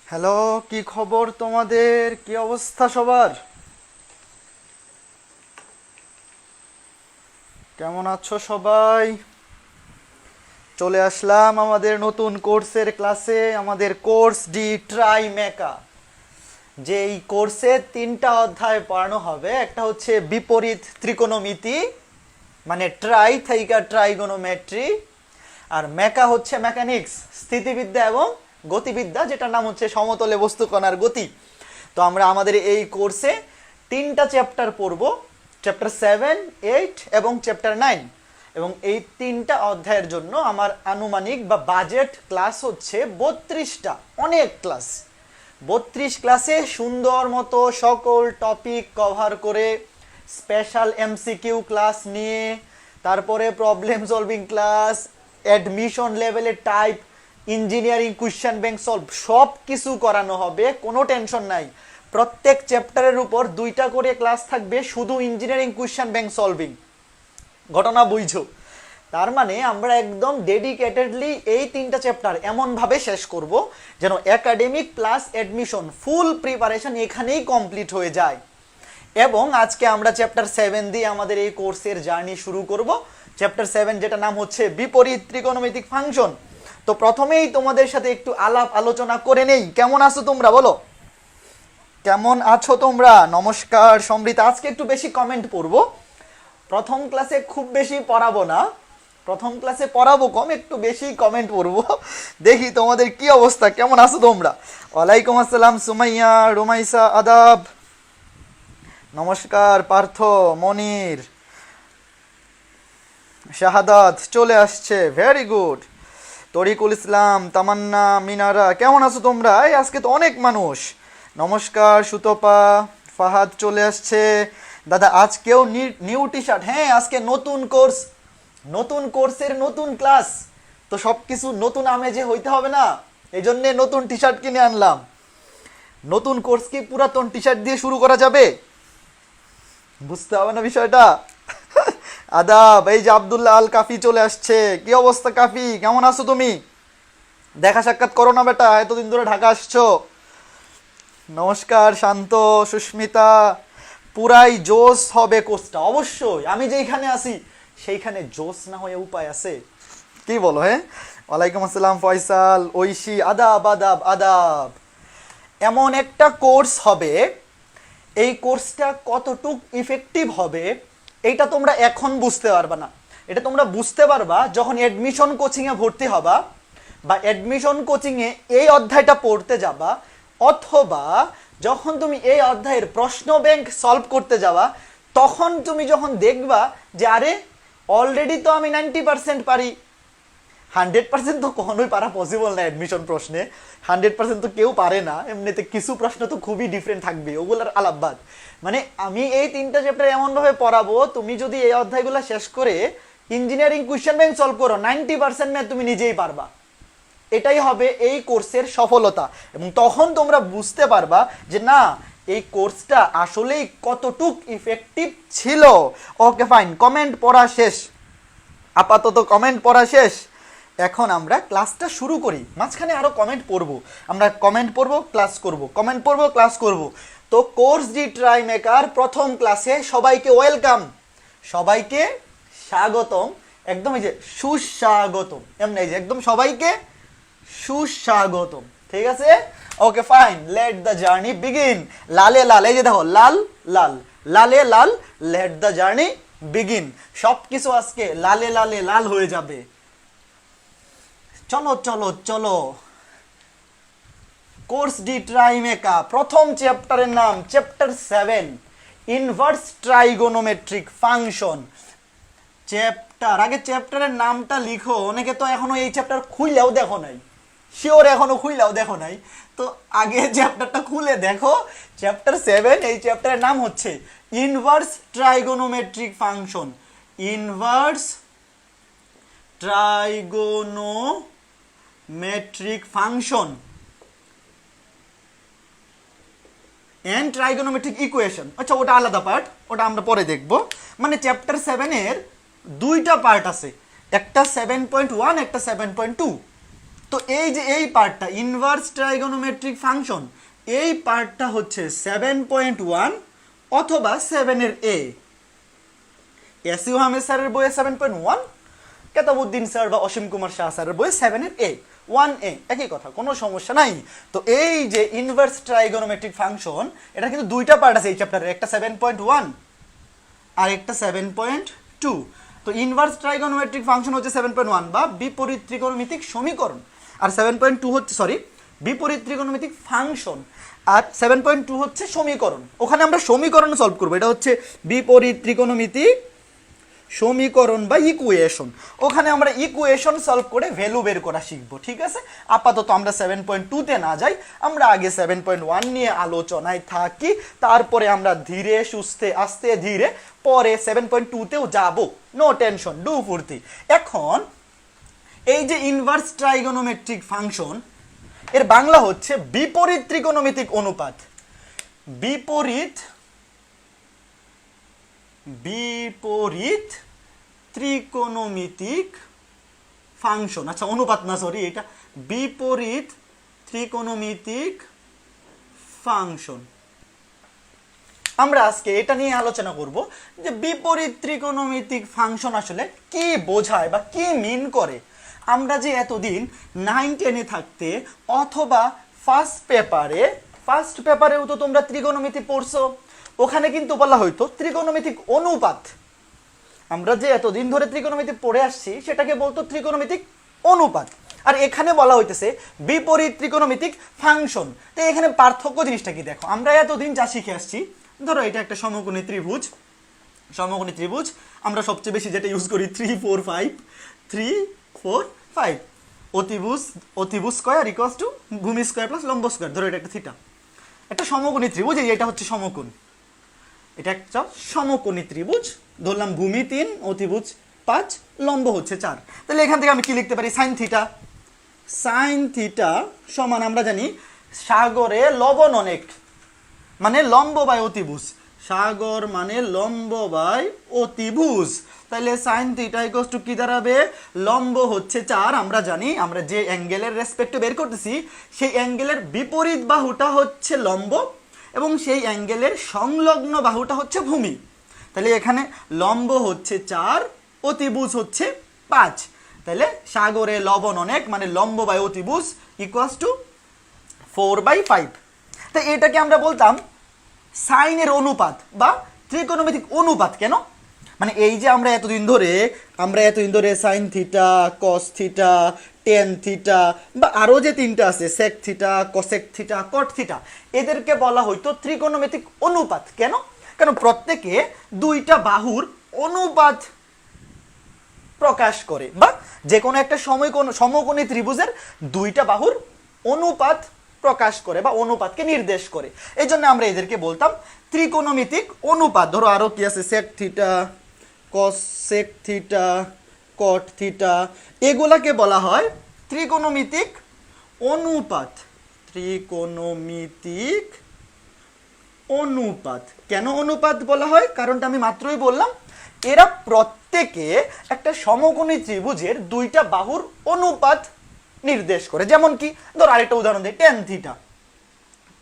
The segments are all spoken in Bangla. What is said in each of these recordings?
হ্যালো, কি খবর তোমাদের? কি অবস্থা সবার? কেমন আছো সবাই? চলে আসলাম আমাদের নতুন কোর্সের ক্লাসে। আমাদের কোর্স ডি ট্রাই মেকা, যে এই কোর্সে তিনটা অধ্যায় পড়ানো হবে। একটা হচ্ছে বিপরীত ত্রিকোণমিতি, মানে ট্রাই থাইকা ট্রাইগোনোমেট্রি। আর মেকা হচ্ছে মেকানিক্স, স্থিতিবিদ্যা এবং গতিবিদ্যা, যেটার নাম হচ্ছে সমতলে বস্তু কণার গতি। তো আমরা আমাদের এই কোর্সে তিনটা চ্যাপ্টার পড়ব, চ্যাপ্টার 7, 8 এবং চ্যাপ্টার 9। এবং এই তিনটা অধ্যায়ের জন্য আমার আনুমানিক বা বাজেট ক্লাস হচ্ছে 32টা। অনেক ক্লাস, 32 ক্লাসে সুন্দর মতো সকল টপিক কভার করে, স্পেশাল এমসিকিউ ক্লাস নিয়ে, তারপরে প্রবলেম সলভিং ক্লাস, অ্যাডমিশন লেভেলের type, engineering question bank solve, সব কিছু করানো হবে। কোনো টেনশন নাই। প্রত্যেক চ্যাপ্টারের উপর 2টা করে ক্লাস থাকবে শুধু ইঞ্জিনিয়ারিং কোয়েশ্চেন ব্যাংক সলভিং। ঘটনা বুঝছো? তার মানে আমরা একদম ডেডিকেটেডলি এই তিনটা চ্যাপ্টার এমনভাবে শেষ করব যেন একাডেমিক প্লাস অ্যাডমিশন ফুল প্রিপারেশন এখানেই কমপ্লিট হয়ে যায়। এবং আজকে আমরা চ্যাপ্টার 7 দিয়ে আমাদের এই কোর্সের জার্নি শুরু করব। চ্যাপ্টার 7, যেটা নাম হচ্ছে বিপরীত ত্রিকোণমিতিক ফাংশন। তো প্রথমেই তোমাদের সাথে একটু আলাপ আলোচনা করে নেই। কেমন আছো তোমরা? বলো, কেমন আছো তোমরা? নমস্কার সমৃতা। আজকে একটু বেশি কমেন্ট পড়বো। প্রথম ক্লাসে খুব বেশি পড়াবো না, প্রথম ক্লাসে পড়াবো কম, একটু বেশি কমেন্ট পড়বো। দেখি তোমাদের কি অবস্থা, কেমন আছো তোমরা? ওয়ালাইকুম আসসালাম সুমাইয়া, রুমাইসা, আদাব। নমস্কার পার্থ, মনির, শাহাদাত চলে আসছে, ভেরি গুড। তরিকুল ইসলাম, তামান্না, মিনারা, কেমন আছো তোমরা? এই আজকে তো অনেক মানুষ। নমস্কার সুতপা, ফাহাদ চলে আসছে। দাদা আজকেও নিউ টি শার্ট? হ্যাঁ, আজকে নতুন কোর্স, নতুন কোর্সের নতুন ক্লাস, তো সব কিছু নতুন আমেজে হইতে হবে না, এই জন্যে নতুন টি শার্ট কিনে আনলাম। নতুন কোর্স কি পুরাতন টি শার্ট দিয়ে শুরু করা যাবে? বুঝতে হবে না বিষয়টা। আদাব। এই যে আব্দুল্লাহ আল কাফি চলে আসছে। কি অবস্থা কাফি, কেমন আছো তুমি? দেখা সাক্ষাৎ করো না বেটা, এতদিন ধরে ঢাকা আসছো। নমস্কার শান্ত, সুস্মিতা। পুরাই জোস হবে কোর্সটা, অবশ্যই। আমি যেইখানে আছি সেইখানে জোস না হয়ে উপায় আছে? কি বলো? হ্যাঁ, ওয়ালাইকুম আসসালাম ফয়সাল, ঐশী, আদাব আদাব আদাব। এমন একটা কোর্স হবে, এই কোর্সটা কতটুক ইফেক্টিভ হবে এইটা তোমরা এখন বুঝতে পারবা না। এটা তোমরা বুঝতে পারবা যখন অ্যাডমিশন কোচিংয়ে ভর্তি হবা, বা অ্যাডমিশন কোচিংয়ে এই অধ্যায়টা পড়তে যাবা, অথবা যখন তুমি এই অধ্যায়ের প্রশ্ন ব্যাংক সলভ করতে যাবা, তখন তুমি যখন দেখবা যে আরে অলরেডি তো আমি 90% পারি। 100% তো কখনোই পারা পসিবল না অ্যাডমিশন প্রশ্নে, 100% তো কেউ পারে না। এমনিতে কিছু প্রশ্ন তো খুবই ডিফারেন্ট থাকবে, ওগুলোর আলাপবাদ। মানে আমি এই তিনটা চ্যাপ্টার এমনভাবে পড়াবো, তুমি যদি এই অধ্যায়গুলো শেষ করে ইঞ্জিনিয়ারিং কোয়েশ্চেন ব্যাংক সলভ করো, 90% ম্যাথ তুমি নিজেই পারবা। এটাই হবে এই কোর্সের সফলতা। এবং তখন তোমরা বুঝতে পারবা যে না, এই কোর্সটা আসলেই কতটুক ইফেক্টিভ ছিল। ওকে ফাইন, কমেন্ট পড়া শেষ, আপাতত কমেন্ট পড়া শেষ। এখন আমরা ক্লাসটা শুরু করি। মাঝখানে আরো কমেন্ট পড়বো, আমরা কমেন্ট পড়বো, ক্লাস করব, কমেন্ট পড়বো, ক্লাস করব। তো কোর্স ডি ট্রাই মেকার প্রথম ক্লাসে সবাইকে ওয়েলকাম, সবাইকে স্বাগতম। একদম এই যে সুস্বাগতম, এমনি এই যে একদম সবাইকে সুস্বাগতম, ঠিক আছে? Okay fine, let the journey begin. লালে লাল, এই যে দেখো লাল লাল, লালে লাল, লেট দ্য জার্নি বিগিন। সবকিছু আজকে লালে লালে লাল হয়ে যাবে। চলো চলো চলো। কোর্স ডি ট্রাইমেকা প্রথম চ্যাপ্টারের নাম chapter 7, inverse trigonometric function. Chapter, আগে চ্যাপ্টারের নামটা লিখো। অনেকে তো এখনো এই চ্যাপ্টার খুইলেও দেখো নাই, শিওর এখনো খুইলেও দেখো নাই। তো আগে চ্যাপ্টারটা খুলে দেখো। চ্যাপ্টার 7, এই চ্যাপ্টারের নাম হচ্ছে inverse trigonometric function. Inverse trigonometric function and trigonometric equation. আচ্ছা, ওটা আলাদা পার্ট, ওটা আমরা পরে দেখব। মানে চ্যাপ্টার 7-এর দুইটা পার্ট আছে, একটা 7.1, একটা 7.2। তো এই যে এই পার্টটা ইনভার্স ট্রাইগোনোমেট্রিক ফাংশন, এই পার্টটা হচ্ছে 7.1 অথবা 7 এর এ। এসইউ আহমেদ স্যারের বইয়ে 7.1, কেতাবউদ্দিন স্যার বা অসীম কুমার শাহ স্যারের বইয়ে 7 এর এ, 1A, একই কথা, কোনো সমস্যা নাই। তো এই যে ইনভার্স ট্রাইগোনোমেট্রিক ফাংশন, এটা কিন্তু দুইটা পার্ট আছে এই চ্যাপ্টারে, একটা 7.1 আর একটা 7.2। তো ইনভার্স ট্রাইগোনোমেট্রিক ফাংশন হচ্ছে 7.1 বা বিপরীত ত্রিকোণমিতিক সমীকরণ, আর 7.2 হচ্ছে বিপরীত ত্রিকোণমিতিক ফাংশন, আর 7.2 হচ্ছে সমীকরণ। ওখানে আমরা সমীকরণ সলভ করবো, এটা হচ্ছে বিপরীত ত্রিকোণমিতিক সমীকরণ বা ইকুয়েশন। ওখানে আমরা ইকুয়েশন সলভ করে ভ্যালু বের করা শিখবো, ঠিক আছে? আপাতত আমরা 7.2-তে না যাই, আমরা আগে 7.1 নিয়ে আলোচনায় থাকি, তারপরে আমরা ধীরে সুস্থে আস্তে ধীরে পরে 7.2-তেও যাব, নো টেনশন, ডু ফুর্তি। এখন এই যে ইনভার্স ট্রাইগোনোমেট্রিক ফাংশন, এর বাংলা হচ্ছে বিপরীত ত্রিকোণমিতিক অনুপাত। বিপরীত ত্রিকোণমিতিক ফাংশন, আচ্ছা অনুপাত না, সরি, এটা বিপরীত ত্রিকোণমিতিক ফাংশন। আমরা আজকে এটা নিয়ে আলোচনা করব যে বিপরীত ত্রিকোণমিতিক ফাংশন আসলে কি বোঝায় বা কি মিন করে। আমরা যে এতদিন 9-10-এ থাকতে অথবা ফার্স্ট পেপারেও তো তোমরা ত্রিকোণমিতি পড়ছো, ওখানে কিন্তু বলা হয়তো ত্রিকোণমিতিক অনুপাত। আমরা যে এতদিন ধরে ত্রিকোণমিতি পড়ে আসছি সেটাকে বলতো ত্রিকোণমিতিক অনুপাত, আর এখানে বলা হইতেছে বিপরীত ত্রিকোণমিতিক ফাংশন। তো এখানে পার্থক্য জিনিসটা কি দেখো, আমরা এতদিন যা শিখে আসছি, ধরো এটা একটা সমকোণী ত্রিভুজ, আমরা সবচেয়ে বেশি যেটা ইউজ করি 3 4 5 অতিভুজ স্কয়ার ইকুয়ালস টু ভূমি স্কয়ার প্লাস লম্ব স্কয়ার। ধরো এটা একটা থিটা, একটা সমকোণী ত্রিভুজ, এটা হচ্ছে সমকোণ, এটা একটা সমকোণী ত্রিভুজ, ধরলাম ভূমি 3, অতিভুজ 5, লম্ব হচ্ছে 4। তাহলে এখান থেকে আমি কি লিখতে পারি, সাইন থিটা সমান, আমরা জানি সাগরে লবণ অনেক মানে লম্ব বাই অতিভুজ, সাগর মানে লম্ব বাই অতিভুজ। তাহলে সাইন থিটা ইকুয়ালস টু কি দাঁড়াবে, লম্ব হচ্ছে 4, আমরা জানি আমরা যে অ্যাঙ্গেলের রেসপেক্টে বের করতেছি সেই অ্যাঙ্গেলের বিপরীত বাহুটা হচ্ছে লম্ব এবং সেই অ্যাঙ্গেলের সংলগ্ন বাহুটা হচ্ছে ভূমি। তাহলে এখানে লম্ব হচ্ছে 4, অতিভুজ হচ্ছে 5, তাহলে সাগরে লবণ অনেক মানে লম্ব বাই অতিভুজ ইকুয়ালস টু 4/5। তো এটাকে আমরা বলতাম সাইনের অনুপাত বা ত্রিকোণমিতিক অনুপাত। কেন, মানে এই যে আমরা এতদিন ধরে sine theta, cos theta, tan theta বা আরো যে তিনটা আছে sec theta, cosec theta, cot theta, এদেরকে বলা হয়তো ত্রিকোণমিতিক অনুপাত। কেন, কারণ প্রত্যেকে দুইটা বাহুর অনুপাত প্রকাশ করে, বা যে কোনো একটা সমকোণী ত্রিভুজের দুইটা বাহুর অনুপাত প্রকাশ করে বা অনুপাতকে নির্দেশ করে। এই জন্য আমরা এদেরকে বলতাম ত্রিকোণমিতিক অনুপাত। ধরো আরো কি আছে, sec theta, cosec theta, cot theta, এগুলাকে বলা হয় ত্রিকোণমিতিক অনুপাত। ত্রিকোণমিতিক অনুপাত কেন অনুপাত বলা হয়, কারণটা আমি মাত্রই বললাম, এরা প্রত্যেকে একটা সমকোণী ত্রিভুজের দুইটা বাহুর অনুপাত নির্দেশ করে। যেমন কি ধর আরেকটা উদাহরণ দিই,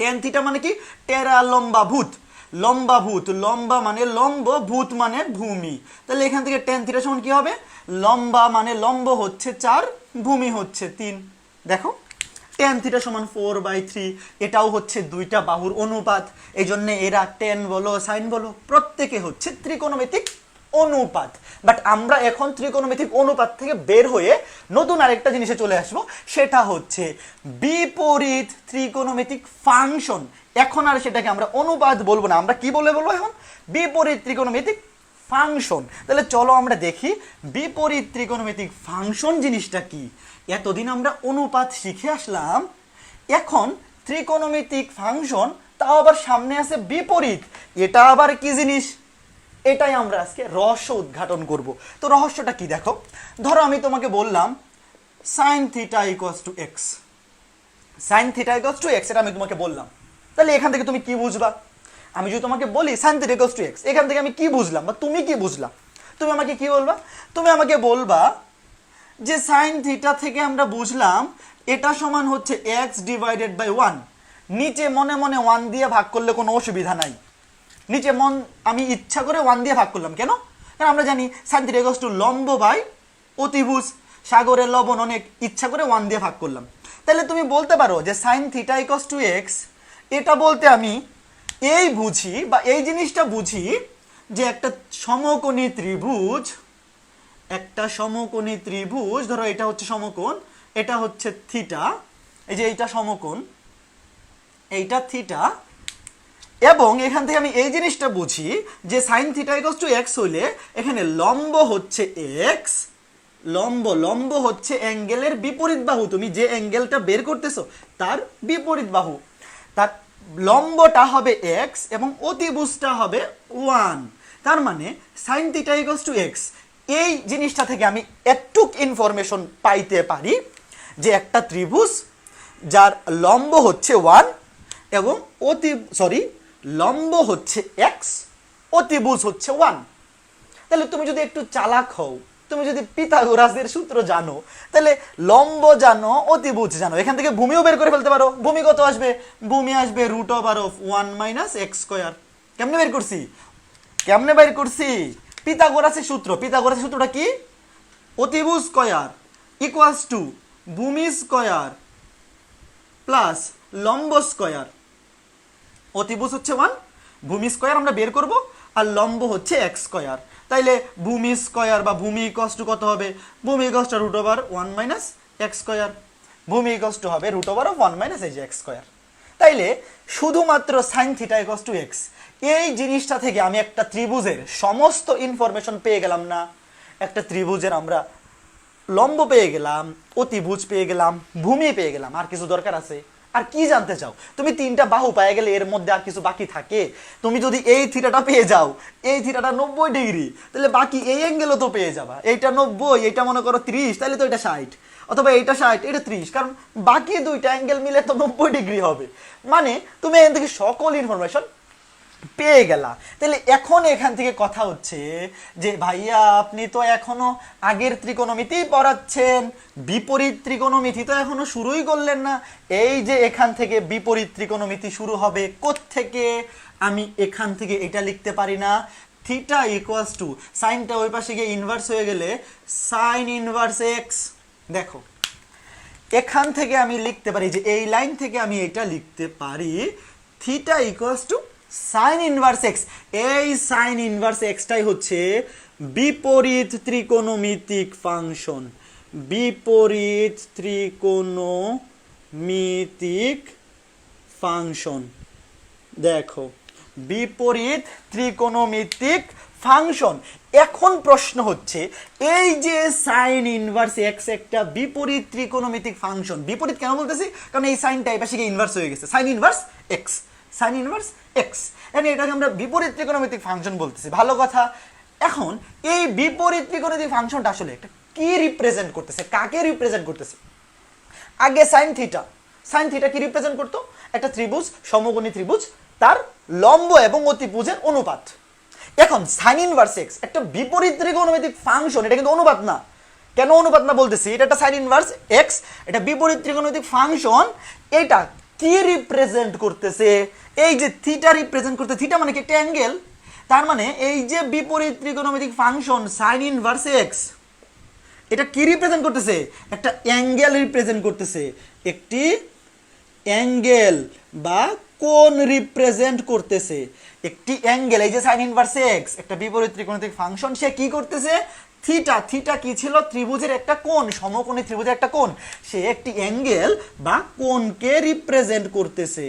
টেন থিটা মানে কি, টেরা লম্বা ভূত, লম্বা মানে লম্ব, ভূত মানে ভূমি। তাহলে এখান থেকে টেন থিটা সমান কি হবে, লম্বা মানে লম্ব হচ্ছে 4, ভূমি হচ্ছে 3। দেখো টেন থিটা সমান 4/3, এটাও হচ্ছে দুইটা বাহুর অনুপাত। এই জন্য এরা টেন বলো সাইন বলো প্রত্যেকে হচ্ছে ত্রিকোণমিতিক অনুপাত। বাট আমরা এখন ত্রিকোণমিতিক অনুপাত থেকে বের হয়ে নতুন আরেকটা জিনিসে চলে আসবো, সেটা হচ্ছে বিপরীত ত্রিকোণমিতিক ফাংশন। এখন আর সেটাকে আমরা অনুপাত বলবো না, আমরা কি বলবো এখন, বিপরীত ত্রিকোণমিতিক ফাংশন। তাহলে চলো আমরা দেখি বিপরীত ত্রিকোণমিতিক ফাংশন জিনিসটা কি। এতদিন আমরা অনুপাত শিখে আসলাম, এখন ত্রিকোণমিতিক ফাংশন, তাও আবার সামনে আছে বিপরীত, এটা আবার কি জিনিস, এটাই আমরা আজকে রহস্য উদ্ঘাটন করব। তো রহস্যটা কি দেখো, ধরো আমি তোমাকে বললাম sign theta equals two x, এটা আমি তোমাকে বললাম, তাহলে এখান থেকে তুমি কি বুঝবা, আমি যদি তোমাকে বলি sign theta equals two x, এখান থেকে আমি কি বুঝলাম বা তুমি কি বুঝলা, তুমি আমাকে কি বলবা, তুমি আমাকে বলবা যে সাইন থিটা থেকে আমরা বুঝলাম এটা সমান হচ্ছে এক্স ডিভাইডেড বাই 1। নিচে মনে মনে 1 দিয়ে ভাগ করলে কোনো অসুবিধা নাই। নিচে আমি ইচ্ছা করে 1 দিয়ে ভাগ করলাম, কেন? কারণ আমরা জানি সাইন থিটা ইকুয়ালস টু লম্ব বাই অতিভুজ। সাগরের লবণ অনেক, ইচ্ছা করে 1 দিয়ে ভাগ করলাম। তাহলে তুমি বলতে পারো যে sine theta equals two x, এটা বলতে আমি এই বুঝি বা এই জিনিসটা বুঝি যে একটা সমকোণী ত্রিভুজ, ধরো এটা হচ্ছে সমকোণ, এটা হচ্ছে থিটা, এই যে এইটা সমকোণ, এইটা থিটা, এবং এখান থেকে আমি এই জিনিসটা বুঝি যে sine theta equals two x হইলে এখানে লম্ব হচ্ছে এক্স, লম্ব হচ্ছে অ্যাঙ্গেলের বিপরীত বাহু। তুমি যে অ্যাঙ্গেলটা বের করতেছো তার বিপরীত বাহু, তার লম্বটা হবে এক্স এবং অতিভুজটা হবে 1। তার মানে sign theta equals two x, এই জিনিসটা থেকে আমি একটুক ইনফরমেশন পাইতে পারি যে একটা ত্রিভুজ যার লম্ব হচ্ছে 1 এবং লম্ব হচ্ছে এক্স, অতিভুজ হচ্ছে 1। তাহলে তুমি যদি একটু চালাক হও, তুমি যদি পিথাগোরাসের সূত্র জানো, তাহলে লম্ব জানো, অতিভুজ জানো, এখান থেকে ভূমিও বের করে ফেলতে পারো। ভূমি কত আসবে? ভূমি আসবে √1 - x স্কয়ার। কেমনে বের করছি? পিথাগোরাসের সূত্রটা কি? অতিভুজ স্কয়ার ইকুয়ালস টু ভূমি স্কয়ার প্লাস লম্ব স্কয়ার। অতিভুজ হচ্ছে 1, ভূমি স্কয়ার আমরা বের করব, আর লম্ব হচ্ছে x স্কয়ার। তাইলে ভূমি স্কয়ার বা ভূমি ইকুয়ালস টু কত হবে? ভূমি ইকুয়ালস টু √1 - x স্কয়ার। ভূমি ইকুয়ালস টু হবে √1 - x স্কয়ার। তাইলে শুধুমাত্র sign theta equals two x, এই জিনিসটা থেকে আমি একটা ত্রিভুজের সমস্ত ইনফরমেশন পেয়ে গেলাম না? একটা ত্রিভুজের আমরা লম্ব পেয়ে গেলাম, অতিভুজ পেয়ে গেলাম, ভূমি পেয়ে গেলাম, আর কিছু দরকার আছে? আর কি জানতে চাও? তুমি 3টা বাহু পেয়ে গেলে এর মধ্যে আর কিছু বাকি থাকে? তুমি যদি এই থিটাটা পেয়ে যাও, এই থিটাটা 90 ডিগ্রি, তাহলে বাকি এই অ্যাঙ্গেলও তো পেয়ে যাবা। এইটা 90, এইটা মনে করো 30, তাহলে তো এটা 60, অথবা এইটা 60, এটা 30, কারণ বাকি দুইটা অ্যাঙ্গেল মিলে তো 90 ডিগ্রি হবে। মানে তুমি এখান থেকে সকল ইনফরমেশন পেয়ে গেলা। তাহলে এখন এখান থেকে কথা হচ্ছে যে ভাইয়া আপনি তো এখনো আগের ত্রিকোণমিতি পড়াচ্ছেন, বিপরীত ত্রিকোণমিতি তো এখনো শুরুই করলেন না। এই যে এখান থেকে বিপরীত ত্রিকোণমিতি শুরু হবে কোত্থেকে? আমি এখান থেকে এটা লিখতে পারি না, থিটা ইকুয়ালস টু, সাইনটা ওই পাশে গিয়ে ইনভার্স হয়ে গেলে সাইন ইনভার্স এক্স। দেখো এখান থেকে আমি লিখতে পারি যে এই লাইন থেকে আমি এটা লিখতে পারি theta equals to sine inverse x. এই সাইন ইনভার্স এক্সটাই হচ্ছে বিপরীত ত্রিকোণমিতিক ফাংশন, বিপরীত ত্রিকোণমিতিক ফাংশন। দেখো বিপরীত ত্রিকোণমিতিক ফাংশন। এখন প্রশ্ন হচ্ছে এই যে সাইন ইনভার্স এক্স একটা বিপরীত ত্রিকোণমিতিক ফাংশন। বিপরীত কেন বলতেছি? কারণ এই সাইনটা এই পাশে গিয়ে ইনভার্স হয়ে গেছে, sign inverse x, sign inverse x, মানে এটাকে আমরা বিপরীত ত্রিকোণমিতিক ফাংশন বলতেছি। ভালো কথা। এখন এই বিপরীত ত্রিকোণমিতিক ফাংশনটা আসলে একটা কি রিপ্রেজেন্ট করতেছে, কাকে রিপ্রেজেন্ট করতেছে? আগে সাইন থিটা কি রিপ্রেজেন্ট করতো? একটা ত্রিভুজ, সমকোণী ত্রিভুজ, তার লম্ব এবং অতিভুজের অনুপাত। এখন সাইন ইনভার্স এক্স একটা বিপরীত ত্রিকোণমিতিক ফাংশন, এটা কিন্তু অনুপাত না। কেন অনুপাত না বলতেছি? এটা একটা সাইন ইনভার্স এক্স, এটা বিপরীত ত্রিকোণমিতিক ফাংশন। এটা কি রিপ্রেজেন্ট করতেছে? এই যে থিটা রিপ্রেজেন্ট করতে, থিটা মানে কি? একটা অ্যাঙ্গেল। তার মানে এই যে বিপরীত ত্রিকোণমিতিক ফাংশন সাইন ইনভার্স এক্স, এটা কি রিপ্রেজেন্ট করতেছে? একটা অ্যাঙ্গেল রিপ্রেজেন্ট করতেছে, একটি অ্যাঙ্গেল বা কোণ রিপ্রেজেন্ট করতেছে, একটি অ্যাঙ্গেল। এই যে সাইন ইনভার্স এক্স একটা বিপরীত ত্রিকোণমিতিক ফাংশন, সে কি করতেছে? থিটা কি ছিল? ত্রিভুজের একটা কোণ, সমকোণী ত্রিভুজের একটা কোণ। সে একটি অ্যাঙ্গেল বা কোণকে রিপ্রেজেন্ট করতেছে,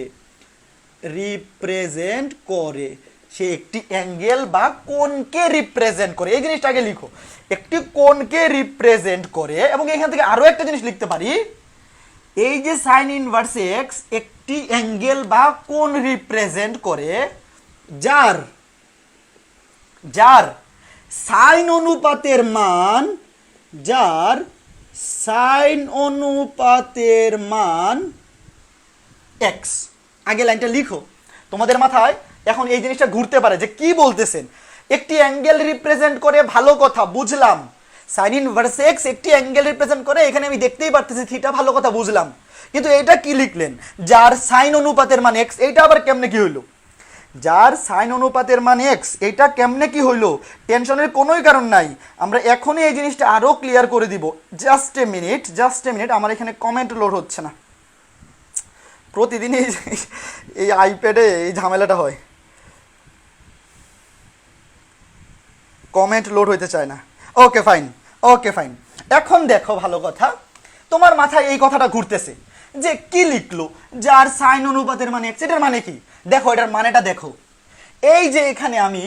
রিপ্রেজেন্ট করে। সে একটি অ্যাঙ্গেল বা কোণকে রিপ্রেজেন্ট করে। এই জিনিসটা আগে লিখো, একটি কোণকে রিপ্রেজেন্ট করে। এবং এখান থেকে আরো একটা জিনিস লিখতে পারি, এই যে সাইন ইনভার্স এক্স একটি অ্যাঙ্গেল বা কোণ রিপ্রেজেন্ট করে যার সাইন অনুপাতের মান, যার সাইন অনুপাতের মান এক্স। আগে লাইনটা লিখো, তোমাদের মাথায় এখন এই জিনিসটা ঘুরতে পারে যে কি বলতেছেন। একটি অ্যাঙ্গেল রিপ্রেজেন্ট করে, ভালো কথা, বুঝলাম। সাইন ইনভার্স এক্স একটি অ্যাঙ্গেল রিপ্রেজেন্ট করে, এখানে আমি দেখতেই পারতেছি থিটা, ভালো কথা বুঝলাম, কিন্তু এটা কি লিখলেন যার সাইন অনুপাতের মান এক্স, এইটা আবার কেমনে কি হইলো? যার সাইন অনুপাতের মান এক্স, এটা কেমনে কি হইলো? টেনশনের কোনোই কারণ নাই, আমরা এখনই এই জিনিসটা আরও ক্লিয়ার করে দিব। জাস্ট এ মিনিট, আমার এখানে কমেন্ট লোড হচ্ছে না, প্রতিদিন এই আইপ্যাডে এই ঝামেলাটা হয়, কমেন্ট লোড হইতে চায় না। ওকে ফাইন, এখন দেখো ভালো কথা, তোমার মাথায় এই কথাটা ঘুরতেছে যে কি লিখলো যার সাইন অনুপাতের মানে এক্স, এটার মানে কি? দেখো এটার মানেটা দেখো, এই যে এখানে আমি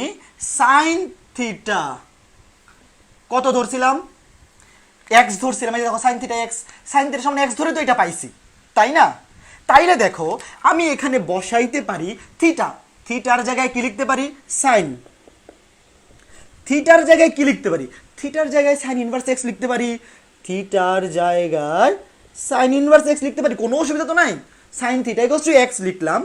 সাইন থিটা কত ধরছিলাম, এক্স ধরছিলাম, এই দেখো সাইন থিটা এক্স, সাইন থিটার সামনে এক্স ধরে তো এটা পাইছি, তাই না? তাইলে দেখো আমি এখানে বসাইতে পারি থিটা, থিটার জায়গায় কি লিখতে পারি? সাইন। থিটার জায়গায় কি লিখতে পারি? থিটার জায়গায় সাইন ইনভার্স এক্স লিখতে পারি, থিটার জায়গায় সাইন ইনভার্স এক্স লিখতে পারি, কোনো অসুবিধা তো নাই। Sign theta equals two x লিখলাম,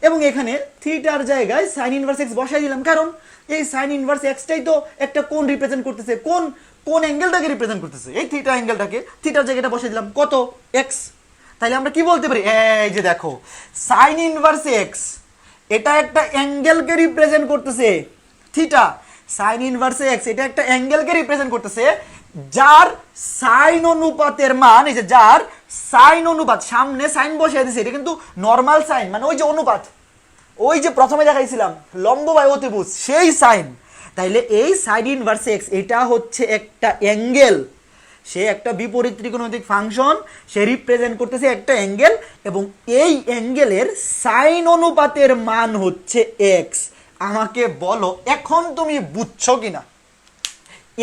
এবং এখানে থিটার জায়গায় সাইন ইনভার্স এক্স বসাই দিলাম, কারণ এই সাইন ইনভার্স এক্সটাই তো একটা কোণ রিপ্রেজেন্ট করতেছে, কোন অ্যাঙ্গেলটাকে রিপ্রেজেন্ট করতেছে, এই থিটা অ্যাঙ্গেলটাকে, থিটার জায়গাটা বসাই দিলাম কত? এক্স। তাইলে আমরা কি বলতে পারি, এই যে দেখো সাইন ইনভার্স এক্স এটা একটা অ্যাঙ্গেলকে রিপ্রেজেন্ট করতেছে, থিটা সাইন ইনভার্স এক্স এটা একটা অ্যাঙ্গেলকে রিপ্রেজেন্ট করতেছে, যার সাইন অনুপাতের মান, এই যে যার সাইন অনুপাত, সামনে সাইন বসিয়ে দিয়েছে, এটা কিন্তু নর্মাল সাইন, মানে ওই যে অনুপাত, ওই যে প্রথমে দেখাইছিলাম লম্ব বাই অতিভুজ, সেই সাইন। তাইলে এই সাইন ইনভার্স এক্স এটা হচ্ছে একটা অ্যাঙ্গেল, সে একটা বিপরীত ত্রিকোণমিতিক ফাংশন, সে রিপ্রেজেন্ট করতেছে একটা অ্যাঙ্গেল, এবং এই অ্যাঙ্গেলের সাইন অনুপাতের মান হচ্ছে এক্স। আমাকে বলো এখন তুমি বুঝছো কিনা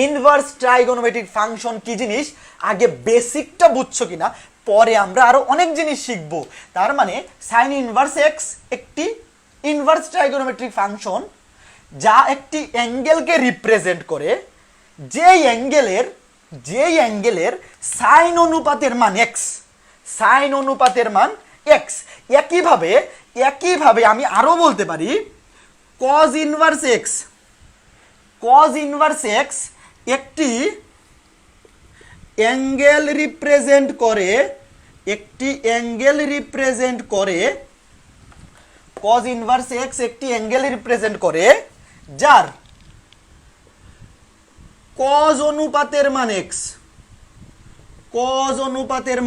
ইনভার্স ট্রাইগোনোমেট্রিক ফাংশন কি জিনিস, আগে বেসিকটা বুঝছো কিনা, পরে আমরা আরো অনেক জিনিস শিখব। তার মানে সাইন ইনভার্স এক্স একটি ইনভার্স ট্রাইগোনোমেট্রিক ফাংশন, যা একটি অ্যাঙ্গেলকে রিপ্রেজেন্ট করে, যেই অ্যাঙ্গেলের সাইন অনুপাতের মান এক্স, সাইন অনুপাতের মান এক্স। একইভাবে আমি আরো বলতে পারি cos ইনভার্স এক্স একটি অ্যাঙ্গেল রিপ্রেজেন্ট করে, cos ইনভার্স এক্স একটি অ্যাঙ্গেল রিপ্রেজেন্ট করে, যার cos অনুপাতের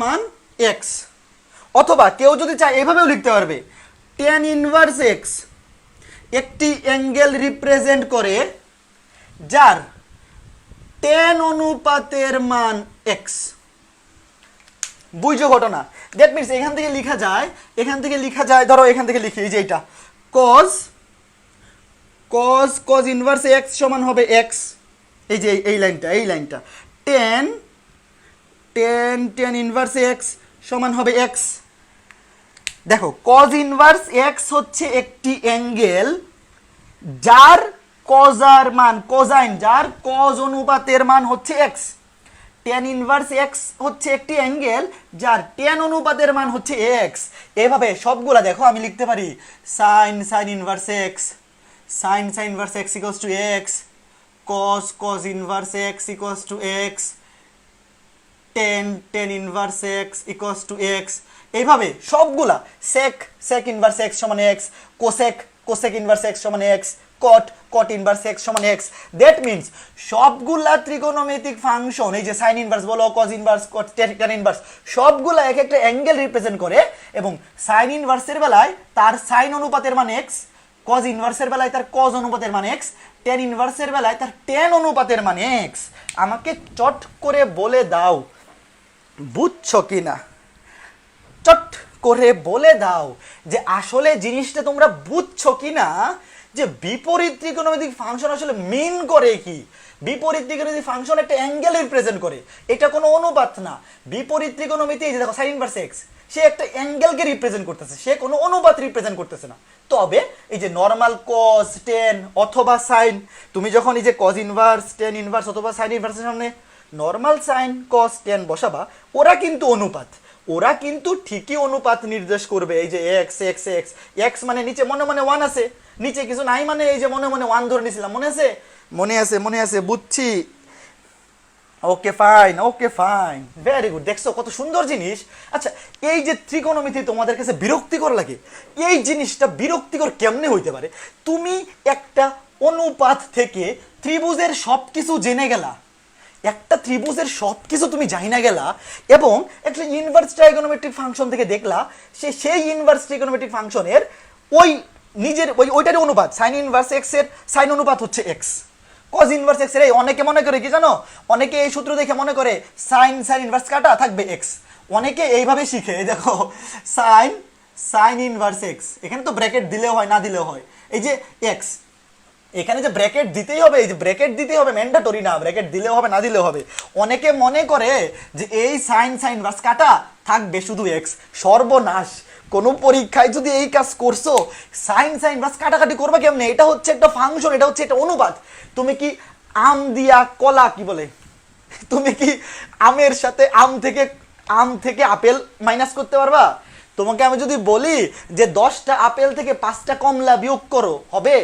মান এক্স, অথবা কেউ যদি চায় এভাবেও লিখতে পারবে tan ইনভার্স এক্স একটি অ্যাঙ্গেল রিপ্রেজেন্ট করে, যার tan অনুপাতের মান এক্স। বুঝছো ঘটনা? দ্যাট মিনস এখান থেকে লেখা যায়, ধরো এখান থেকে লিখি যে এটা cos ইনভার্স এক্স সমান হবে এক্স, এই যে এই লাইনটা tan ইনভার্স এক্স সমান হবে এক্স। দেখো cos ইনভার্স এক্স হচ্ছে একটি অ্যাঙ্গেল যার যার cos অনুপাতের মান হচ্ছে এক্স। tan ইনভার্স এক্স হচ্ছে একটি অ্যাঙ্গেল যার tan অনুপাতের মান হচ্ছে এক্স। এভাবে সবগুলা দেখো আমি লিখতে পারি sin inverse x equals to x, cos inverse x equals to x, tan inverse x equals to x. এইভাবে সবগুলা sec ইনভার্স এক্স সমান এক্স, cosec ইনভার্স এক্স সমান এক্স, cot ইনভার্স এক্স সমান এক্স। দ্যাট মিনস সবগুলা ত্রিকোণমিতিক ফাংশন, এই যে সাইন ইনভার্স বলো, cos ইনভার্স, tan ইনভার্স, সবগুলা এক একটা অ্যাঙ্গেল রিপ্রেজেন্ট করে, এবং সাইন ইনভার্সের বেলায় তার সাইন অনুপাতের মান এক্স, cos ইনভার্সের বেলায় তার cos অনুপাতের মান এক্স, tan ইনভার্সের বেলায় তার tan অনুপাতের মান এক্স। আমাকে চট করে বলে দাও বুঝছো কিনা, চট করে বলে দাও যে আসলে জিনিসটা তোমরা বুঝছো কিনা, যে বিপরীত ত্রিকোণমিতিক ফাংশন আসলে মিন করে কি। বিপরীত ত্রিকোণমিতিক ফাংশন একটা অ্যাঙ্গেল রিপ্রেজেন্ট করে, এটা কোনো অনুপাত না। বিপরীত ত্রিকোণমিতি, এই যে দেখো সাইন ইনভার্স এক্স, সে একটা অ্যাঙ্গেলকে রিপ্রেজেন্ট করতেছে, সে কোনো অনুপাত রিপ্রেজেন্ট করতেছে না। তবে এই যে নর্মাল cos tan অথবা সাইন, তুমি যখন এই যে cos ইনভার্স, tan ইনভার্স অথবা সাইন ইনভার্সের সামনে নর্মাল সাইন cos tan বসাবা, ওরা কিন্তু অনুপাত, ওরা কিন্তু ঠিকই অনুপাত নির্দেশ করবে। এই যে এক্স এক্স এক্স এক্স মানে নিচে মনে মনে 1 আছে, নিচে কিছু নাই, মানে এই যে মনে মনে 1 ধরে নিয়েছিলাম, মনে আছে বুঝছি। Okay fine, okay fine, very good. দেখছো কত সুন্দর জিনিস। আচ্ছা, এই যে ত্রিকোণমিতি তোমাদের কাছে বিরক্তিকর লাগে, এই জিনিসটা বিরক্তিকর কেমনে হইতে পারে? তুমি একটা অনুপাত থেকে ত্রিভুজের সব কিছু জেনে গেলা, একটা ত্রিভুজের সব কিছু তুমি জানি না গেলা, এবং একটা ইনভার্স ট্রাইগোনোমেট্রিক ফাংশন থেকে দেখলা সেই ইনভার্স ট্রাইগোনোমেট্রিক ফাংশনের ওই নিজের ওইটারই অনুপাত, সাইন ইনভার্স এক্স এর সাইন অনুপাত হচ্ছে এক্স, কজ ইনভার্স এক্স এর। এই অনেকে মনে করে কি জানো, অনেকে এই সূত্র দেখে মনে করে সাইন ইনভার্স কাটা থাকবে এক্স, অনেকে এইভাবে শিখে। দেখো সাইন ইনভার্স এক্স, এখানে তো ব্র্যাকেট দিলেও হয় না দিলেও হয়, এই যে এক্স, এখানে যে ব্র্যাকেট দিতেই হবে, এই যে ব্র্যাকেট দিতেই হবে, ম্যান্ডেটরি না, ব্র্যাকেট দিলেও হবে না দিলেও হবে। অনেকে মনে করে যে এই সাইন ইনভার্স কাটা থাকবে শুধু এক্স। সর্বনাশ, কোন পরীক্ষায় যদি এই কাজ করছো, সাইন ইনভার্স কাটাকাটি করবে কেমনে? এটা হচ্ছে একটা ফাংশন, এটা হচ্ছে একটা অনুপাত। তুমি কি আম দিয়া কলা কি বলে, তুমি কি আমের সাথে আম থেকে আপেল মাইনাস করতে পারবা? তোমাকে আমি যদি বলি যে 10টা আপেল থেকে 5টা কমলা বিয়োগ করো, হবে?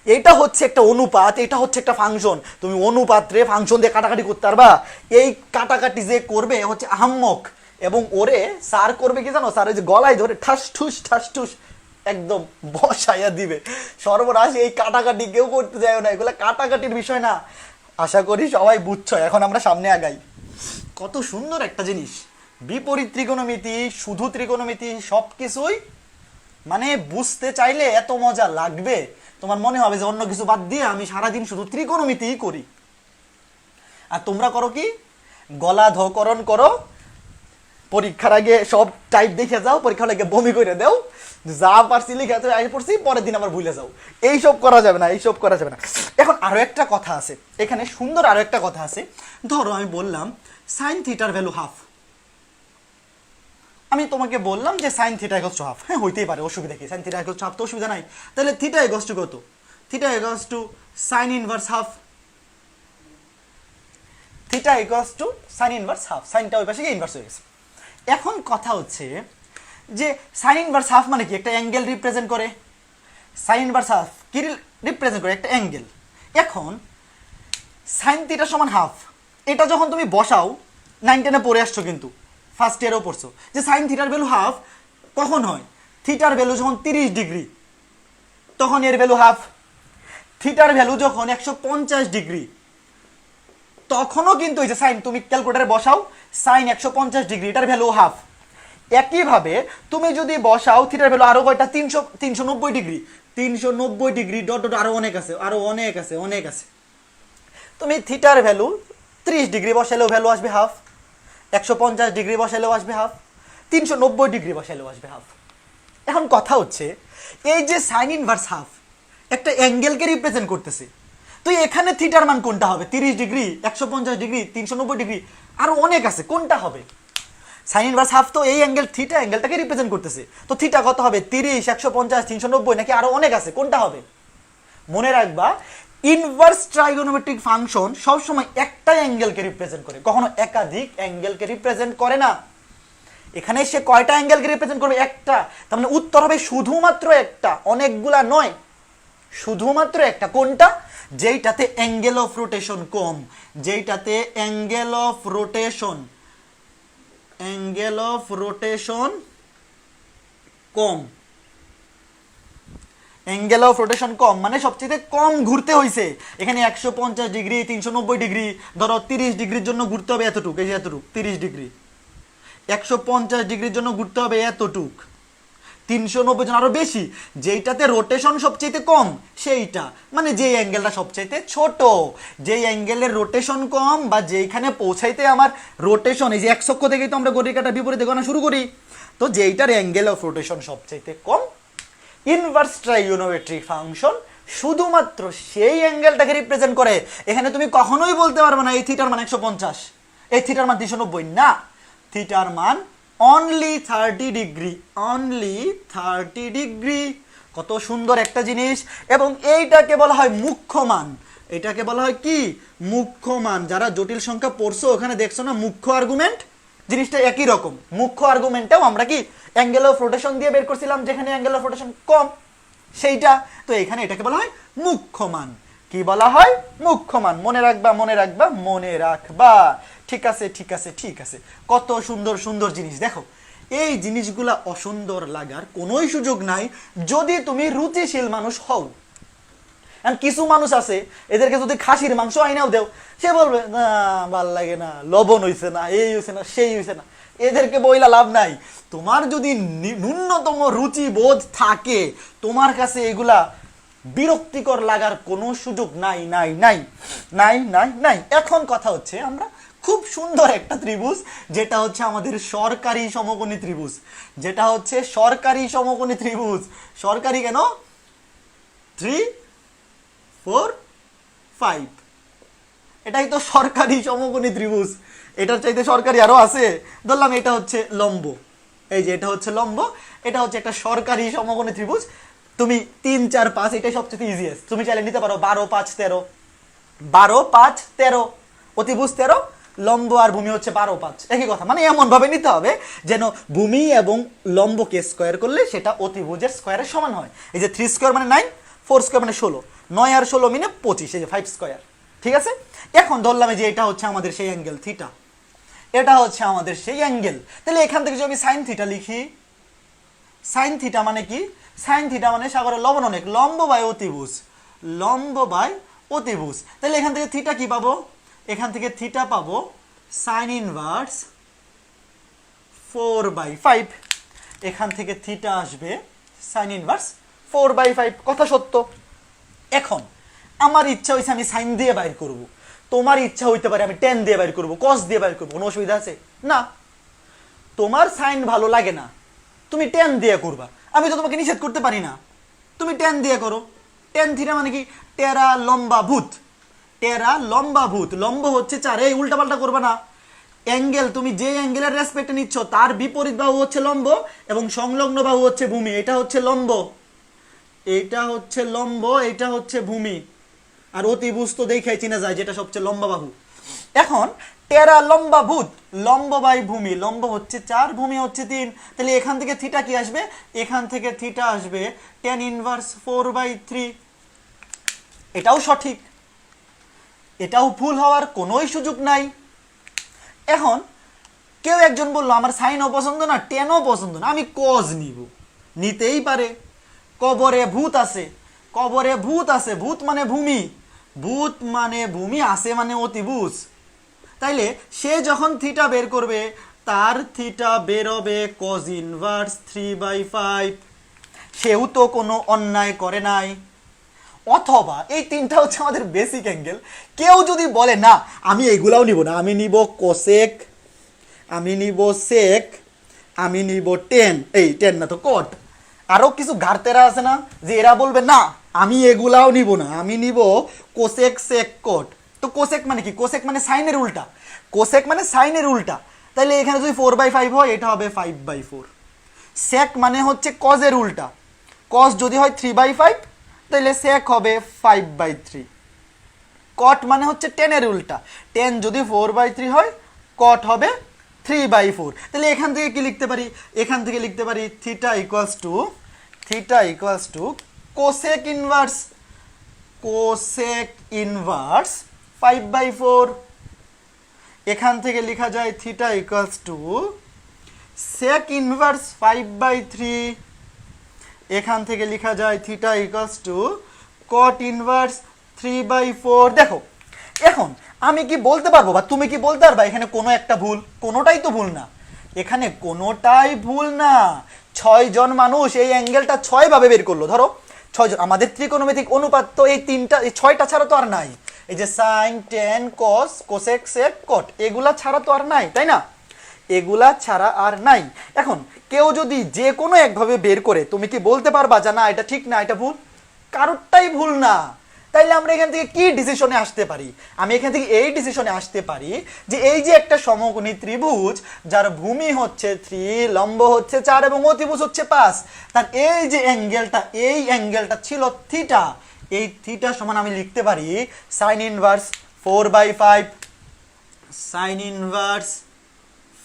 এটা হচ্ছে একটা অনুপাত, এটা হচ্ছে একটা ফাংশন। তুমি অনুপাত্রে ফাংশন দিয়ে কাটাকাটি করতে পারবা? এই কাটাকাটি যে করবে হচ্ছে আহাম্মক, এবং ওরে স্যার করবে কি জানো, স্যার ওই যে গলায় ধরে ঠাস ঠুস একদম বসাইয়া দিবে। সর্বনাশ, এই কাটাকাটি কেউ করতে যায় না, এগুলো কাটাকাটির বিষয় না। আশা করি সবাই বুঝছো। এখন আমরা সামনে আগাই। কত সুন্দর একটা জিনিস, বিপরীত ত্রিকোণমিতি, শুধু ত্রিকোণমিতি, সব কিছুই মানে বুঝতে চাইলে এত মজা লাগবে, তোমার মনে হবে যে অন্য কিছু বাদ দিয়ে আমি সারাদিন শুধু ত্রিকোণমিতিই করি। আর তোমরা করো কি, গলা ধকরণ করো, পরীক্ষার আগে সব টাইপ দেখে যাও, পরীক্ষার আগে বমি করে দাও, যা পারছি লিখে পড়ছি, পরের দিন আবার ভুলে যাও। এইসব করা যাবে না, এইসব করা যাবে না। এখন আরো একটা কথা আছে এখানে, সুন্দর আরো একটা কথা আছে। ধরো আমি বললাম সাইন থিটার ভ্যালু হাফ, আমি তোমাকে বললাম যে sine theta equals to half. হ্যাঁ, হইতেই পারে, অসুবিধা কি, sine theta equals to half তো অসুবিধা নাই। তাহলে থিটা ইকুয়ালস টু কত? Theta equals to sine inverse half, theta equals to sine inverse half, সাইনটা ওই পাশে গিয়ে ইনভার্স হয়ে গেছে। এখন কথা হচ্ছে যে সাইন ইনভার্স হাফ মানে কি? একটা অ্যাঙ্গেল রিপ্রেজেন্ট করে। সাইন ইনভার্স হাফ কি রিপ্রেজেন্ট করে? একটা অ্যাঙ্গেল। এখন সাইন থিটা সমান হাফ, এটা যখন তুমি বসাও, 9 10-এ পড়ে আসছো, কিন্তু ফার্স্ট ইয়ারেও পড়ছো যে সাইন থিটার ভ্যালু হাফ কখন হয়? থিটার ভ্যালু যখন 30 ডিগ্রি, তখন এর ভ্যালু হাফ। থিটার ভ্যালু যখন 150 ডিগ্রি, তখনও কিন্তু এই যে সাইন, তুমি ক্যালকুলেটারে বসাও সাইন 150 ডিগ্রি, এটার ভ্যালু হাফ। একইভাবে তুমি যদি বসাও থিটার ভ্যালু আরো কয়টা, 390 ডিগ্রি, 390 ডিগ্রি ডট ডট আরো অনেক আছে, আরো অনেক আছে, অনেক আছে। তুমি থিটার ভ্যালু 30 ডিগ্রি বসাইলেও ভ্যালু আসবে হাফ, 150 ডিগ্রি বসাইলেও আসবে হাফ, 390 ডিগ্রি বসাইলেও আসবে হাফ। এখন কথা হচ্ছে এই যে সাইন ইনভার্স হাফ একটা অ্যাঙ্গেলকে রিপ্রেজেন্ট করতেছে, তো এখানে থিটার মান কোনটা হবে? 30 ডিগ্রি, 150 ডিগ্রি, 390 ডিগ্রি, আরো অনেক আছে, কোনটা হবে? সাইন ইনভার্স হাফ তো এই অ্যাঙ্গেল থিটা অ্যাঙ্গেলটাকে রিপ্রেজেন্ট করতেছে, তো থিটা কত হবে? 30, 150, 390, নাকি আরো অনেক আছে, কোনটা হবে? মনে রাখবা, ইনভার্স ট্রাইগোনোমেট্রিক ফাংশন সবসময় একটা অ্যাঙ্গেলকে রিপ্রেজেন্ট করে, কখনো একাধিক অ্যাঙ্গেলকে রিপ্রেজেন্ট করে না। এখানে সে কয়টা অ্যাঙ্গেলকে রিপ্রেজেন্ট করবে? একটা। তার মানে উত্তর হবে শুধুমাত্র একটা, অনেকগুলা নয়, শুধুমাত্র একটা। কোনটা? যেইটাতে অ্যাঙ্গেল অফ রোটেশন কম, যেইটাতে অ্যাঙ্গেল অফ রোটেশন কম, অ্যাঙ্গেল অফ রোটেশন কম মানে সবচেয়ে কম ঘুরতে হইছে। এখানে 150 ডিগ্রি, 390 ডিগ্রি, ধরো 30 ডিগ্রির জন্য ঘুরতে হবে এতটুক, এই যে এতটুক 30 ডিগ্রি, 150 ডিগ্রির জন্য ঘুরতে হবে এতটুক, 390 জন আরো বেশি। যেইটাতে রোটেশন সবচেয়ে কম সেইটা, মানে যে অ্যাঙ্গেলটা সবচেয়ে ছোট, যেই অ্যাঙ্গেলের রোটেশন কম, বা যেইখানে পৌঁছাইতে আমার রোটেশন, এই যে এক অক্ষ থেকেই তো আমরা ঘড়ির কাঁটার বিপরীতে গণনা শুরু করি, তো যেইটার অ্যাঙ্গেল অফ রোটেশন সবচেয়ে কম, ইনভার্স ট্রাইগোনোমেট্রিক ফাংশন শুধুমাত্র সেই অ্যাঙ্গেলটাকে রিপ্রেজেন্ট করে। এখানে তুমি কখনোই বলতে পারবে না এই থিটার মান 150, এই থিটার মান 390, না, থিটার মান অনলি 30 ডিগ্রি, অনলি 30 ডিগ্রি। কত সুন্দর একটা জিনিস। এবং এইটাকে বলা হয় মুখ্য মান, এটাকে বলা হয় কি? মুখ্য মান। যারা জটিল সংখ্যা পড়ছো ওখানে দেখছো না মুখ্য আর্গুমেন্ট, জিনিসটা একই রকম। মুখ্য আর্গুমেন্টটাও আমরা কি অ্যাঙ্গেল অফ রোটেশন দিয়ে বের করছিলাম, যেখানে অ্যাঙ্গেল অফ রোটেশন কম সেইটা, তো এখানে এটাকে বলা হয় মুখ্য মান। কি বলা হয়? মুখ্যমান। মনে রাখবা, মনে রাখবা, মনে রাখবা। ঠিক আছে, ঠিক আছে, ঠিক আছে। কত সুন্দর সুন্দর জিনিস দেখো। এই জিনিসগুলা অসুন্দর লাগার কোনোই সুযোগ নাই যদি তুমি রুচিশীল মানুষ হও। কিছু মানুষ আছে, এদেরকে যদি খাসির মাংস আইনাও দেও, সে বলবে না ভাল লাগে না, লবণ হইছে না, এই হইছে না, সেই হইছে না। এদেরকে বইলা লাভ নাই। তোমার যদি ন্যূনতম রুচি বোধ থাকে, তোমার কাছে এগুলা বিরক্তিকর লাগার কোনো সুযোগ নাই, নাই, নাই, নাই, নাই, নাই। এখন কথা হচ্ছে, আমরা খুব সুন্দর একটা ত্রিভুজ, যেটা হচ্ছে আমাদের সরকারি সমকোণী ত্রিভুজ, যেটা হচ্ছে সরকারি সমকোণী ত্রিভুজ। সরকারি কেন? 3, 4, 5, এটাই তো সরকারি সমকোণী ত্রিভুজ। এটার চাইতে সরকারি আরো আছে। ধরলাম এটা হচ্ছে লম্ব, এই যে এটা হচ্ছে লম্ব, এটা হচ্ছে একটা সরকারি সমকোণী ত্রিভুজ। তুমি 3, 4, 5, এটাই সবচেয়ে ইজিয়েস্ট। তুমি চাইলে নিতে পারো 12, 5, 13, 12, 5, 13, অতিভুজ 13, লম্ব আর ভূমি হচ্ছে 12, 5, একই কথা। মানে এমন ভাবে নিতে হবে যেন ভূমি এবং লম্বকে স্কোয়ার করলে সেটা অতিভুজের স্কোয়ারের সমান হয়। এই যে 3 স্কোয়ার মানে 9, 4 স্কোয়ার মানে 16, 9 আর 16 মিলে 25, এই যে 5 স্কোয়ার। ঠিক আছে, এখন ধরলাম যে এটা হচ্ছে আমাদের সেই অ্যাঙ্গেল থিটা, এটা হচ্ছে আমাদের সেই অ্যাঙ্গেল। তাহলে এখান থেকে যদি আমি সাইন থিটা লিখি, সাইন থিটা মানে কি? সাইন থিটা মানে সাগরের লবণ অনেক, লম্ব বাই অতিভুজ, লম্ব বাই অতিভুজ। তাহলে এখান থেকে থিটা কি পাবো? এখান থেকে থিটা পাবো সাইন ইনভার্স 4/5। এখান থেকে থিটা আসবে সাইন ইনভার্স 4/5। কথা সত্য। এখন আমার ইচ্ছা হয়েছে আমি সাইন দিয়ে বাইর করব, তোমার ইচ্ছা হইতে পারে আমি টেন দিয়ে বাইর করব, কস দিয়ে বাইর করবো। কোনো অসুবিধা আছে না? তোমার সাইন ভালো লাগে না, তুমি টেন দিয়ে করবা, আমি তো তোমাকে নিষেধ করতে পারি না। তুমি টেন দিয়ে করো। টেন থিটা মানে কি? টেরা লম্বা ভূত, টেরা লম্বা ভূত। লম্ব হচ্ছে 4, এই উল্টাপাল্টা করবা না। অ্যাঙ্গেল, তুমি যে অ্যাঙ্গেলের রেসপেক্টে নিচ্ছ তার বিপরীত বাহু হচ্ছে লম্ব এবং সংলগ্ন বাহু হচ্ছে ভূমি। এটা হচ্ছে লম্ব, এটা হচ্ছে লম্ব, এটা হচ্ছে ভূমি। আর অতিভুজ তো দেখাই চিনা যায়, যেটা সবচেয়ে লম্বা বাহু। এখন টেরা লম্বা ভূত, লম্ব বাই ভূমি, লম্ব হচ্ছে 4, ভূমি হচ্ছে 3। তাহলে এখান থেকে থিটা কি আসবে? এখান থেকে থিটা আসবে tan ইনভার্স 4/3। এটাও সঠিক, এটাও ভুল হওয়ার কোনোই সুযোগ নাই। এখন কেউ একজন বললো আমার সাইনও পছন্দ না, টেনও পছন্দ না, আমি কজ নিব। নিতেই পারে। কবরে ভূত আছে, কবরে ভূত আছে, ভূত মানে ভূমি, ভূত মানে ভূমি, আছে মানে অতিভুজ। তাইলে সে যখন থিটা বের করবে, তার থিটা বেরোবে কজ ইনভার্স 3/5। সেও তো কোনো অন্যায় করে নাই। অথবা এই তিনটা হচ্ছে আমাদের বেসিক অ্যাঙ্গেল। কেউ যদি বলে না আমি এগুলাও নিব না, আমি নিব কোসেক, আমি নিব সেক, আমি নিব টেন, এই টেন না তো কট, আরো কিছু ঘাড়তেরা আছে না যে এরা বলবে না আমি এগুলাও নিব না, আমি নিব কোসেক, সেক, কট। তো কোসেক মানে কি? কোসেক মানে সাইনের উল্টা, কোসেক মানে সাইনের উল্টা। তাইলে এখানে যদি 4/5 হয়, এটা হবে 5/4। সেক মানে হচ্ছে কজের উল্টা, কজ যদি হয় 3/5, তাহলে সেক হবে 5/3। কট মানে হচ্ছে টেনের উল্টা, টেন যদি 4/3 হয়, কট হবে 3/4। তাহলে এখান থেকে কি লিখতে পারি? এখান থেকে লিখতে পারি theta equals to cosec inverse, cosec inverse 5/4। এখান থেকে লেখা যায় theta equals to sec inverse 5/3। এখান থেকে লেখা যায় theta equals to cot inverse 3/4। দেখো এখন আমি কি বলতে পারবো বা তুমি কি বলতে পারবা এখানে কোনো একটা ভুল? কোনোটাই তো ভুল না, এখানে কোনোটাই ভুল না। 6 জন মানুষ এই অ্যাঙ্গেলটা 6 ভাবে বের করলো। ধরো 6 জন, আমাদের ত্রিকোণমিতিক অনুপাত তো এই 3টা, এই 6টা ছাড়া তো আর নাই। এই যে সাইন, টেন, কস, কোসেক, সেক, কট, এগুলা ছাড়া তো আর নাই, তাই না? এগুলা ছাড়া আর নাই। এখন কেউ যদি যে কোনো একভাবে বের করে, তুমি কি বলতে পারবা যে না এটা ঠিক না, এটা ভুল? কারোরটাই ভুল না। তাইলে আমরা এখান থেকে কি ডিসিশনে আসতে পারি? আমি এখান থেকে এই ডিসিশনে আসতে পারি যে এই যে একটা সমকোণী ত্রিভুজ যার ভূমি হচ্ছে 3, লম্ব হচ্ছে 4 এবং অতিভুজ হচ্ছে 5, তার এই যে অ্যাঙ্গেলটা, এই অ্যাঙ্গেলটা ছিল থিটা। এই থিটা সমান আমি লিখতে পারি সাইন ইনভার্স 4/5, সাইন ইনভার্স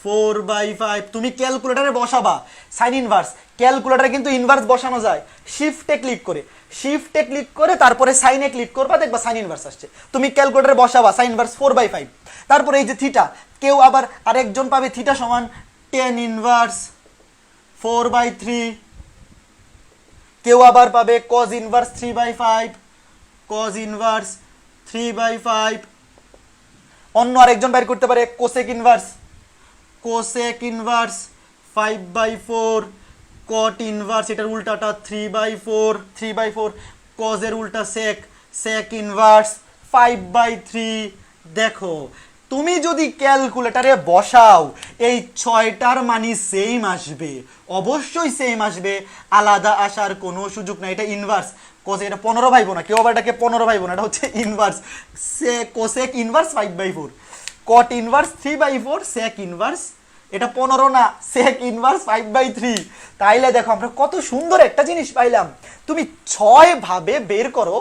4/5। তুমি ক্যালকুলেটরে বসাবা সাইন ইনভার্স, ক্যালকুলেটরে কিন্তু ইনভার্স বসানো যায় শিফটে ক্লিক করে। শিফটে ক্লিক করে তারপরে সাইনে ক্লিক করবা, দেখবা সাইন ইনভার্স আসছে। তুমি ক্যালকুলেটরে বসাবা সাইন ইনভার্স 4/5। তারপরে এই যে থিটা, কেউ আবার আরেকজন পাবে থিটা সমান টেন ইনভার্স 4/3, কেউ আবার পাবে কজ ইনভার্স 3/5, কজ ইনভার্স 3/5। অন্য আরেকজন বের করতে পারে কোসেক ইনভার্স 5/4, কট ইনভার্স এটার উল্টাটা 3/4, কজের উল্টা সেক ইনভার্স 5/3। দেখো তুমি যদি ক্যালকুলেটরে বসাও এই ছয়টার মানই সেম আসবে, অবশ্যই সেম আসবে, আলাদা আসার কোনো সুযোগ নাই। এটা ইনভার্স কোস, এটা 15 ভাইবো না, কেউ আবার এটাকে 15 ভাইবো না, এটা হচ্ছে inverse cosec inverse 5/4, cot inverse 3/4, sec inverse এটা 15 না, সেক ইনভার্স 5/3। তাইলে দেখো আমরা কত সুন্দর একটা জিনিস পাইলাম। তুমি 6 ভাবে বের করো,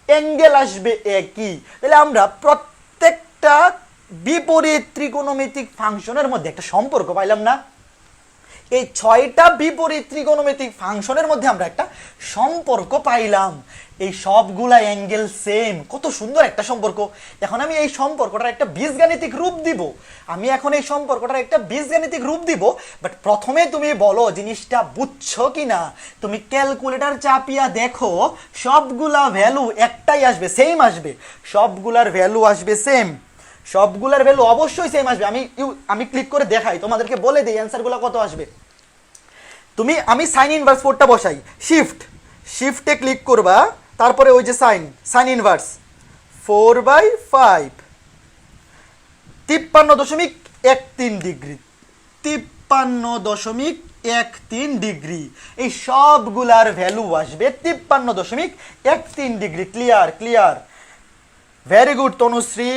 অ্যাঙ্গেল আসবে একই। তাহলে আমরা প্রত্যেকটা বিপরীত ত্রিকোণমিতিক ফাংশনের মধ্যে একটা সম্পর্ক পাইলাম না? এই 6টা বিপরীত ত্রিকোণমিতিক ফাংশনের মধ্যে আমরা একটা সম্পর্ক পাইলাম। এই সবগুলা অ্যাঙ্গেল সেম, কত সুন্দর একটা সম্পর্ক। এখন আমি এই সম্পর্কটার একটা বীজগাণিতিক রূপ দিব, বাট প্রথমে তুমি বলো জিনিসটা বুঝছো কিনা। তুমি ক্যালকুলেটর চাপিয়া দেখো, সবগুলা ভ্যালু একটাই আসবে, সেম আসবে, সবগুলার ভ্যালু আসবে সেম, সবগুলার ভ্যালু অবশ্যই সেম আসবে। আমি ক্লিক করে দেখাই, তোমাদেরকে বলে দিই অ্যান্সারগুলো কত আসবে। আমি সাইন ইনভার্স 4টা বসাই, শিফটে ক্লিক করবা, তারপরে ওই যে সাইন ইনভার্স 4/5, 53.13 ডিগ্রি, 53.13 ডিগ্রি। এই সবগুলার ভ্যালু আসবে 53.13 degree. Clear. Very good Tanushree,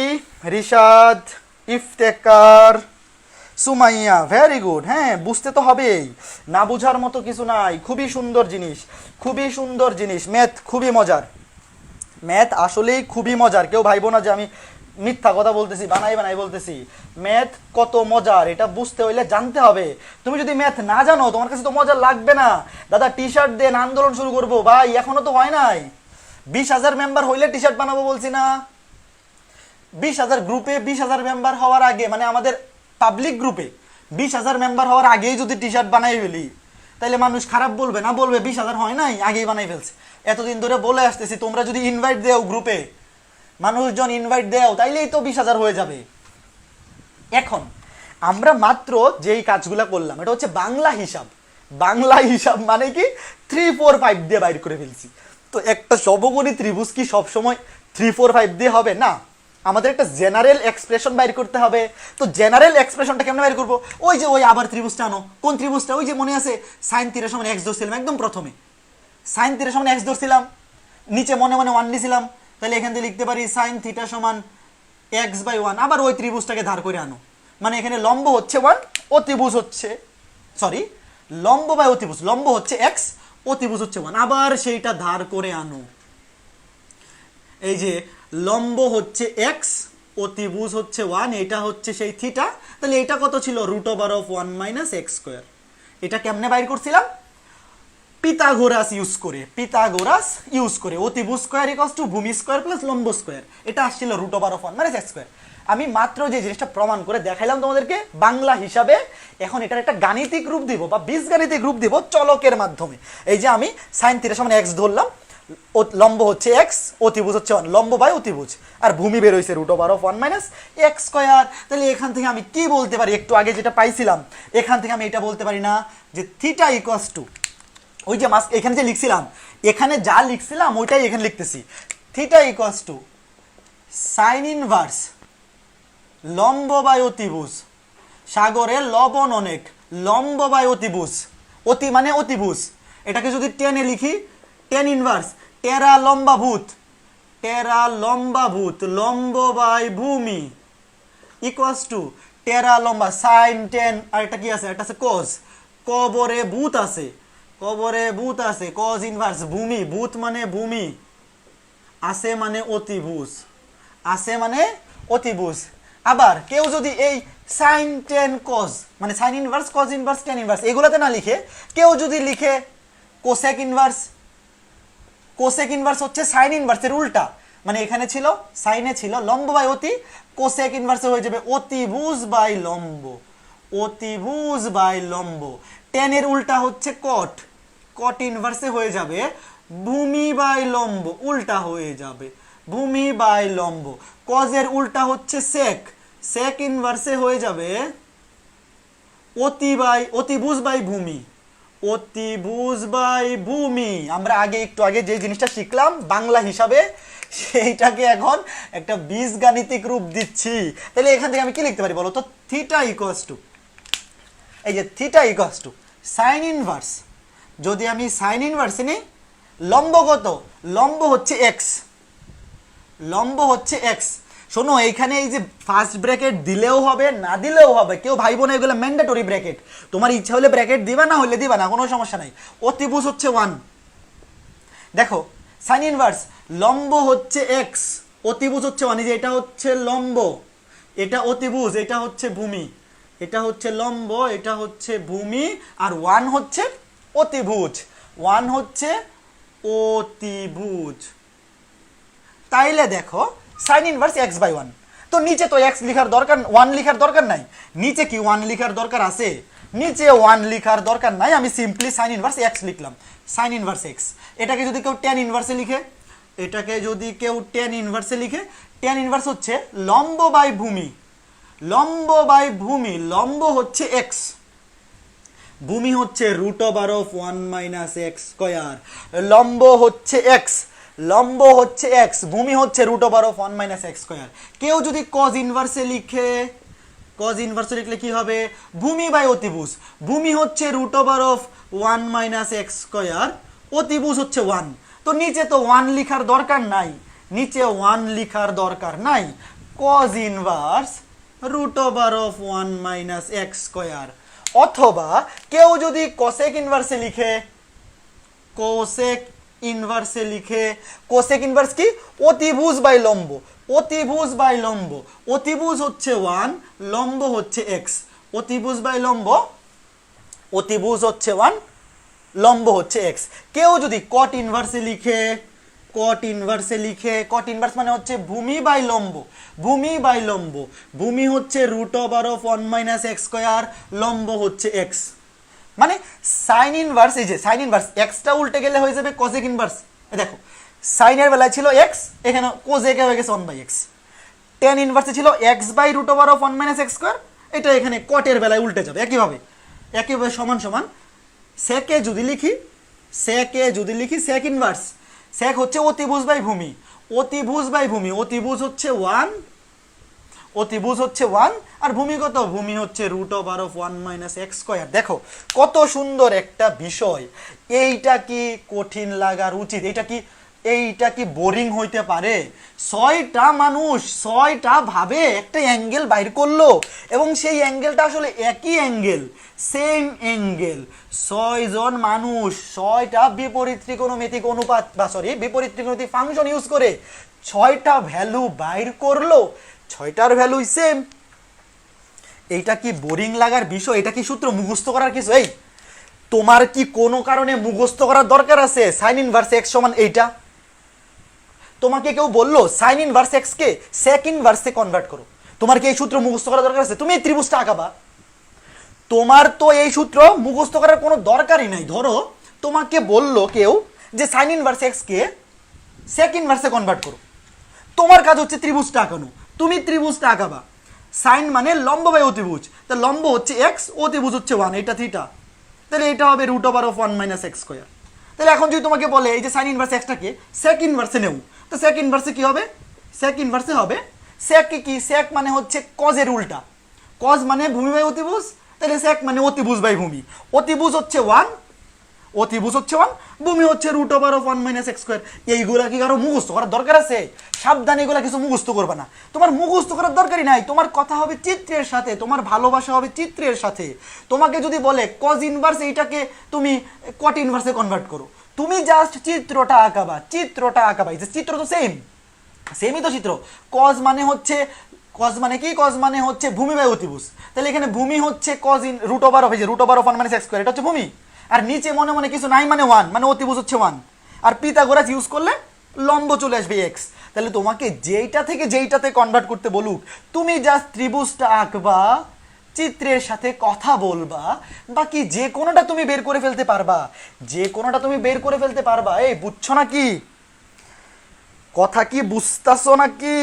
Rishad, Iftekhar, Sumaiya, very good. হ্যাঁ, বুঝতে তো হবেই, না বুঝার মতো কিছু নাই। খুবই সুন্দর জিনিস। ম্যাথ খুবই মজার, ম্যাথ আসলেই খুবই মজার। কেউ ভাইবো না যে আমি মিথ্যা কথা বলতেছি, বানাই বলতেছি। ম্যাথ কত মজার এটা বুঝতে হইলে জানতে হবে। তুমি যদি ম্যাথ না জানো, তোমার কাছে তো মজা লাগবে না। দাদা টি শার্ট দেন, আন্দোলন শুরু করবো। ভাই এখনো তো হয় নাই, 20,000 মেম্বার হইলে টি শার্ট বানাবো বলছি না? 20,000 গ্রুপে 20,000 মেম্বার হওয়ার আগে, মানে আমাদের পাবলিক গ্রুপে 20,000 মেম্বার হওয়ার আগেই যদি টি শার্ট বানাই ফেলি, তাহলে মানুষ খারাপ বলবে না? বলবে 20,000 হয় নাই, আগেই বানাই ফেলছে। এতদিন ধরে বলে আসতেছি, তোমরা যদি ইনভাইট দেও গ্রুপে, মানুষজন ইনভাইট দেও, তাইলেই তো 20,000 হয়ে যাবে। এখন আমরা মাত্র যেই কাজগুলো করলাম, এটা হচ্ছে বাংলা হিসাব মানে কি 3, 4, 5 দিয়ে বাইর করে ফেলছি। তো একটা সমকোণী ত্রিভুজ কি সবসময় 3, 4, 5 দিয়ে হবে না? আমাদের একটা জেনারেল এক্সপ্রেশন বাইর করতে হবে। তো জেনারেল এক্সপ্রেশনটা কেমন বাইর করবো? ওই আবার ত্রিভুজটা আনো। কোন ত্রিভুজটা? ওই যে মনে আছে সাইন থিটা সমান x ধরছিলাম, একদম প্রথমে সাইন থিটা সমান x ধরছিলাম, নিচে মনে 1 নিছিলাম। তাহলে এখান থেকে লিখতে পারি সাইন থিটা সমান x/1। আবার ওই ত্রিভুজটাকে ধার করে আনো, মানে এখানে লম্ব হচ্ছে 1, অতিভুজ হচ্ছে লম্ব হচ্ছে x, অতিভুজ হচ্ছে 1। আবার সেইটা ধার করে আনো। এই যে লম্ব হচ্ছে x, অতিভুজ হচ্ছে 1, এটা হচ্ছে সেই থিটা। তাহলে এটা কত ছিল? √1 - x²। এটা কেমনে বাইর করছিলাম? পিথাগোরাস ইউজ করে অতিভুজ স্কয়ার ইকুয়ালস টু ভূমি স্কয়ার প্লাস লম্ব স্কয়ার। এটা আসছিল √1 - x²। আমি মাত্র যে জিনিসটা প্রমাণ করে দেখাইলাম তোমাদেরকে বাংলা হিসাবে, এখন এটার একটা গাণিতিক রূপ দিব বা বীজগাণিতিক রূপ দিব চলকের মাধ্যমে। এই যে আমি সাইন থিটা সমান x ধরলাম, লম্ব হচ্ছে x, অতিভুজ হচ্ছে 1, লম্ব বাই অতিভুজ, আর ভূমি বের হইছে √1 - x²। তাহলে এখান থেকে আমি কি বলতে পারি? একটু আগে যেটা পাইছিলাম, এখান থেকে আমি এটা বলতে পারি না যে থিটা ইকুয়ালস টু, ওই যে এখানে যে লিখছিলাম, এখানে যা লিখছিলাম ওইটাই এখানে লিখতেছি। Theta equals to sine inverse লম্ব বাই অতিভুজ, সাগরে লবণ অনেক, লম্ব বাই অতিভুজ, মানে অতিভুজ। এটাকে যদি টেনে লিখি, টেন ইনভার্স টেরা লম্বাভূত লম্ব বাই ভূমি ইকুয়ালস টু টেরা লম্বা সাইন টেন, আর এটা কি আছে? এটা আছে কজ, কবরে ভূত আছে, কজ ইনভার্স ভূমি, ভূত মানে ভূমি, আছে মানে অতিভুজ। আবার কেউ যদি এই সাইন টেন কজ, মানে sign inverse, cos inverse, ten inverse এগুলাতে না লিখে, কেউ যদি লিখে কোসেক ইনভার্স কোসেক ইনভার্স হচ্ছে সাইন ইনভার্সের উল্টা, মানে এখানে ছিল সাইনে ছিল লম্ব বাই অতি, কোসেক ইনভার্সে হয়ে যাবে অতিভুজ বাই লম্ব, অতিভুজ বাই লম্ব। tan এর উল্টা হচ্ছে কট, কট ইনভার্সে হয়ে যাবে ভূমি বাই লম্ব, উল্টা হয়ে যাবে ভূমি বাই লম্ব। কজ এর উল্টা হচ্ছে সেক, সেক ইনভার্সে হয়ে যাবে অতিভুজ বাই ভূমি, অতিভুজ বাই ভূমি। আমরা একটু আগে যে জিনিসটা শিখলাম বাংলা হিসাবে, সেইটাকে এখন একটা বীজগাণিতিক রূপ দিচ্ছি। তাহলে এখান থেকে আমি কি লিখতে পারি বলো তো? থিটা ইকুয়ালস টু, এই যে theta equals to sine inverse, যদি আমি সাইন ইনভার্স নিই, লম্ব কত? লম্ব হচ্ছে এক্স, লম্ব হচ্ছে এক্স। শোনো এইখানে এই যে ফার্স্ট ব্র্যাকেট দিলেও হবে না দিলেও হবে, কেউ ভাইবো না, এগুলো ম্যান্ডেটরি ব্র্যাকেট। তোমার ইচ্ছা হলে ব্র্যাকেট দিবা, না হলে দিবা না, কোনো সমস্যা নাই। অতিভুজ হচ্ছে 1, দেখো সাইন ইনভার্স লম্ব হচ্ছে এক্স, অতিভুজ হচ্ছে 1, এই যে এটা হচ্ছে লম্ব, এটা অতিভুজ, এটা হচ্ছে ভূমি, এটা হচ্ছে লম্ব, এটা হচ্ছে ভূমি, আর 1 হচ্ছে অতিভুজ, 1 হচ্ছে অতিভুজ। তাইলে দেখো সাইন ইনভার্স x বাই 1, তো নিচে তো x লিখার দরকার, 1 লিখার দরকার নাই। নিচে কি 1 লিখার দরকার আছে? নিচে 1 লিখার দরকার নাই, আমি সিম্পলি সাইন ইনভার্স x লিখলাম, সাইন ইনভার্স x। এটাকে যদি কেউ tan ইনভার্সে লিখে, এটাকে যদি কেউ tan ইনভার্সে লিখে, tan ইনভার্স হচ্ছে লম্ব বাই ভূমি, লম্ব বাই ভূমি, লম্ব হচ্ছে x, ভূমি হচ্ছে √1 - x স্কয়ার, লম্ব হচ্ছে x, লম্ব হচ্ছে x, ভূমি হচ্ছে √1 - x স্কয়ার। কেউ যদি cos ইনভার্সে লিখে, cos ইনভার্সে লিখলে কি হবে? ভূমি বাই অতিভুজ, ভূমি হচ্ছে √1 - x স্কয়ার, অতিভুজ হচ্ছে 1। তো নিচে তো 1 লিখার দরকার নাই, নিচে 1 লিখার দরকার নাই, cos ইনভার্স √1 - x স্কয়ার। অথবা কেউ যদি কোসেক ইনভার্সে লিখে, কোসেক ইনভার্সে লিখে, কোসেক ইনভার্স কি? অতিভুজ বাই লম্ব, অতিভুজ বাই লম্ব, অতিভুজ হচ্ছে 1, লম্ব হচ্ছে x, অতিভুজ বাই লম্ব, অতিভুজ হচ্ছে 1, লম্ব হচ্ছে x। কেউ যদি কট ইনভার্সে লিখে, কট ইনভার্সে লিখে, কট ইনভার্স মানে হচ্ছে ভূমি বাই লম্ব, ভূমি বাই লম্ব, ভূমি হচ্ছে √1 - x স্কয়ার, লম্ব হচ্ছে x। মানে সাইন ইনভার্স, এই যে সাইন ইনভার্স এক্সটা উল্টে গেলে হয়ে যাবে কোসেক ইনভার্স। দেখো সাইনের বেলায় ছিল x, এখানে কোসেকে হয়ে গেছে 1/x। tan ইনভার্সে ছিল x বাই √1 - x স্কয়ার, এটা এখানে কটের বেলায় উল্টে যাবে একইভাবে, একইভাবে সমান সমান। সেকে যদি লিখি, সেকে যদি লিখি সেক ইনভার্স, সেক হচ্ছে অতিভুজ বাই ভূমি, অতিভুজ বাই ভূমি, অতিভুজ হচ্ছে 1, অতিভুজ হচ্ছে 1, আর ভূমি কত? ভূমি হচ্ছে √1 - x স্কয়ার। দেখো কত সুন্দর একটা বিষয়, এইটা কি কঠিন লাগার উচিত? এইটা কি বোরিং হইতে পারে? 6টা মানুষ 6টা ভাবে একটা অ্যাঙ্গেল বাইর করলো, এবং সেই অ্যাঙ্গেলটা আসলে একই অ্যাঙ্গেল, সেম অ্যাঙ্গেল। 6 জন মানুষ 6টা বিপরীত ত্রিকোণমিতিক অনুপাত বা বিপরীত ত্রিকোণমিতিক ফাংশন ইউজ করে 6টা ভ্যালু বাইর করলো, 6টার ভ্যালুই সেম। এইটা কি বোরিং লাগার বিষয়? এটা কি সূত্র মুখস্থ করার কিছু? এই তোমার কি কোনো কারণে মুখস্থ করার দরকার আছে সাইন ইনভার্স x সমান এইটা? তোমাকে কেউ বললো সাইন ইনভার্স x কে সেক ইনভার্সে কনভার্ট করো, তোমার কি এই সূত্র মুখস্থ করার দরকার আছে? তুমি এই ত্রিভুজটা আঁকাবা, তোমার তো এই সূত্র মুখস্থ করার কোনো দরকারই নাই। ধরো তোমাকে বললো কেউ যে সাইন ইনভার্স x কে সেক ইনভার্সে কনভার্ট করো, তোমার কাজ হচ্ছে ত্রিভুজটা আঁকানো, তুমি ত্রিভুজটা আঁকাবা। সাইন মানে লম্ব বাই অতিভুজ, তা লম্ব হচ্ছে x, অতিভুজ হচ্ছে 1, এটা থিটা, তাহলে এটা হবে √1 - x স্কয়ার। তাহলে এখন যদি তোমাকে বলে এই যে সাইন ইনভার্স xটাকে সেক ইনভার্সে নেও, তো সেক ইনভার্সে কি হবে? সেক ইনভার্সে হবে সেক কি? সেক মানে হচ্ছে কজের উল্টা, কজ মানে ভূমি বাই অতিভুজ, তাহলে সেক মানে অতিভুজ বাই ভূমি, অতিভুজ হচ্ছে 1, অতিভুজ হচ্ছে 1, ভূমি হচ্ছে √1 - x স্কয়ার। এইগুলা কি কারো মুখস্থ করার দরকার আছে? সাবধান, এগুলা কিছু মুখস্থ করবে না, তোমার মুখস্থ করার দরকারই নাই। তোমার কথা হবে চিত্রের সাথে, তোমার ভালোবাসা হবে চিত্রের সাথে। তোমাকে যদি বলে কজ ইনভার্স এইটাকে তুমি কট ইনভার্সে কনভার্ট করো, তুমি জাস্ট চিত্রটা আঁকাবা, চিত্রটা আঁকাবা। এই যে চিত্র তো সেমই তো চিত্র। কজ মানে হচ্ছে, কজ মানে কি? কজ মানে হচ্ছে ভূমি বাই অতিভুজ, তাহলে এখানে ভূমি হচ্ছে কজ √1 - x স্কয়ার, এটা হচ্ছে ভূমি, আর নিচে মনে মনে কিছু নাই মানে 1, মানে অতিভুজ হচ্ছে 1, আর পিথাগোরাস ইউজ করলে লম্ব চলে আসবে এক্স। তাহলে তোমাকে যেইটা থেকে যেইটাতে কনভার্ট করতে বলুক, তুমি জাস্ট ত্রিভুজটা আঁকবা, চিত্রের সাথে কথা বলবা, বাকি যে কোনোটা তুমি বের করে ফেলতে পারবা, যে কোনোটা তুমি বের করে ফেলতে পারবা। এই বুঝছো নাকি কথা? কি বুঝতেছো নাকি?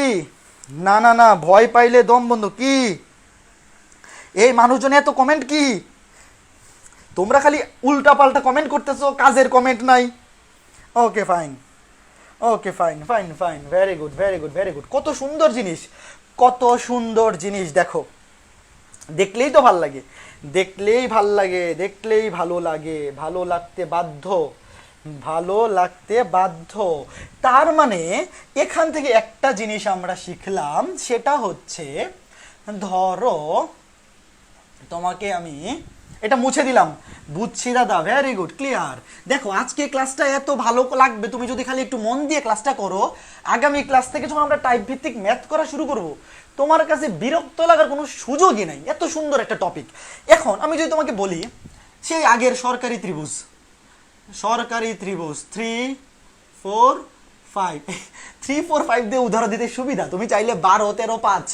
না না না, ভয় পাইলে দম বন্ধ। কি এই মানুষজন এত কমেন্ট কি? তোমরা খালি উল্টা পাল্টা কমেন্ট করতেছো, কাজের কমেন্ট নাই। Okay fine, okay fine fine fine, very good very good very good. কত সুন্দর জিনিস, কত সুন্দর জিনিস দেখো। দেখলেই তো ভাল লাগে, দেখলেই ভাল লাগে, দেখলেই ভালো লাগে, ভালো লাগতে বাধ্য, ভালো লাগতে বাধ্য। তার মানে এখান থেকে একটা জিনিস আমরা শিখলাম, সেটা হচ্ছে ধরো তোমাকে আমি এটা মুছে দিলাম। বুঝছি দাদা, ভেরি গুড, ক্লিয়ার। দেখো আজকে ক্লাসটা এত ভালো লাগবে তুমি যদি খালি একটু মন দিয়ে ক্লাসটা করো। আগামী ক্লাস থেকে যখন আমরা টাইপ ভিত্তিক ম্যাথ করা শুরু করব, তোমার কাছে বিরক্ত লাগার কোনো সুযোগই নাই, এত সুন্দর একটা টপিক। এখন আমি যদি তোমাকে বলি সেই আগের সরকারি ত্রিভুজ, সরকারি ত্রিভুজ 3 4 5, 3 4 5 দিয়ে উদাহরণ দিতে সুবিধা। তুমি চাইলে 12 13 5,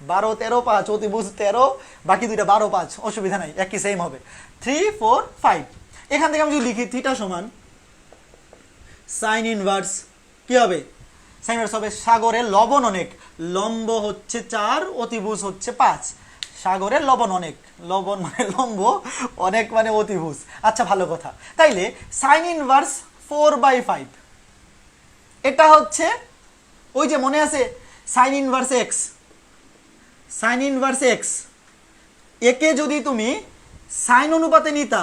12 13 5, অতিভুজ 13, বাকি দুইটা 12 5, অসুবিধা নাই, একই সেম হবে। 3 4 5, এখান থেকে আমি যদি লিখি থিটা সমান সাইন ইনভার্স, কি হবে? সাইন ইনভার্স হবে সাগরের লবণ অনেক, লম্ব হচ্ছে 4, অতিভুজ হচ্ছে 5। সাগরের লবণ অনেক, লবণ মানে লম্ব, অনেক মানে অতিভুজ। আচ্ছা ভালো কথা। তাইলে সাইন ইনভার্স 4/5, এটা হচ্ছে ওই যে মনে আছে sign inverse x, sign inverse x, একে যদি তুমি সাইন অনুপাতে নিতা,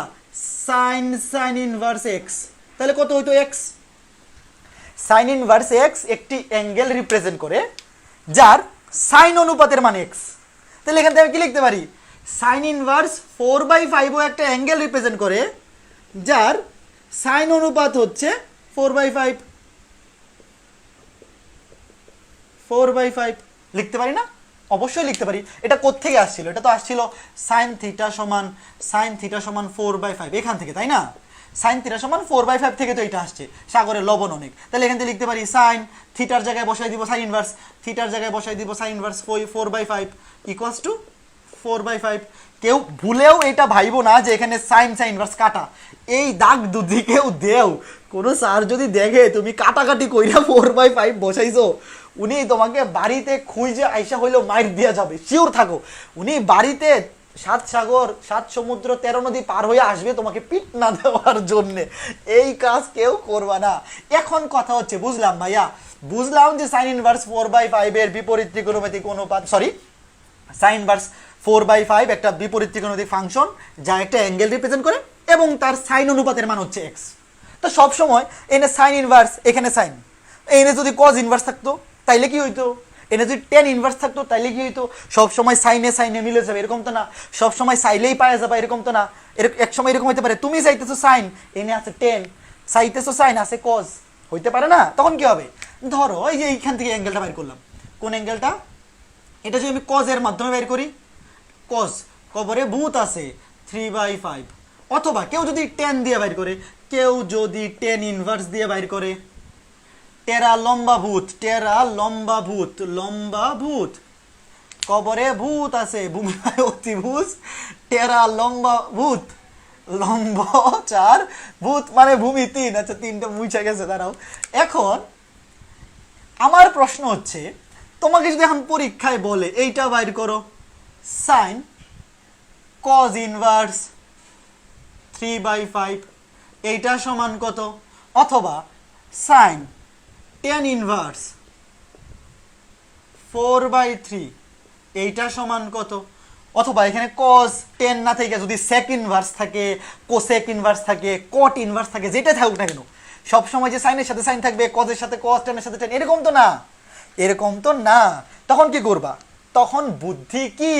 সাইন সাইন ইনভার্স এক্স, তাহলে কত হইতো? এক্স। সাইন ইনভার্স এক্স একটি অ্যাঙ্গেল রিপ্রেজেন্ট করে যার সাইন অনুপাতের মান এক্স। তাহলে এখান থেকে আমি কি লিখতে পারি? সাইন ইনভার্স 4/5 ও একটা অ্যাঙ্গেল রিপ্রেজেন্ট করে যার সাইন অনুপাত হচ্ছে 4/5, 4/5 লিখতে পারি না? অবশ্যই লিখতে পারি। এটা কোত্থেকে আসছিল? এটা তো আসছিল সাইন থিটা সমান 4/5 এখান থেকে, তাই না? সাইন থিটা সমান 4/5 থেকে তো এটা আসছে, সাগরের লবণ অনেক। তাহলে এখান থেকে লিখতে পারি সাইন থিটার জায়গায় বসাই দিব সাইন ইনভার্স, থিটার জায়গায় বসাই দিব সাইন ইনভার্স 4/5 ইকুয়ালস টু 4/5। কেউ ভুলেও এটা ভাইবো না যে এখানে সাইন সাইন ইনভার্স কাটা, এই দাগ দুদি কেউ দেও। কোনো স্যার যদি দেখে তুমি কাটাকাটি কইরা 4/5 বসাইছো, উনি তোমাকে বাড়িতে খুঁজে আইসা হইলেও মাইর দিয়া যাবে, শিওর থাকো। উনি বাড়িতে 7 সাগর 7 সমুদ্র 13 নদী পার হয়ে আসবে তোমাকে পিট না দেওয়ার জন্যে। এই কাজ কেউ করবা না। এখন কথা হচ্ছে, বুঝলাম ভাইয়া, বুঝলাম যে সাইন ইনভার্স 4/5 এর বিপরীত ত্রিকোণমিতিক অনুপাত, সরি সাইন ইনভার্স 4/5 একটা বিপরীত ত্রিকোণমিতিক ফাংশন যা একটা অ্যাঙ্গেল রিপ্রেজেন্ট করে এবং তার সাইন অনুপাতের মান হচ্ছে এক্স। তো সব সময় এনে সাইন ইনভার্স, এখানে সাইন, এনে যদি কজ ইনভার্স থাকতো তাইলে কি হইতো? এনে যদি টেন ইনভার্স থাকতো তাইলে কি হইতো? সব সময় সাইনে সাইনে মিলে যাবে এরকম তো না, সব সময় সাইলেই পাওয়া যাবে এরকম তো না। এক সময় এরকম হইতে পারে তুমি চাইতেছো সাইন, এনে আছে টেন, চাইতেছো সাইন আছে কজ, হইতে পারে না? তখন কি হবে? ধরো এই যে এইখান থেকে অ্যাঙ্গেলটা বের করলাম, কোন অ্যাঙ্গেলটা? এটা যদি আমি কজের মাধ্যমে বের করি, কজ কবরে ভূত আছে 3/5, অথবা কেউ যদি 10 দিয়ে বাইর করে, কেউ যদি 10 ইনভার্স দিয়ে বাইর করে, টেরা লম্বা ভূত, টেরা লম্বা ভূত, লম্বা ভূত, কবরে ভূত আছে, ভূমি অতিভুজ, টেরা লম্বা ভূত, লম্ব 4, ভূত মানে ভূমি 3। আচ্ছা 3টা মুছে গেছে, দাঁড়াও। এখন আমার প্রশ্ন হচ্ছে, তোমাকে যদি এখন পরীক্ষায় বলে এইটা বাইর করো, সাইন কজ ইনভার্স 3/5 এইটা সমান কত, অথবা সাইন টেন ইনভার্স 4/3 এইটা সমান কত, অথবা এখানে কজ 10 না থেকে যদি সেক ইনভার্স থাকে, কোসেক ইনভার্স থাকে, কট ইনভার্স থাকে, যেটা থাকুক না কেন, সবসময় যে সাইনের সাথে সাইন থাকবে, কজের সাথে কজ, টেনের সাথে টেন, এরকম তো না, এরকম তো না। তখন কি করবা? তখন বুদ্ধি কি?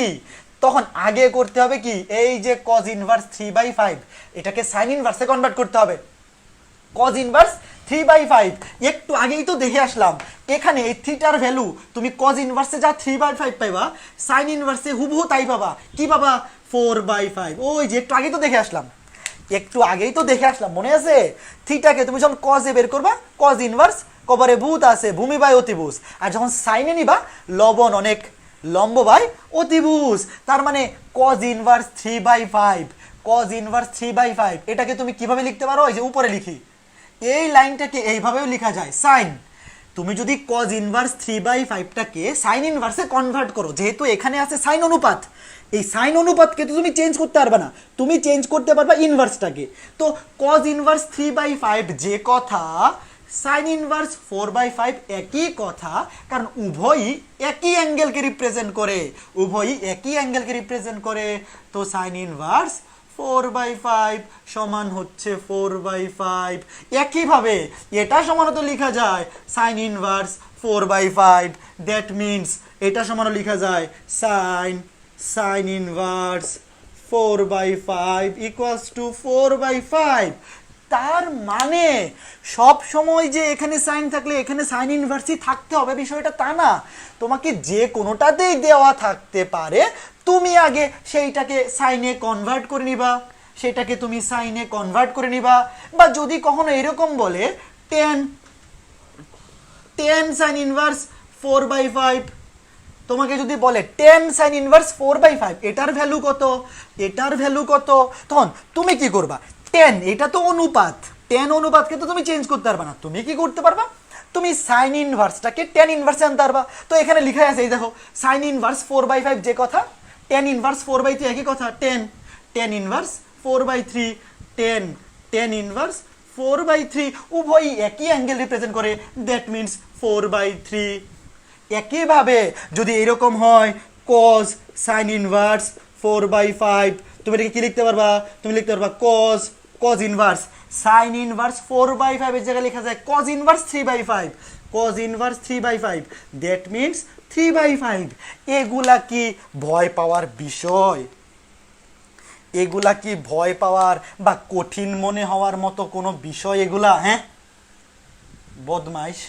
তখন আগে করতে হবে কি, এই যে কজ ইনভার্স 3/5 এটাকে সাইন ইনভার্সে কনভার্ট করতে হবে। কজ ইনভার্স 3/5 একটু আগেই তো দেখে আসলাম, এখানে এই থিটার ভ্যালু তুমি কজ ইনভার্সে যা 3/5 পাইবা, সাইন ইনভার্সে হুবহু তাই পাবা। কি পাবা? 4/5। ওই যে একটু আগে তো দেখে আসলাম। একটু আগেই তো দেখে আসলাম, মনে আছে? থিটাকে তুমি যখন কজে বের করবা, কজ ইনভার্স কবরে ভূত আছে, ভূমি বাই অতিভুজ, আর যখন সাইনে নিবা লবণ অনেক, লম্ব বাই অতিভুজ। তার মানে কজ ইনভার্স 3/5, কজ ইনভার্স 3/5 এটাকে তুমি কিভাবে লিখতে পারো? এই যে উপরে লিখি, এই লাইনটাকে এইভাবেও লেখা যায়, সাইন। তুমি যদি কজ ইনভার্স 3/5টাকে সাইন ইনভার্সে কনভার্ট করো, যেহেতু এখানে আছে সাইন অনুপাত, এই সাইন অনুপাতকে তো তুমি চেঞ্জ করতে পারবে না, তুমি চেঞ্জ করতে পারবা ইনভার্সটাকে। তো কজ ইনভার্স 3/5 যে কথা, সাইন ইনভার্স 4/5 একই কথা, কারণ উভয়ই একই অ্যাঙ্গেলকে রিপ্রেজেন্ট করে, উভয়ই একই অ্যাঙ্গেলকে রিপ্রেজেন্ট করে। তো সাইন ইনভার্স 4/5 সমান হচ্ছে 4/5। একইভাবে এটা সমানত লেখা যায় সাইন ইনভার্স 4/5, দ্যাট মিনস এটা সমানত লেখা যায় সাইন ইনভার্স 4/5 ইকুয়ালস টু 4/5। তার মানে সব সময় যে এখানে সাইন থাকলে এখানে সাইন ইনভার্সই থাকতে হবে বিষয়টা তা না, তোমাকে যে কোনোটাতেই দেওয়া থাকতে পারে, তুমি আগে সেইটাকে সাইনে কনভার্ট করে নিবা, সেটাকে তুমি সাইনে কনভার্ট করে নিবা। বা যদি কখনো এরকম বলে 10 সাইন ইনভার্স 4/5, তোমাকে যদি বলে 10 সাইন ইনভার্স 4/5, এটার ভ্যালু কত, এটার ভ্যালু কত, তখন তুমি কি করবা? 10 এটা তো অনুপাত, 10 অনুপাতকে তো তুমি চেঞ্জ করতে পারবা না, তুমি কি করতে পারবা? তুমি সাইন ইনভার্সটাকে 10 ইনভার্সে আনতে পারবা। তো এখানে লেখা আছে, এই দেখো, সাইন ইনভার্স 4/5 যে কথা, 10 ইনভার্স 4/3 একই কথা, 10 ইনভার্স 4/3, 10 ইনভার্স 4/3 উভয়ই একই অ্যাঙ্গেল রিপ্রেজেন্ট করে, দ্যাট মিনস 4/3। একইভাবে যদি এরকম হয় কজ সাইন ইনভার্স 4/5, তুমি এটাকে কি লিখতে পারবা? তুমি লিখতে পারবা কজ ইনভার্স সাইন ইনভার্স 4/5 এর জায়গায় লেখা যায় cos inverse 3/5, cos inverse 3/5, that means 3/5। এগুলা কি ভয় পাওয়ার বিষয়? এগুলা কি ভয় পাওয়ার বা কঠিন মনে হওয়ার মতো কোনো বিষয় এগুলা? হ্যাঁ, বদমাইশ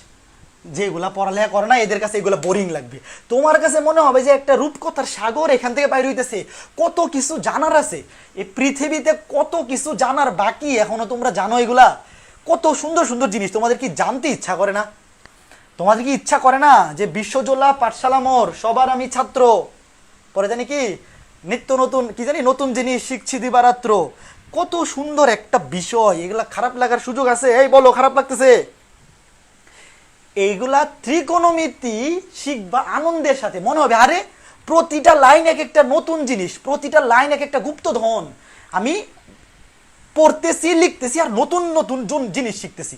যেগুলা পড়ালেখা করে না এদের কাছে এগুলো বোরিং লাগবে। তোমার কাছে মনে হবে যে একটা রূপকথার সাগর এখান থেকে বাইরে হইতেছে, কত কিছু জানার আছে এই পৃথিবীতে, কত কিছু জানার বাকি এখনো তোমরা জানো। এগুলা কত সুন্দর সুন্দর জিনিস, তোমাদের কি জানতে ইচ্ছা করে না? তোমাদের কি ইচ্ছা করে না যে বিশ্বজোলা পাঠশালা মোর, সবার আমি ছাত্র, পরে জানি কি নিত্য নতুন কি জানি নতুন জিনিস শিখছি দিবারাত্র, কত সুন্দর একটা বিষয়, এগুলা খারাপ লাগার সুযোগ আছে? এই বলো, খারাপ লাগতেছে? এইগুলা ত্রিকোণমিতি শিখবা আনন্দের সাথে, মনে হবে আরে প্রতিটা লাইন এক একটা নতুন জিনিস, প্রতিটা লাইন এক একটা গুপ্তধন, আমি পড়তেছি লিখতেছি আর নতুন নতুন জিনিস শিখতেছি,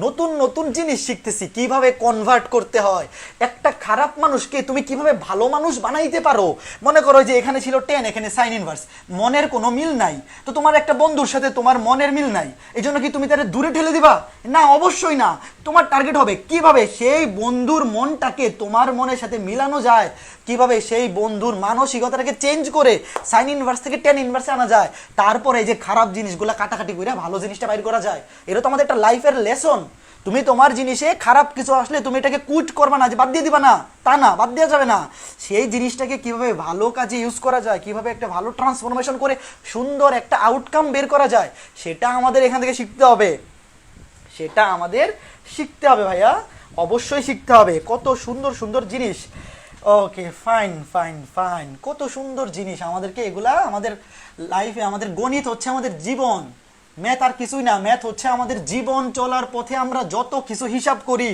নতুন নতুন জিনিস শিখতেছি, কিভাবে কনভার্ট করতে হয়। একটা খারাপ মানুষকে তুমি কিভাবে ভালো মানুষ বানাইতে পারো। মনে করো যে এখানে ছিল 10, এখানে সাইন ইনভার্স, মনের কোনো মিল নাই, তো তোমার একটা বন্ধুর সাথে তোমার মনের মিল নাই, এই জন্য কি তুমি তারে দূরে ঠেলে দিবা? না, অবশ্যই না। তোমার টার্গেট হবে কিভাবে সেই বন্ধুর মনটাকে তোমার মনের সাথে মিলানো যায়, কিভাবে সেই বন্ধুর মানসিকতাটাকে চেঞ্জ করে সাইন ইনভার্স থেকে 10 ইনভার্সে আনা যায়, তারপরে এই যে খারাপ জিনিসগুলো কাটাকাটি করে ভালো জিনিসটা বাইর করা যায়। এটা তো আমাদের একটা লাইফের লেসন। তুমি তোমার জিনিসে খারাপ কিছু আসলে তুমি এটাকে কুইট করবা না, যে বাদ দিয়ে দিবা না, তা না, বাদ দেওয়া যাবে না। সেই জিনিসটাকে কিভাবে ভালো কাজে ইউজ করা যায়, কিভাবে একটা ভালো ট্রান্সফরমেশন করে সুন্দর একটা আউটকাম বের করা যায়, সেটা আমাদের এখান থেকে শিখতে হবে, সেটা আমাদের শিখতে হবে ভাইয়া, অবশ্যই শিখতে হবে। কত সুন্দর সুন্দর জিনিস। ওকে, ফাইন ফাইন ফাইন, কত সুন্দর জিনিস আমাদেরকে এগুলা আমাদের লাইফে, আমাদের গণিত হচ্ছে আমাদের জীবন, ম্যাথ আর কিছুই না, ম্যাথ হচ্ছে আমাদের জীবন চলার পথে আমরা যত কিছু হিসাব করি,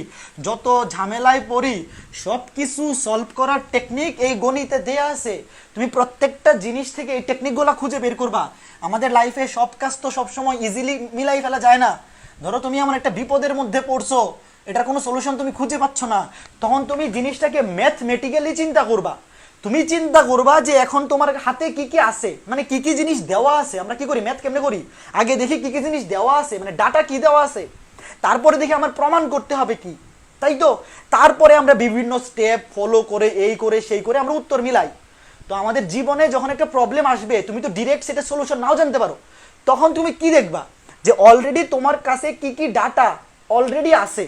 যত ঝামেলায় পড়ি, সব কিছু সলভ করার টেকনিক এই গণিতে দেয়া আছে। তুমি প্রত্যেকটা জিনিস থেকে এই টেকনিকগুলো খুঁজে বের করবা। আমাদের লাইফে সব কাজ তো সবসময় ইজিলি মিলাই ফেলা যায় না। ধরো তুমি এমন একটা বিপদের মধ্যে পড়ছো, এটার কোনো সলিউশন তুমি খুঁজে পাচ্ছ না, তখন তুমি জিনিসটাকে ম্যাথমেটিক্যালি চিন্তা করবা। তুমি চিন্তা করবা যে এখন তোমার হাতে কি কি আছে, মানে কি কি জিনিস দেওয়া আছে। আমরা কি করি, ম্যাথ কেমনে করি, আগে দেখি কি কি জিনিস দেওয়া আছে, মানে ডাটা কি দেওয়া আছে, তারপরে দেখি আমার প্রমাণ করতে হবে কি, তাই তো? তারপরে আমরা বিভিন্ন স্টেপ ফলো করে এই করে সেই করে আমরা উত্তর মিলাই। তো আমাদের জীবনে যখন একটা প্রবলেম আসবে, তুমি তো ডিরেক্ট সেটা সলিউশন নাও জানতে পারো, তখন তুমি কি দেখবা যে অলরেডি তোমার কাছে কি কি ডাটা অলরেডি আছে,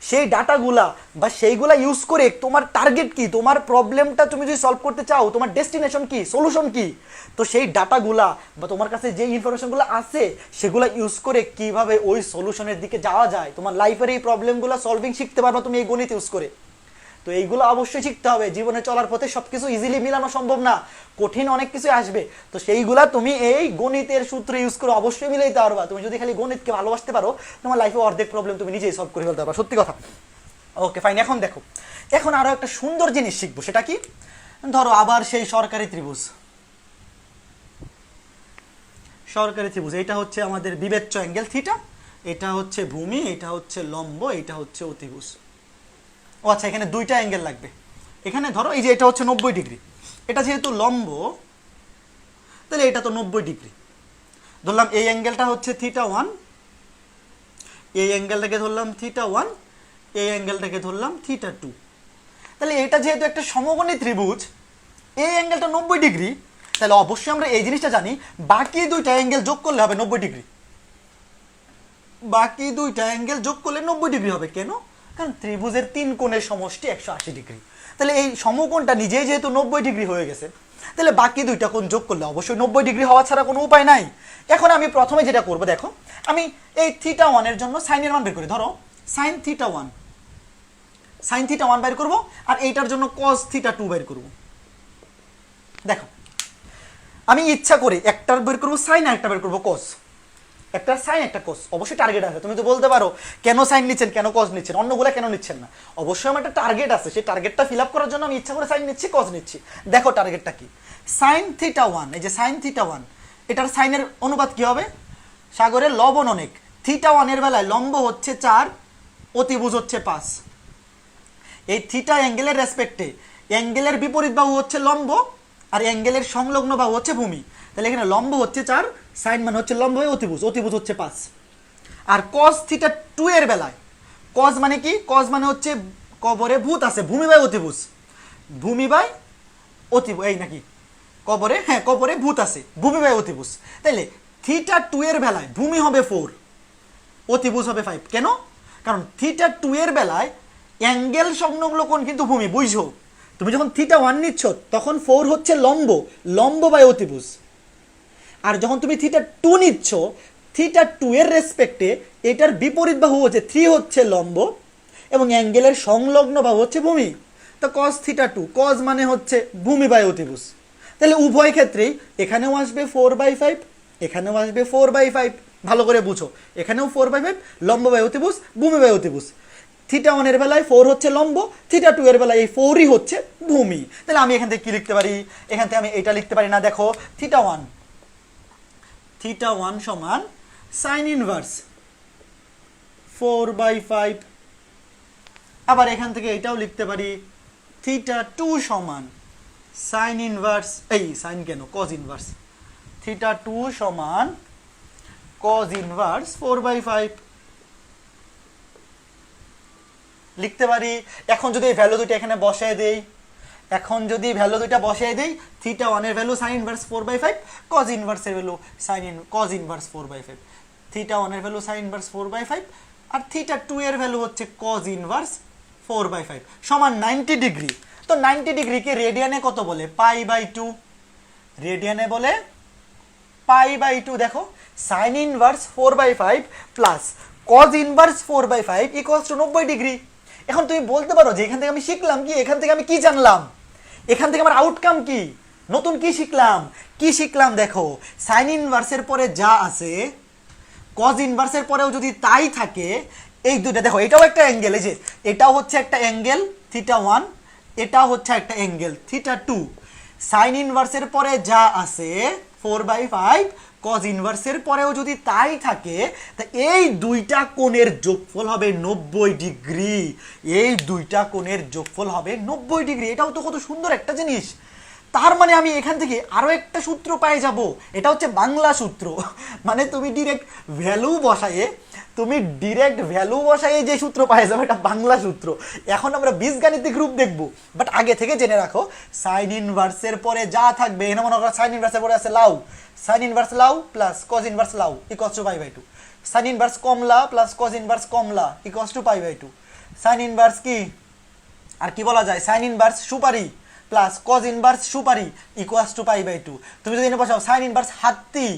সেই ডাটাগুলা বা সেইগুলা ইউজ করে তোমার টার্গেট কি, তোমার প্রবলেমটা তুমি যদি সলভ করতে চাও, তোমার ডেস্টিনেশন কি, সলিউশন কি, তো সেই ডাটাগুলা বা তোমার কাছে যে ইনফরমেশনগুলো আছে সেগুলো ইউজ করে কিভাবে ওই সলিউশনের দিকে যাওয়া যায়, তোমার লাইফের এই প্রবলেমগুলো সলভিং শিখতে পারবা তুমি এই গণিত ইউজ করে। তো এইগুলো অবশ্যই শিখতে হবে, জীবনে চলার পথে সবকিছু ইজিলি মিলানো সম্ভব না, কঠিন অনেক কিছু আসবে, তো সেইগুলা তুমি এই গণিতের সূত্র ইউজ করে অবশ্যই মিলাইতে পারবা। তুমি যদি খালি গণিতকে ভালোবাসতে পারো, তোমার লাইফে অর্ধেক প্রবলেম তুমি নিজেই সলভ করে ফেলতে পারবা, সত্যি কথা। ওকে ফাইন, এখন দেখো, এখন আরো একটা সুন্দর জিনিস শিখবো, সেটা কি, ধরো আবার সেই সরকারি ত্রিভুজ, সরকারি ত্রিভুজ, এটা হচ্ছে আমাদের বিবেচ্য অ্যাঙ্গেল থিটা, এটা হচ্ছে ভূমি, এটা হচ্ছে লম্ব, এটা হচ্ছে অতিভুজ। ও আচ্ছা, এখানে দুইটা অ্যাঙ্গেল লাগবে। এখানে ধরো এই যে এটা হচ্ছে 90 ডিগ্রি, এটা যেহেতু লম্ব তাহলে এটা তো 90 ডিগ্রি, ধরলাম এই অ্যাঙ্গেলটা হচ্ছে থিটা 1, এই অ্যাঙ্গেলটাকে ধরলাম থিটা 1, এই অ্যাঙ্গেলটাকে ধরলাম থিটা 2। তাহলে এটা যেহেতু একটা সমকোণী ত্রিভুজ, এই অ্যাঙ্গেলটা 90 ডিগ্রি, তাহলে অবশ্যই আমরা এই জিনিসটা জানি বাকি দুইটা অ্যাঙ্গেল যোগ করলে হবে 90 ডিগ্রি, বাকি দুইটা অ্যাঙ্গেল যোগ করলে 90 ডিগ্রি হবে। কেন? কারণ ত্রিভুজের তিন কোণের সমষ্টি 180 ডিগ্রি, তাহলে এই সমকোণটা নিজেই যেহেতু 90 ডিগ্রি হয়ে গেছে, তাহলে বাকি দুইটা কোণ যোগ করলে অবশ্যই 90 ডিগ্রি হওয়া ছাড়া কোনো উপায় নাই। এখন আমি প্রথমে যেটা করব, দেখো আমি এই থিটা 1 এর জন্য সাইনের মান বের করি, ধরো সাইন থিটা 1, সাইন থিটা 1 বের করব, আর এইটার জন্য কস থিটা 2 বের করব। দেখো আমি ইচ্ছা করে একটা বের করবো সাইন আর একটা বের করবো কস, একটা সাইন একটা কস, অবশ্যই টার্গেট আছে। তুমি তো বলতে পারো কেন সাইন নিচ্ছেন, কেন কস নিচ্ছেন, অন্যগুলা কেন নিচ্ছেন না, অবশ্যই আমার একটা টার্গেট আছে, সেই টার্গেটটা ফিল আপ করার জন্য আমি ইচ্ছা করে সাইন নিচ্ছি, কস নিচ্ছি। দেখো টার্গেটটা কি, সাইন থিটা 1, এই যে সাইন থিটা 1, এটার সাইনের অনুপাত কি হবে, সাগরের লবণ অনেক। থিটা 1 এর বেলায় লম্ব হচ্ছে 4, অতিভুজ হচ্ছে 5। এই থিটা অ্যাঙ্গেলের রেসপেক্টে অ্যাঙ্গেলের বিপরীত বাহু হচ্ছে লম্ব, আর অ্যাঙ্গেলের সংলগ্ন বাহু হচ্ছে ভূমি। তাহলে এখানে লম্ব হচ্ছে 4, সাইন মানে হচ্ছে লম্ব, অতিভুজ, অতিভুজ হচ্ছে 5। আর কস থিটা 2 এর বেলায়, কস মানে কি, কস মানে হচ্ছে কবরে ভূত আছে, ভূমি বাই অতিভুজ, ভূমি বাই অতিভুজ, এই নাকি কবরে, হ্যাঁ কবরে ভূত আছে, ভূমি বাই অতিভুজ। তাইলে থিটা 2 এর বেলায় ভূমি হবে 4, অতিভুজ হবে 5। কেন? কারণ থিটা 2 এর বেলায় অ্যাঙ্গেল সংলগ্ন কোণ কিন্তু ভূমি, বুঝছো? তুমি যখন থিটা 1 নিচ্ছ তখন 4 হচ্ছে লম্ব, লম্ব বাই অতিভুজ। আর যখন তুমি থিটা 2 নিচ্ছ, থিটা 2 এর রেসপেক্টে এটার বিপরীত বাহু হচ্ছে 3 হচ্ছে লম্ব, এবং অ্যাঙ্গেলের সংলগ্ন বাহু হচ্ছে ভূমি। তো কস থিটা 2, কস মানে হচ্ছে ভূমি বাই অতিভুজ। তাহলে উভয় ক্ষেত্রেই এখানেও আসবে 4/5, এখানেও আসবে 4/5, ভালো করে বুঝো, এখানেও 4/5, লম্ব বাই অতিভুজ, ভূমি বাই অতিভুজ। থিটা 1 এর বেলায় 4 হচ্ছে লম্ব, থিটা 2 এর বেলায় এই 4ই হচ্ছে ভূমি। তাহলে আমি এখান থেকে কি লিখতে পারি, এখান থেকে আমি এটা লিখতে পারি না, দেখো থিটা 1, থিটা 1 সমান সাইন ইনভার্স 4/5। আবার এখান থেকে এটাও লিখতে পারি থিটা 2 সমান সাইন ইনভার্স, এই সাইন কেন, কজ ইনভার্স, থিটা 2 সমান কজ ইনভার্স 4/5 লিখতে পারি। এখন যদি এই ভ্যালু দুটো এখানে বসায় দেই, এখন যদি ভ্যালু দুইটা বসায় দেই, থিটা 1 এর ভ্যালু সাইন ইনভার্স 4/5, কজ ইনভার্সের ভ্যালু কজ ইনভার্স 4/5, থিটা 1 এর ভ্যালু সাইন ইনভার্স 4/5, আর থিটা 2 এর ভ্যালু হচ্ছে কজ ইনভার্স 4/5 সমান 90 ডিগ্রি। তো 90 ডিগ্রিকে রেডিয়ানে কত বলে, π/2, রেডিয়ানে বলে π/2। দেখো sine inverse 4/5 plus cos inverse 4/5 equals to 90 degree. এখন তুমি বলতে পারো যে এখান থেকে আমি শিখলাম কি, এখান থেকে আমি কি জানলাম, এখান থেকে আমার আউটকাম কি, নতুন কি শিখলাম, কি শিখলাম, দেখো সাইন ইনভার্সের পরে যা আছে কজ ইনভার্সের পরেও যদি তাই থাকে, এই দুইটা দেখো, এটাও একটা অ্যাঙ্গেল, এই যে এটাও হচ্ছে একটা অ্যাঙ্গেল থিটা 1, এটাও হচ্ছে একটা অ্যাঙ্গেল থিটা 2। সাইন ইনভার্সের পরে যা আছে 4/5, কজ ইনভার্সের পরেও যদি তাই থাকে, তা এই দুইটা কোণের যোগফল হবে 90 ডিগ্রি, এই দুইটা কোণের যোগফল হবে 90 ডিগ্রি। এটাও তো কত সুন্দর একটা জিনিস। তার মানে আমি এখান থেকে আরো একটা সূত্র পাই যাব, এটা হচ্ছে বাংলা সূত্র। মানে তুমি ডিরেক্ট ভ্যালু বসায়ে যে সূত্র পাই যাবে, এটা বাংলা সূত্র। এখন আমরা বীজগাণিতিক রূপ দেখব, বাট আগে থেকে জেনে রাখো সাইন ইনভার্সের পরে যা থাকবে, এখানে মনে করো সাইন ইনভার্সের পরে আছে লাউ, সাইন ইনভার্স লাউ প্লাস কজ ইনভার্স লাউ ইকুয়ালস টু π/2, সাইন ইনভার্স কমলা প্লাস কজ ইনভার্স কমলা ইকুয়ালস টু π/2, সাইন ইনভার্স কি আর কি বলা যায়, সাইন ইনভার্স সুপারি প্লাস কজ ইনভার্স সুপারি ইকুয়ালস টু পাই বাই 2। তুমি যদি এনে বসাও সাইন ইনভার্স হাত্তি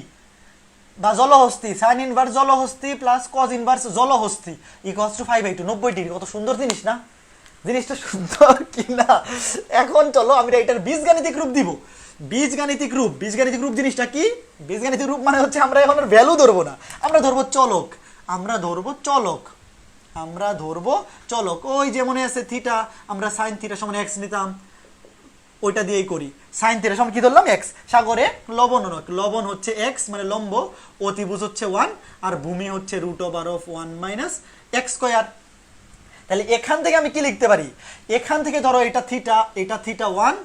বা জলহস্তি, সাইন ইনভার্স জলহস্তি প্লাস কজ ইনভার্স জলহস্তি ইকুয়ালস টু 5/2, 90 ডিগ্রি। কত সুন্দর জিনিস না? জিনিসটা সুন্দর কি না? এখন চলো আমরা এটার বীজগাণিতিক রূপ দিব। বীজগাণিতিক রূপ, বীজগাণিতিক রূপ জিনিসটা কি? বীজগাণিতিক রূপ মানে হচ্ছে আমরা এখন ভ্যালু ধরবো না, আমরা ধরবো চলক, আমরা ধরবো চলক, আমরা ধরবো চলক। ওই যে মনে আছে থিটা, আমরা সাইন থিটা সমান এক্স নিতাম, ওইটা দিয়েই করি। সাইন থিটা সমান কি ধরলাম? এক্স। সাগরে লবণ, লবণ হচ্ছে এক্স মানে লম্ব, অতিভুজ হচ্ছে 1 আর ভূমি হচ্ছে √1 - x স্কয়ার। তাহলে এখান থেকে আমি কি লিখতে পারি? এখান থেকে ধরো এটা থিটা, এটা থিটা 1,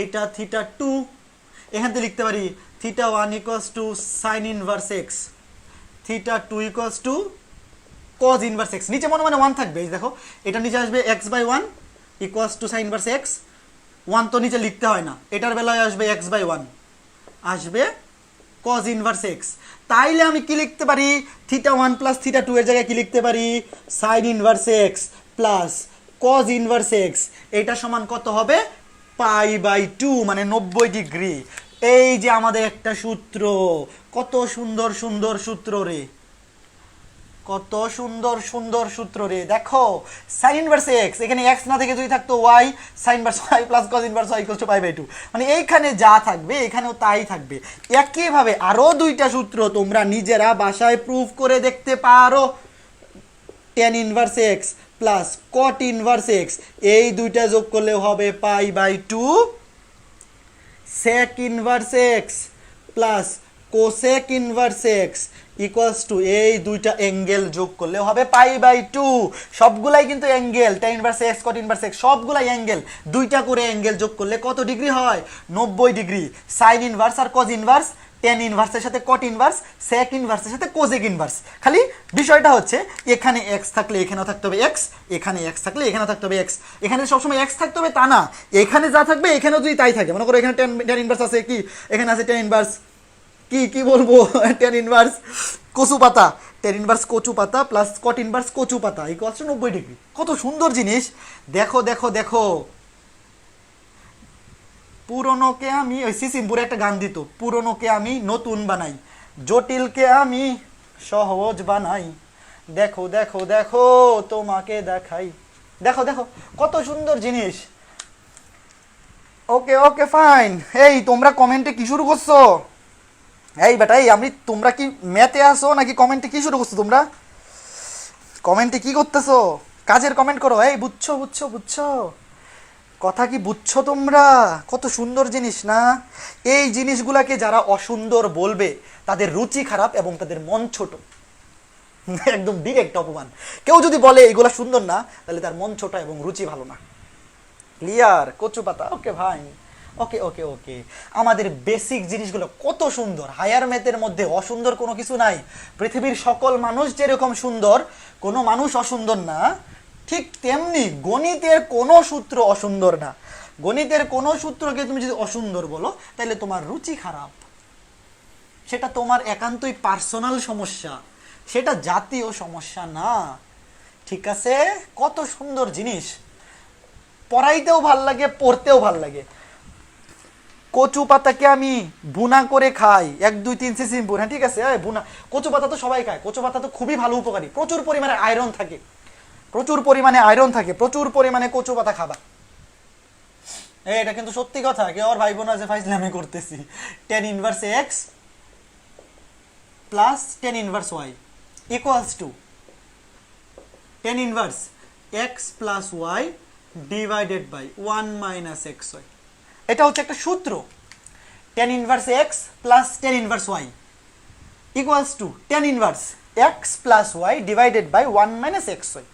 এটা থিটা 2, এখান থেকে লিখতে পারি theta 1 = sign inverse x, theta 2 = cos inverse x. নিচে মনে 1 থাকবে, এই দেখো এটা নিচে আসবে x/1 = সাইন ইনভার্স এক্স। 1 তো নিচে লিখতে হয় না, এটার বেলায় আসবে x/1 আসবে কজ ইনভার্স এক্স। তাইলে আমি কি লিখতে পারি? থিটা 1 প্লাস থিটা 2 এর জায়গায় কি লিখতে পারি? Sign inverse x plus cos inverse x. এটা সমান কত হবে? π/2 মানে 90 ডিগ্রি। এই যে আমাদের একটা সূত্র, কত সুন্দর সুন্দর সূত্র রে, কত সুন্দর সুন্দর সূত্র রে। দেখো সাইন ইনভার্স এক্স, এখানে এক্স না থেকে যদি থাকতো y, sine inverse y plus cos inverse y equals to π/2, মানে এইখানে যা থাকবে এখানেও তাই থাকবে। একইভাবে আরো দুইটা সূত্র তোমরা নিজেরা বাসায় প্রুফ করে দেখতে পারো। tan inverse x plus cot inverse x, এই দুইটা যোগ করলে হবে π/2 sec inverse x plus cosec inverse x equals to, এই দুইটা অ্যাঙ্গেল যোগ করলে হবে π/2। সবগুলাই কিন্তু angle, tan inverse x cot inverse x সবগুলাই অ্যাঙ্গেল। দুইটা করে অ্যাঙ্গেল যোগ করলে কত ডিগ্রি হয়? 90 ডিগ্রি। সাইন ইনভার্স আর কজ ইনভার্স, tan ইনভার্সের সাথে cot ইনভার্স, sec ইনভার্সের সাথে কোসেক ইনভার্স। খালি বিষয়টা হচ্ছে এখানে x থাকলে এখানেও থাকতে হবে x, এখানে x থাকলে এখানেও থাকতে হবে x। এখানে সবসময় x থাকতে হবে তা না, এখানে যা থাকবে এখানেও যদি তাই থাকে। মনে করো এখানে tan ইনভার্স আছে, কি এখানে আছে tan ইনভার্স কি বলবো tan ইনভার্স কচু পাতা, tan ইনভার্স কচু পাতা প্লাস cot ইনভার্স কচু পাতা ইকুয়ালস টু 90 ডিগ্রি। কত সুন্দর জিনিস। দেখো দেখো দেখো, পুরনোকে আমি, ওই সিসিমপুরে একটা গান দিত, পুরনোকে আমি নতুন বানাই, জটিলকে আমি সহজ বানাই, দেখো দেখো দেখো তোমাকে দেখাই। দেখো দেখো কত সুন্দর জিনিস। ওকে ওকে ফাইন। এই তোমরা কমেন্টে কি শুরু করছো? এই বেটা, এই আমি, তোমরা কি ম্যাথে আসো নাকি কমেন্টে কি শুরু করছো? তোমরা কমেন্টে কি করতেছো? কাজের কমেন্ট করো। এই বুঝছো বুঝছো বুঝছো, কথা কি বুঝছো তোমরা? কত সুন্দর জিনিস না? এই জিনিসগুলাকে যারা অসুন্দর বলবে তাদের রুচি খারাপ এবং তাদের মন ছোট। একদম ডিরেক্ট অপমান। কেউ যদি বলে এগুলা সুন্দর না, তাহলে তার মন ছোট এবং রুচি ভালো না। ক্লিয়ার? কচু পাতা। ওকে ভাই, ওকে ওকে ওকে। আমাদের বেসিক জিনিসগুলো কত সুন্দর। হায়ার ম্যাথের মধ্যে অসুন্দর কোনো কিছু নাই। পৃথিবীর সকল মানুষ যেরকম সুন্দর, কোনো মানুষ অসুন্দর না, ঠিক তেমনি গণিতের কোনো সূত্র অসুন্দর না। গণিতের কোনো সূত্রকে তুমি যদি অসুন্দর বলো, তাহলে তোমার রুচি খারাপ। সেটা তোমার একান্তই পার্সোনাল সমস্যা, সেটা জাতীয় সমস্যা না। ঠিক আছে? কত সুন্দর জিনিস, পড়াইতেও ভাল লাগে, পড়তেও ভাল লাগে। কচু পাতাকে আমি ভুনা করে খাই, 1 2 3 সিসিমপুর। হ্যাঁ ঠিক আছে, ভুনা। কচু পাতা তো সবাই খায়, কচু পাতা তো খুবই ভালো উপকারী, প্রচুর পরিমাণে আয়রন থাকে, প্রচুর পরিমাণে আয়রন থাকে, প্রচুর পরিমাণে কচু পাতা খাবা। এটা কিন্তু সত্যি কথা, কেউ আর ভাই বোন আছে ফাইজলামি করতেছি। tan inverse x plus tan inverse y equals to tan inverse x plus y divided by 1 - xy। এটা হচ্ছে একটা সূত্র। tan inverse x plus tan inverse y equals to tan inverse x plus y divided by 1 - xy।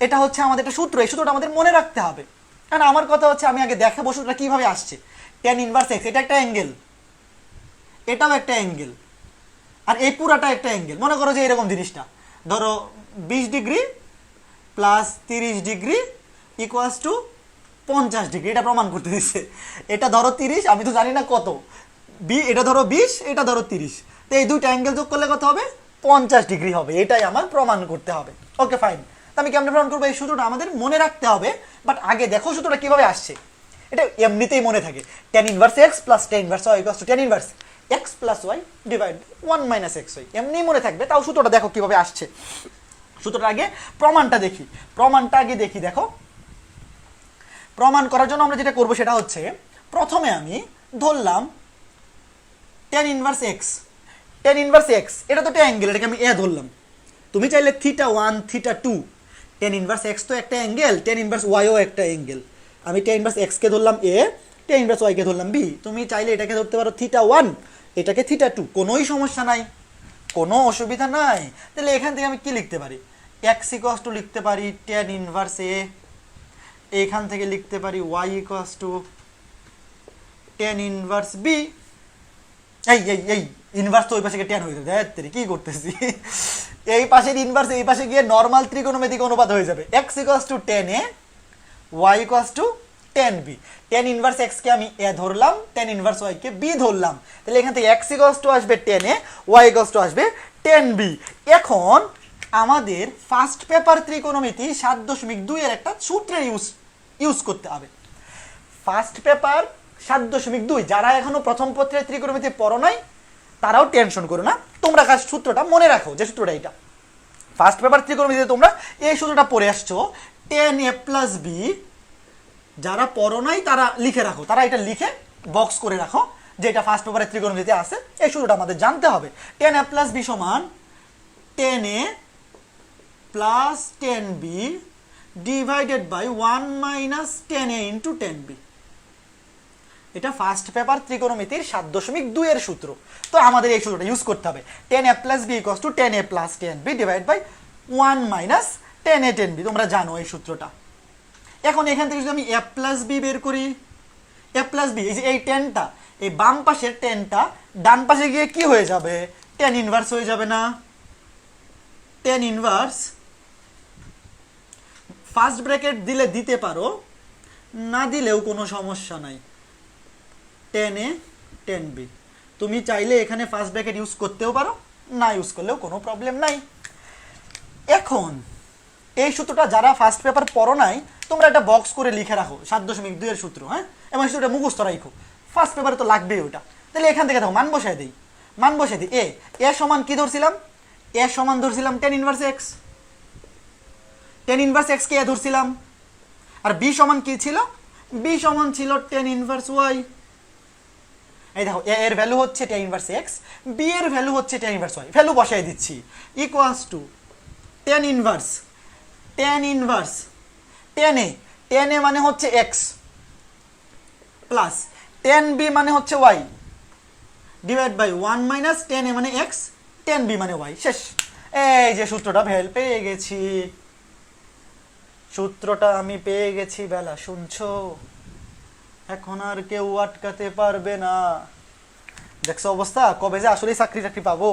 এটা হচ্ছে আমাদের একটা সূত্র, এই সূত্রটা আমাদের মনে রাখতে হবে। কারণ আমার কথা হচ্ছে আমি আগে দেখাবো সূত্রটা কিভাবে আসছে। tan ইনভার্স এক্স, এটা একটা অ্যাঙ্গেল, এটাও একটা অ্যাঙ্গেল, আর এই পুরাটা একটা অ্যাঙ্গেল। মনে করো যে এরকম জিনিসটা, ধরো 20 degree plus 30 degree equals to 50 degree. এটা প্রমাণ করতে দিচ্ছে। এটা ধরো 30, আমি তো জানি না কত, এটা ধরো 20, এটা ধরো 30, তো এই দুইটা অ্যাঙ্গেল যোগ করলে কত হবে? 50 ডিগ্রি হবে। এটাই আমার প্রমাণ করতে হবে। Okay fine. আমি কেমনে প্রমাণ করবো? এই সূত্রটা আমাদের মনে রাখতে হবে, বাট আগে দেখো সূত্রটা কিভাবে আসছে। এটা এমনিতেই মনে থাকে, tan inverse x plus tan inverse y equals to tan inverse x plus y divide 1 minus xy, এমনি মনে থাকবে। তাও সূত্রটা দেখো কিভাবে আসছে। সূত্রটা আগে প্রমাণটা দেখি, প্রমাণটা আগে দেখি। দেখো প্রমাণ করার জন্য আমরা যেটা করবো সেটা হচ্ছে, প্রথমে আমি ধরলাম tan inverse x, tan inverse x এটা তো একটা অ্যাঙ্গেল, এটাকে আমি এ ধরলাম। তুমি চাইলে θ1 θ2, tan ইনভার্স x তো একটা অ্যাঙ্গেল, tan ইনভার্স y ও একটা অ্যাঙ্গেল। আমি tan ইনভার্স x কে ধরলাম a, tan ইনভার্স y কে ধরলাম b। তুমি চাইলে এটাকে ধরতে পারো θ1, এটাকে θ2, কোনোই সমস্যা নাই, কোনো অসুবিধা নাই। তাহলে এখান থেকে আমি কি লিখতে পারি? x ইকুয়ালস টু লিখতে পারি tan ইনভার্স a, এখান থেকে লিখতে পারি y equals to tan inverse b। এই এই এই ইনভার্স তো ওই পাশে গিয়ে tan হয়ে যাবে, ধ্যাত্তেরি কি করতেছি, এই পাশের ইনভার্স এই পাশে গিয়ে নর্মাল ত্রিকোণমিতিক অনুপাত হয়ে যাবে। x equals to tan a, y equals to tan b। tan inverse x কে আমি a ধরলাম, tan ইনভার্স y কে b ধরলাম। তাহলে এখান থেকে x ইকুয়ালস টু আসবে tan a, y equals two আসবে tan b। এখন আমাদের ফার্স্ট পেপার ত্রিকোণমিতি 7.2 এর একটা সূত্রের ইউজ করতে হবে। ফার্স্ট পেপার 7.2, যারা এখনো প্রথম পত্রের ত্রিকোণমিতি পড়ো নাই তারাও টেনশন করো না, তোমরা কাজ সূত্রটা মনে রাখো, যে সূত্রটা এটা ফার্স্ট পেপার ত্রিকোণমিতিতে তোমরা এই সূত্রটা পড়ে আসছো, tan a প্লাস b। যারা পড়ো নাই তারা লিখে রাখো, তারা এটা লিখে বক্স করে রাখো যে এটা ফার্স্ট পেপারের ত্রিকোণমিতিতে আছে, এই সূত্রটা আমাদের জানতে হবে। tan a প্লাস b সমান tan a plus tan b divided by 1 minus tan a into tan b। এটা ফার্স্ট পেপার ত্রিকোণমিতির 7.2 এর সূত্র। তো আমাদের এই সূত্রটা ইউজ করতে হবে, tan a plus b equals to tan a plus tan b divide by 1 minus tan a tan b। তোমরা জানো এই সূত্রটা। এখন এখান থেকে যদি আমি a প্লাস b বের করি, a প্লাস b, এই যে এই টেনটা, এই বাম পাশের টেনটা ডান পাশে গিয়ে কি হয়ে যাবে? tan ইনভার্স হয়ে যাবে না? tan ইনভার্স ফার্স্ট ব্র্যাকেট দিলে দিতে পারো, না দিলেও কোনো সমস্যা নাই, tan a tan b। তুমি চাইলে এখানে ফার্স্ট ব্র্যাকেট ইউজ করতেও পারো, না ইউজ করলেও কোনো প্রবলেম নাই। এখন এই সূত্রটা যারা ফার্স্ট পেপার পড়ো নাই তোমরা একটা বক্স করে লিখে রাখো, 7.2 এর সূত্র, হ্যাঁ, এবং সূত্রটা মুখস্থ রাখো, ফার্স্ট পেপারে তো লাগবেই ওটা। তাহলে এখান থেকে দেখো মান বসায় দিই, মান বসায় দিই। এ সমান কি ধরছিলাম? এ সমান ধরছিলাম tan inverse x, tan inverse x কে এ ধরছিলাম। আর b সমান কি ছিল? b সমান ছিল tan ইনভার্স y। এই দেখো a এর ভ্যালু হচ্ছে tan ইনভার্স x, b এর ভ্যালু হচ্ছে tan ইনভার্স y, ভ্যালু বসাই দিচ্ছি, equals to tan inverse tan a মানে হচ্ছে x প্লাস tan b মানে হচ্ছে y divide by 1 minus tan a মানে x, tan b মানে y। শেষ। এই যে সূত্রটা পেয়ে গেছি, সূত্রটা আমি পেয়ে গেছি, বেলা শুনছো? এখন আর কেউ আটকাতে পারবে না। দেখছো অবস্থা, কবে যে আসলে চাকরি টাকরি পাবো,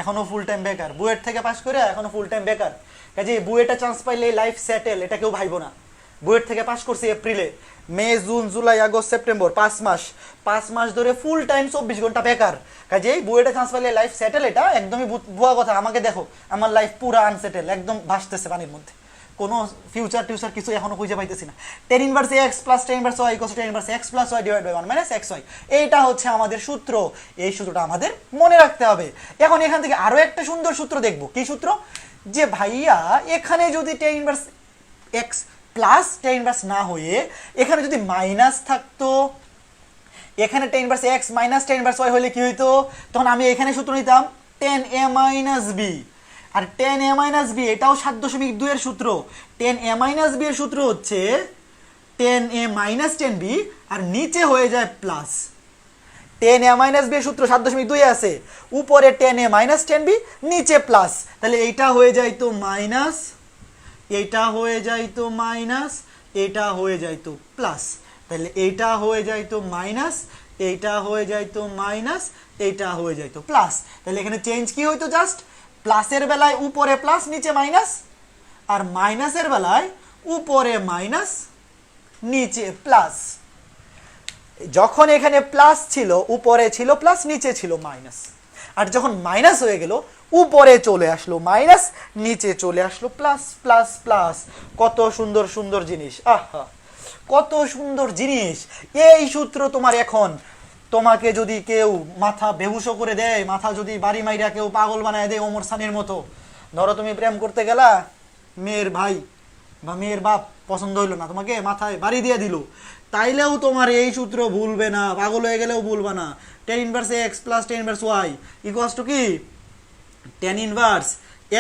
এখনো ফুল টাইম বেকার, বুয়েট থেকে পাস করে এখনো ফুল টাইম বেকার। কাজে বুয়েটে চান্স পাইলে লাইফ সেটেল, এটা কেউ ভাইবো না। বুয়েট থেকে পাস করছি এপ্রিলে, May June July August September, 5 মাস ধরে ফুল টাইম 24 ঘন্টা বেকার। কাজেই বুয়েটে চান্স পাইলে লাইফ সেটেল, এটা একদমই ভুয়া কথা। আমাকে দেখো, আমার লাইফ পুরা আনসেটেল, একদম ভাসতেছে পানির মধ্যে, কোনো ফিউচার টিউচার কিছু এখনো খুঁজে পাইতেছি না। tan inverse x plus tan inverse y equals to tan inverse x plus y divide by 1 minus xy, এইটা হচ্ছে আমাদের সূত্র। এই সূত্রটা আমাদের মনে রাখতে হবে। এখন এখান থেকে আরো একটা সুন্দর সূত্র দেখব। কি সূত্র? যে ভাইয়া এখানে যদি tan inverse x plus tan inverse না হয়ে এখানে যদি মাইনাস থাকতো, এখানে tan inverse x minus tan inverse y হলে কি হইতো? তখন আমি এখানে সূত্র নিতাম tan a মাইনাস b। আর tan a মাইনাস b এটাও 7.2 এর সূত্র। tan a মাইনাস b এর সূত্র হচ্ছে tan a minus tan b, আর নিচে হয়ে যায় plus. tan a minus b এর সূত্র 7.2 এ আছে, উপরে tan a minus tan b, নিচে প্লাস। তাহলে এইটা হয়ে যাইতো মাইনাস, এটা হয়ে যাইতো মাইনাস, এটা হয়ে যাইতো প্লাস। তাহলে এইটা হয়ে যাইতো মাইনাস, এইটা হয়ে যাইতো মাইনাস, এইটা হয়ে যাইতো প্লাস। তাহলে এখানে চেঞ্জ কি হইতো? জাস্ট প্লাসের বেলায় উপরে প্লাস নিচে মাইনাস, আর মাইনাসের বেলায় উপরে মাইনাস নিচে প্লাস। যখন এখানে প্লাস ছিল, উপরে ছিল প্লাস, নিচে ছিল মাইনাস। আর যখন মাইনাস হয়ে গেল উপরে চলে আসলো মাইনাস, নিচে চলে আসলো প্লাস প্লাস প্লাস। কত সুন্দর সুন্দর জিনিস, আহা কত সুন্দর জিনিস। এই সূত্র তোমার এখন, তোমাকে যদি কেউ মাথা বেহুশো করে দেয়, মাথা যদি বাড়ি মাইরা কেউ পাগল বানায় দেয় ওমর সানির মতো, ধরো তুমি প্রেম করতে গেলা, মেয়ের ভাই বা মেয়ের বাপ পছন্দ হইলো না, তোমাকে মাথায় বাড়ি দিয়ে দিল, তাইলেও তোমার এই সূত্র ভুলবে না, পাগল হয়ে গেলেও ভুলবে না। tan inverse x plus tan inverse y equals to কি tan inverse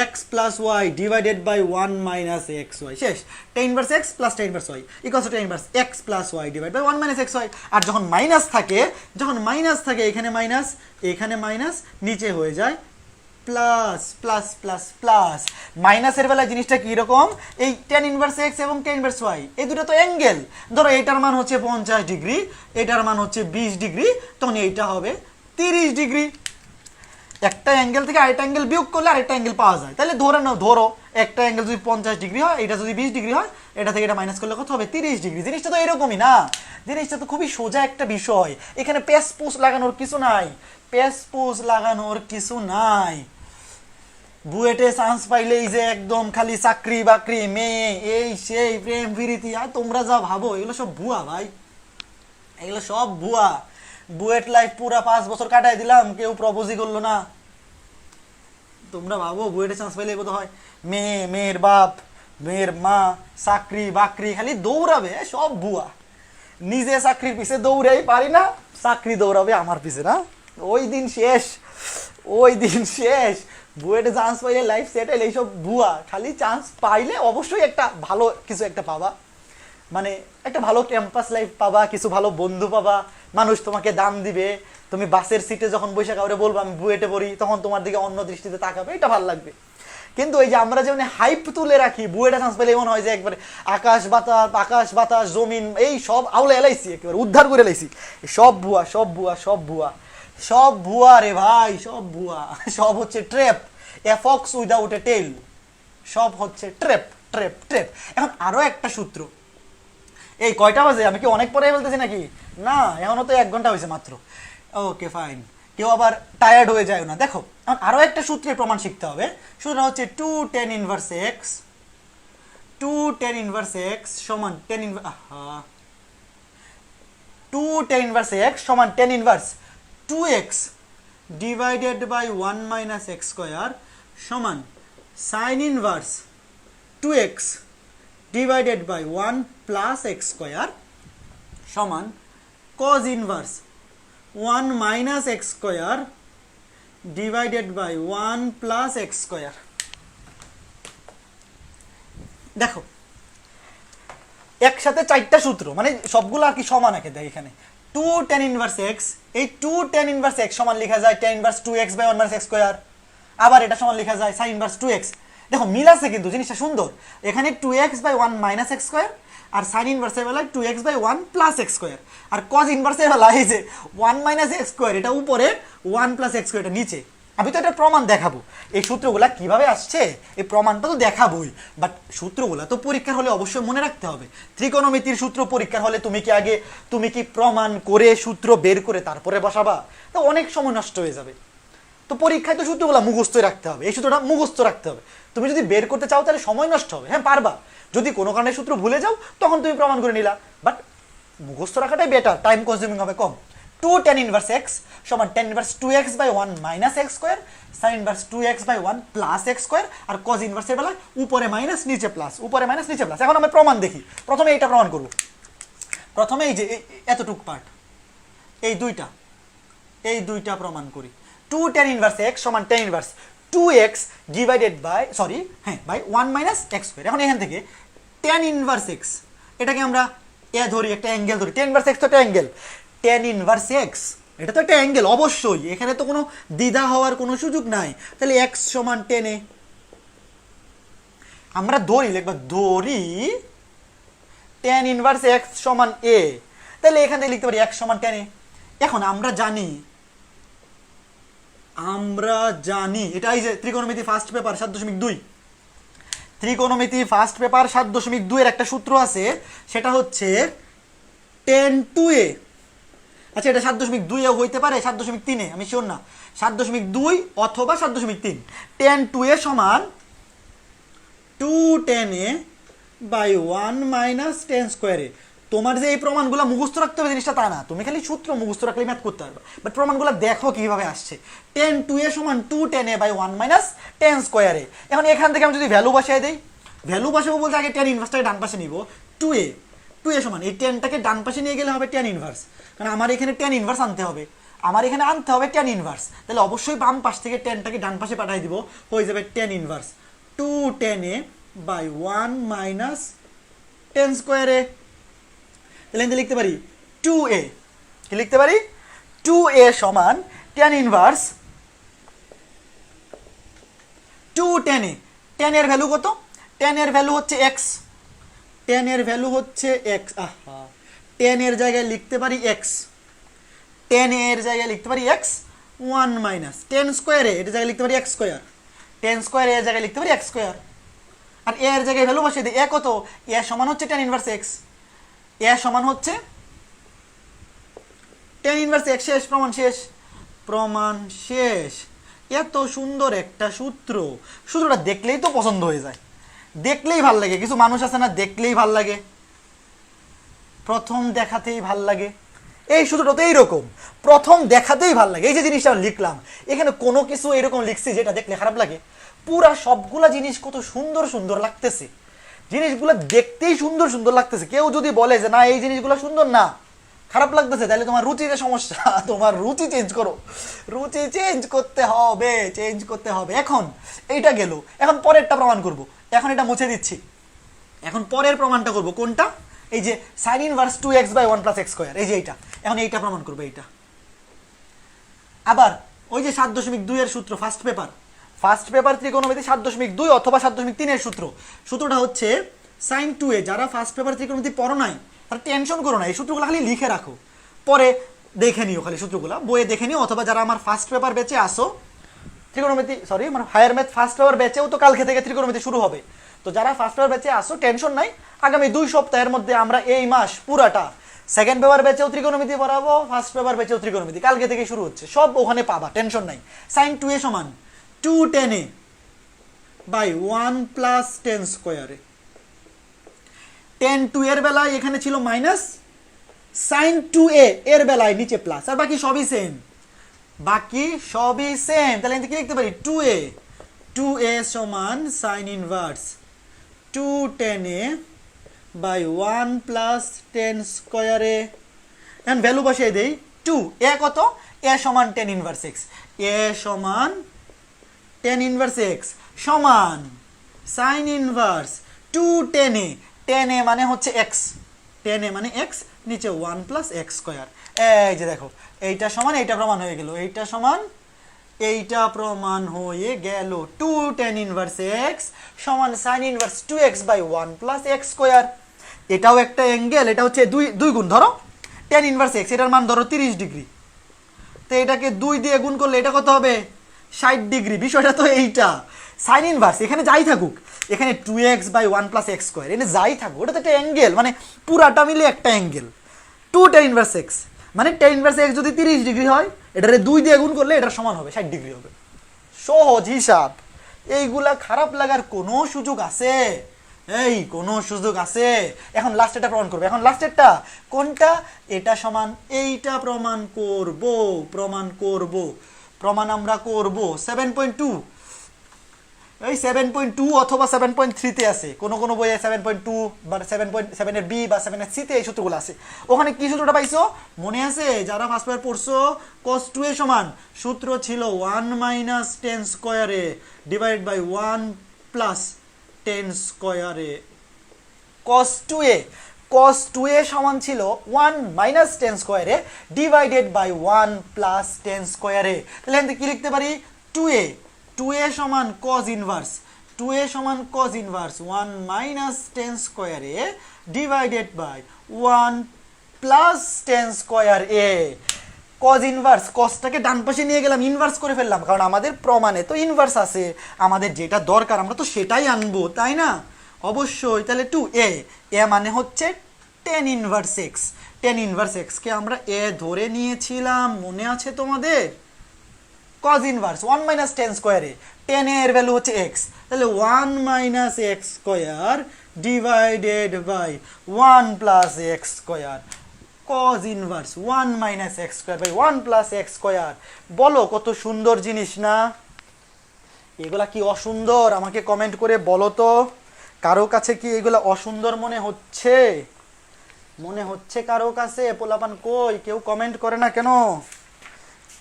x plus y divided by 1 minus x y. শেষ। tan inverse x plus tan inverse y equals to tan inverse x plus y divide by 1 minus x y. আর যখন মাইনাস থাকে, এখানে মাইনাস, এখানে মাইনাস, নিচে হয়ে যায় প্লাস প্লাস প্লাস প্লাস। মাইনাসের বেলায় জিনিসটা কীরকম, এই tan ইনভার্স এক্স এবং tan ইনভার্স ওয়াই এই দুটো তো অ্যাঙ্গেল। ধরো এটার মান হচ্ছে 50 ডিগ্রি, এটার মান হচ্ছে 20 ডিগ্রি, তখন এইটা হবে 30 ডিগ্রি। একটা অ্যাঙ্গেল থেকে আরেকটা অ্যাঙ্গেল বিয়োগ করলে আরেকটা অ্যাঙ্গেল পাওয়া যায়। তাহলে ধরে নাও, ধরো একটা অ্যাঙ্গেল যদি 50 ডিগ্রি হয়, এটা যদি 20 ডিগ্রি হয়, এটা থেকে এটা মাইনাস করলে কত হবে 30 ডিগ্রি। জিনিসটা তো এরকমই না, জিনিসটা তো খুবই সোজা একটা বিষয়। এখানে পেস পুস লাগানোর কিছু নাই, পেস পুস লাগানোর কিছু নাই। বুয়েটে চান্স পাইলেই যে একদম খালি চাকরি বাকরি, মেয়ে, এই সেই, প্রেম প্রীতি, আর তোমরা যা ভাবো এগুলো সব ভুয়া ভাই, এগুলো সব ভুয়া। বুয়েট লাইফ পুরা 5 বছর কাটাই দিলাম, কেউ প্রপোজই করলো না। তোমরা ভাবো বুয়েটে চান্স পাইলে বোধ হয় মেয়ে, মেয়ের বাপ, মেয়ের মা, চাকরি বাকরি খালি দৌড়াবে, সব ভুয়া। নিজে চাকরির পিছে দৌড়াই পারি না, চাকরি দৌড়াবে আমার পিছে না, ওই দিন শেষ, ওই দিন শেষ। বুয়েটে চান্স পাইলে লাইফ সেটেল, এইসব ভুয়া। খালি চান্স পাইলে অবশ্যই একটা ভালো কিছু একটা পাবা, মানে একটা ভালো ক্যাম্পাস লাইফ পাবা, কিছু ভালো বন্ধু পাবা, মানুষ তোমাকে দাম দিবে, তুমি বাসের সিটে যখন বসে কাউরে বলবো আমি বুয়েটে পড়ি, তখন তোমার দিকে অন্য দৃষ্টিতে তাকাবে, এটা ভালো লাগবে। কিন্তু এই যে আমরা যেমন হাইপ তুলে রাখি, বুয়েটে চান্স পেলে এমন হয় যে একবারে আকাশ বাতাস জমিন এই সব আউলে এলাইছি, একেবারে উদ্ধার করে এলাইছি। সব ভুয়া, সব ভুয়া, সব ভুয়া, সব ভুয়া রে ভাই, সব ভুয়া। সব হচ্ছে trap, a fox without a tail, সব হচ্ছে ট্র্যাপ ট্র্যাপ ট্র্যাপ। এখন আরো একটা সূত্র, এই কয়টা বাজে, আমি কি অনেক পরে বলতেছি নাকি? না, এখনো তো 1 ঘন্টা হয়েছে মাত্র। ওকে ফাইন, কেউ আবার টায়ার্ড হয়ে যায় না। দেখো আরো একটা সূত্রের প্রমাণ শিখতে হবে। সূত্রটা হচ্ছে 2 tan inverse x, 2 tan inverse x সমান tan inverse 2 tan inverse x সমান tan inverse 2x divided by 1 minus x square সমান sine inverse 2x divided by 1 plus x square সমান cos inverse 1 minus x square divided by 1 plus x square. দেখো একসাথে 4টা সূত্র, মানে সবগুলো আর কি সমান একে দেয়। এখানে 2 tan ইনভার্স এক্স, এই 2 tan ইনভার্স এক্স সমান লেখা যায় tan inverse 2x by 1 minus x square. আবার এটা সমান লেখা যায় sin ইনভার্স 2x। দেখো মিল আছে কিন্তু, জিনিসটা সুন্দর। এখানে 2x by 1 minus x square, আর সাইন ইনভার্সের বেলায় 2x by 1 plus x square, আর কজ ইনভার্সের বেলায় এই যে 1 মাইনাস এক্স স্কোয়ার, এটা উপরে, 1 প্লাস এক্স স্কোয়ার এটা নিচে। আমি তো এটা প্রমাণ দেখাবো, এই সূত্রগুলা কিভাবে আসছে এই প্রমাণটা তো দেখাবোই, বাট সূত্রগুলা তো পরীক্ষার হলে অবশ্যই মনে রাখতে হবে। ত্রিকোণমিতির সূত্র পরীক্ষার হলে তুমি কি প্রমাণ করে সূত্র বের করে তারপরে বসাবা? তো অনেক সময় নষ্ট হয়ে যাবে। তো পরীক্ষায় তো সূত্রগুলা মুখস্থ রাখতে হবে, এই সূত্রটা মুখস্থ রাখতে হবে। তুমি যদি বের করতে চাও তাহলে সময় নষ্ট হবে, হ্যাঁ পারবা। যদি কোনো কারণে সূত্র ভুলে যাও তখন তুমি প্রমাণ করে নিলা, বাট মুখস্থ রাখাটাই বেটার, টাইম কনজিউমিং হবে কম। 2 tan ইনভার্স এক্স সমান tan inverse 2x by 1 minus x square, sine inverse 2x by 1 plus x square, আর কজ ইনভার্সের বেলায় উপরে মাইনাস নিচে প্লাস, উপরে মাইনাস নিচে প্লাস। এখন আমরা প্রমাণ দেখি। প্রথমে এইটা প্রমাণ করব। প্রথমে এই যে এতটুক পার্ট, এই দুইটা প্রমাণ করি। 2 tan ইনভার্স এক্স সমান tan inverse 2x divided bye bye 1 minus x square. এখন এখান থেকে tan ইনভার্স এক্স, এটাকে আমরা ধরি, একটা অ্যাঙ্গেল ধরি। tan ইনভার্স এক্স তো একটা অ্যাঙ্গেল, tan ইনভার্স এক্স এটা তো একটা অ্যাঙ্গেল অবশ্যই, এখানে তো কোনো দ্বিধা হওয়ার কোনো সুযোগ নাই। তাহলে x সমান tan এ, আমরা ধরি tan ইনভার্স x সমান a, তাহলে এখান থেকে লিখতে পারি x সমান tan এ। এখন আমরা জানি এটা এই যে ত্রিকোণমিতি ফার্স্ট পেপার 7.2, ত্রিকোণমিতি ফার্স্ট পেপার 7.2 এর একটা সূত্র আছে, সেটা হচ্ছে tan 2a আচ্ছা এটা 7.2 হইতে পারে, 7.3 আমি শিওর না, 7.2 অথবা 7.3। tan 2a সমান 2tan/1 - tan স্কয়ারে। তোমার যে এই প্রমাণগুলো মুখস্থ রাখতে হবে জিনিসটা তা না, তুমি খালি সূত্র মুখস্থ রাখলে ম্যাথ করতে পারবে, বাট প্রমাণগুলো দেখো কিভাবে আসছে। tan 2a সমান 2tan/1 - tan স্কয়ারে। এখন এখান থেকে আমি যদি ভ্যালু বসাই দেই, ভ্যালু বসাবো বলতে আগে tan ইনভার্সটাকে ডান পাশে নিব। 2a সমান এই টেনটাকে ডান পাশে নিয়ে গেলে হবে tan ইনভার্স, কারণ আমার এখানে tan ইনভার্স আনতে হবে, আমার এখানে আনতে হবে tan ইনভার্স, তাহলে অবশ্যই বাম পাশ থেকে টেনটাকে ডান পাশে পাঠিয়ে দিব, হয়ে যাবে tan ইনভার্স 2tan/1 - tan স্কয়ারে। তাহলে লিখতে পারি 2a, কি লিখতে পারি 2a সমান tan ইনভার্স 2tan। tan এর ভ্যালু কত? tan এর ভ্যালু হচ্ছে x, tan এর ভ্যালু হচ্ছে x। আহা, tan এর জায়গায় লিখতে পারি x, tan এর জায়গায় লিখতে পারি x 1 - tan স্কয়ারে এর জায়গায় লিখতে পারি x স্কয়ার, tan স্কয়ারে এর জায়গায় লিখতে পারি x স্কয়ার। আর a এর জায়গায় ভ্যালু বসিয়ে দিই, a কত? a সমান হচ্ছে tan ইনভার্স x, a সমান হচ্ছে tan ইনভার্স x। শেষ, প্রমাণ শেষ, প্রমাণ শেষ। এত সুন্দর একটা সূত্র, সূত্রটা দেখলেই তো পছন্দ হয়ে যায়, দেখলেই ভাল লাগে। কিছু মানুষ আছে না, দেখলেই ভাল লাগে, প্রথম দেখাতেই ভাল লাগে। এই সূত্রটা তো এইরকম, প্রথম দেখাতেই ভাল লাগে। এই যে জিনিসটা লিখলাম, এখানে কোনো কিছু এরকম লিখছি যেটা দেখলে খারাপ লাগে? পুরা সবগুলা জিনিস কত সুন্দর সুন্দর লাগতেছে, জিনিসগুলো দেখতেই সুন্দর সুন্দর লাগতেছে। কেউ যদি বলে যে না এই জিনিসগুলো সুন্দর না, খারাপ লাগতেছে, তাহলে তোমার রুচিতে সমস্যা, তোমার রুচি চেঞ্জ করো, রুচি চেঞ্জ করতে হবে, চেঞ্জ করতে হবে। এখন এইটা গেল, এখন পরেরটা প্রমাণ করব। এখন এটা মুছে দিচ্ছি, এখন পরের প্রমাণটা করব। কোনটা? এই যে sin inverse 2x/1 + x square, এই যে এইটা। এখন এইটা প্রমাণ করব, এইটা। আবার ওই যে 7.2 এর সূত্র, ফার্স্ট পেপার ত্রিকোণমিতি 7.2 অথবা 7.3 এর সূত্র। সূত্রটা হচ্ছে sin 2a। যারা ফার্স্ট পেপার ত্রিকোণমিতি পড়ো নাই তারা টেনশন করো না, এই সূত্রগুলো খালি লিখে রাখো, পরে দেখে নিও, খালি সূত্রগুলো বইয়ে দেখে নিও। অথবা যারা আমার ফার্স্ট পেপার ব্যাচে আসো ত্রিকোণমিতি, সরি আমার হায়ার ম্যাথ ফার্স্ট পেপার ব্যাচেও তো কালকে থেকে ত্রিকোণমিতি শুরু হবে। তো যারা ফার্স্ট পেপার ব্যাচে আসো টেনশন নাই, আগামী 2 সপ্তাহের মধ্যে আমরা এই মাস পুরাটা সেকেন্ড পেপার ব্যাচেও ত্রিকোণমিতি পড়াবো, ফার্স্ট পেপার ব্যাচেও ত্রিকোণমিতি কালকে থেকে শুরু হচ্ছে, সব ওখানে পাবা, টেনশন নাই। sin 2a সমান 2tan/1 + tan স্কয়ারে। tan 2 এর বেলায় এখানে ছিল মাইনাস, sin 2a এর বেলায় নিচে প্লাস, আর বাকি সবই সেম, বাকি সবই সেম। তাহলে কি লিখতে পারি 2a সমান sin ইনভার্স 2tan/1 + tan স্কয়ারে। এখন ভ্যালু বসিয়ে দেই, 2 a কত? a সমান tan ইনভার্স x, a সমান tan ইনভার্স x সমান sin inverse 2tan a, tan a মানে হচ্ছে x, tan a মানে x, নিচে 1 + x স্কয়ার। এই যে দেখো, এইটা সমান এইটা প্রমাণ হয়ে গেল, এইটা সমান এইটা প্রমাণ হয়ে গেল। 2tan ইনভার্স x সমান sin inverse 2x/1 + x square. এটাও একটা অ্যাঙ্গেল, এটা হচ্ছে 2 গুণ, ধরো tan ইনভার্স x, এটার মান ধরো 30 ডিগ্রি, তো এটাকে 2 দিয়ে গুণ করলে এটা কত হবে? 60 ডিগ্রি। বিষয়টা তো এইটা, sin ইনভার্স এখানে যাই থাকুক, এখানে 2x/1 + x স্কয়ার, এখানে যাই থাকুক, ওটা তো একটা অ্যাঙ্গেল, মানে পুরাটা মিলে একটা অ্যাঙ্গেল। 2tan ইনভার্স x মানে tan ইনভার্স x যদি 30 ডিগ্রি হয়, এটারে 2 দিয়ে গুণ করলে এটার সমান হবে 60 ডিগ্রি হবে। সহজ হিসাব, এইগুলা খারাপ লাগার কোনো সুযোগ আছে? এই কোনো সুযোগ আছে? এখন লাস্টেরটা প্রমাণ করবে। এখন লাস্টেরটা কোনটা? এটা সমান এইটা প্রমাণ করব, প্রমাণ আমরা করব 7.2, এই 7.2 অথবা 7.3 তে আছে, কোন কোন বইয়ে 7.2 বা 7.7 এর বি বা 7 এর সি তে এই সূত্রগুলো আছে। ওখানে কি সূত্রটা পাইছো মনে আছে? যারা ফার্স্ট পেপার পড়ছো, cos 2a সমান সূত্র ছিল 1 - tan স্কয়ারে ডিভাইডেড বাই 1 + tan স্কয়ারে। cos 2a সমান ছিল 1 - tan স্কয়ারে ডিভাইডেড বাই 1 + tan স্কয়ারে। তাহলে এখানে কি লিখতে পারি? 2a সমান cos ইনভার্স 1 - tan স্কয়ারে ডিভাইডেড বাই 1 + tan স্কয়ারে। cos ইনভার্স, cosটাকে ডান পাশে নিয়ে গেলাম, ইনভার্স করে ফেললাম, কারণ আমাদের প্রমাণে তো ইনভার্স আছে, আমাদের যেটা দরকার আমরা তো সেটাই আনবো, তাই না? অবশ্যই। তাহলে 2a মানে হচ্ছে tan inverse x, tan inverse x কে আমরা এ ধরে নিয়েছিলাম, মনে আছে তোমাদের? কজ ইনভার্স 1 মাইনাস টেন স্কোয়ারে 10 এর ভ্যালু হচ্ছে এক্স, তাহলে 1 minus x square divided by 1 plus x square. Cos inverse 1 minus x square by 1 plus x square. বলো কত সুন্দর জিনিস না? এগুলা কি অসুন্দর? আমাকে কমেন্ট করে বলো তো, কারো কাছে কি এগুলা অসুন্দর মনে হচ্ছে? মনে হচ্ছে কারো কাছে? পোলাপান কই? কেউ কমেন্ট করে না কেন?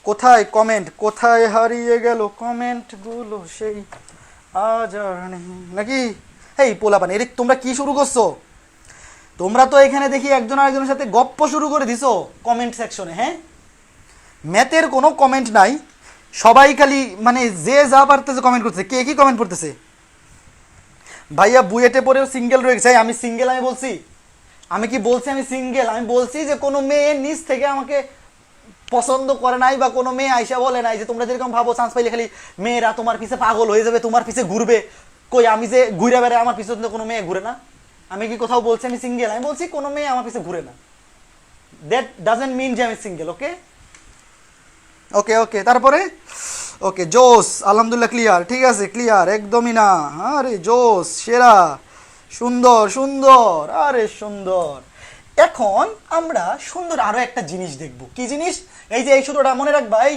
কোথায় কমেন্ট? কোথায় হারিয়ে গেল কমেন্টগুলো? সেই আজ আর নেই নাকি? এই পোলাপান, এর তোমরা কি শুরু করছো? তোমরা তো এখানে দেখি একজন আরেকজনের সাথে গপ্প শুরু করে দিছো কমেন্ট সেকশনে। হ্যাঁ, ম্যাথের কোনো কমেন্ট নাই, সবাই খালি মানে যে যা পারতেছে কমেন্ট করতেছে। কে কি কমেন্ট করতেছে? ভাইয়া বুয়েটে পড়েও সিঙ্গেল রয়ে গেছে। আমি সিঙ্গেল? আমি বলছি? আমি কি বলছি আমি সিঙ্গেল? আমি বলছি যে কোনো মেয়ে নিজ থেকে আমাকে পছন্দ করে নাই, বা কোনো মেয়ে আইসা বলে নাই যে তোমরা যেরকম ভাবো চান্স পাইলে খালি মেয়েরা তোমার পিছে পাগল হয়ে যাবে, তোমার পিছে ঘুরবে। কই, আমি যে ঘুরে বেড়াই আমার পিছনে তো কোনো মেয়ে ঘুরে না। আমি কি কোথাও বলছি আমি সিঙ্গেল? আমি বলছি কোনো মেয়ে আমার পিছে ঘুরে না। দ্যাট ডাজন্ট মিন যে আমি সিঙ্গেল। ওকে ওকে ওকে, তারপরে ওকে জোস, আলহামদুলিল্লাহ ক্লিয়ার, ঠিক আছে ক্লিয়ার, একদমই না। আরে জোস, সেরা, সুন্দর সুন্দর, আরে সুন্দর। এখন আমরা সুন্দর আরো একটা জিনিস দেখব। কি জিনিস? এই যে এই সূত্রটা মনে রাখবা। এই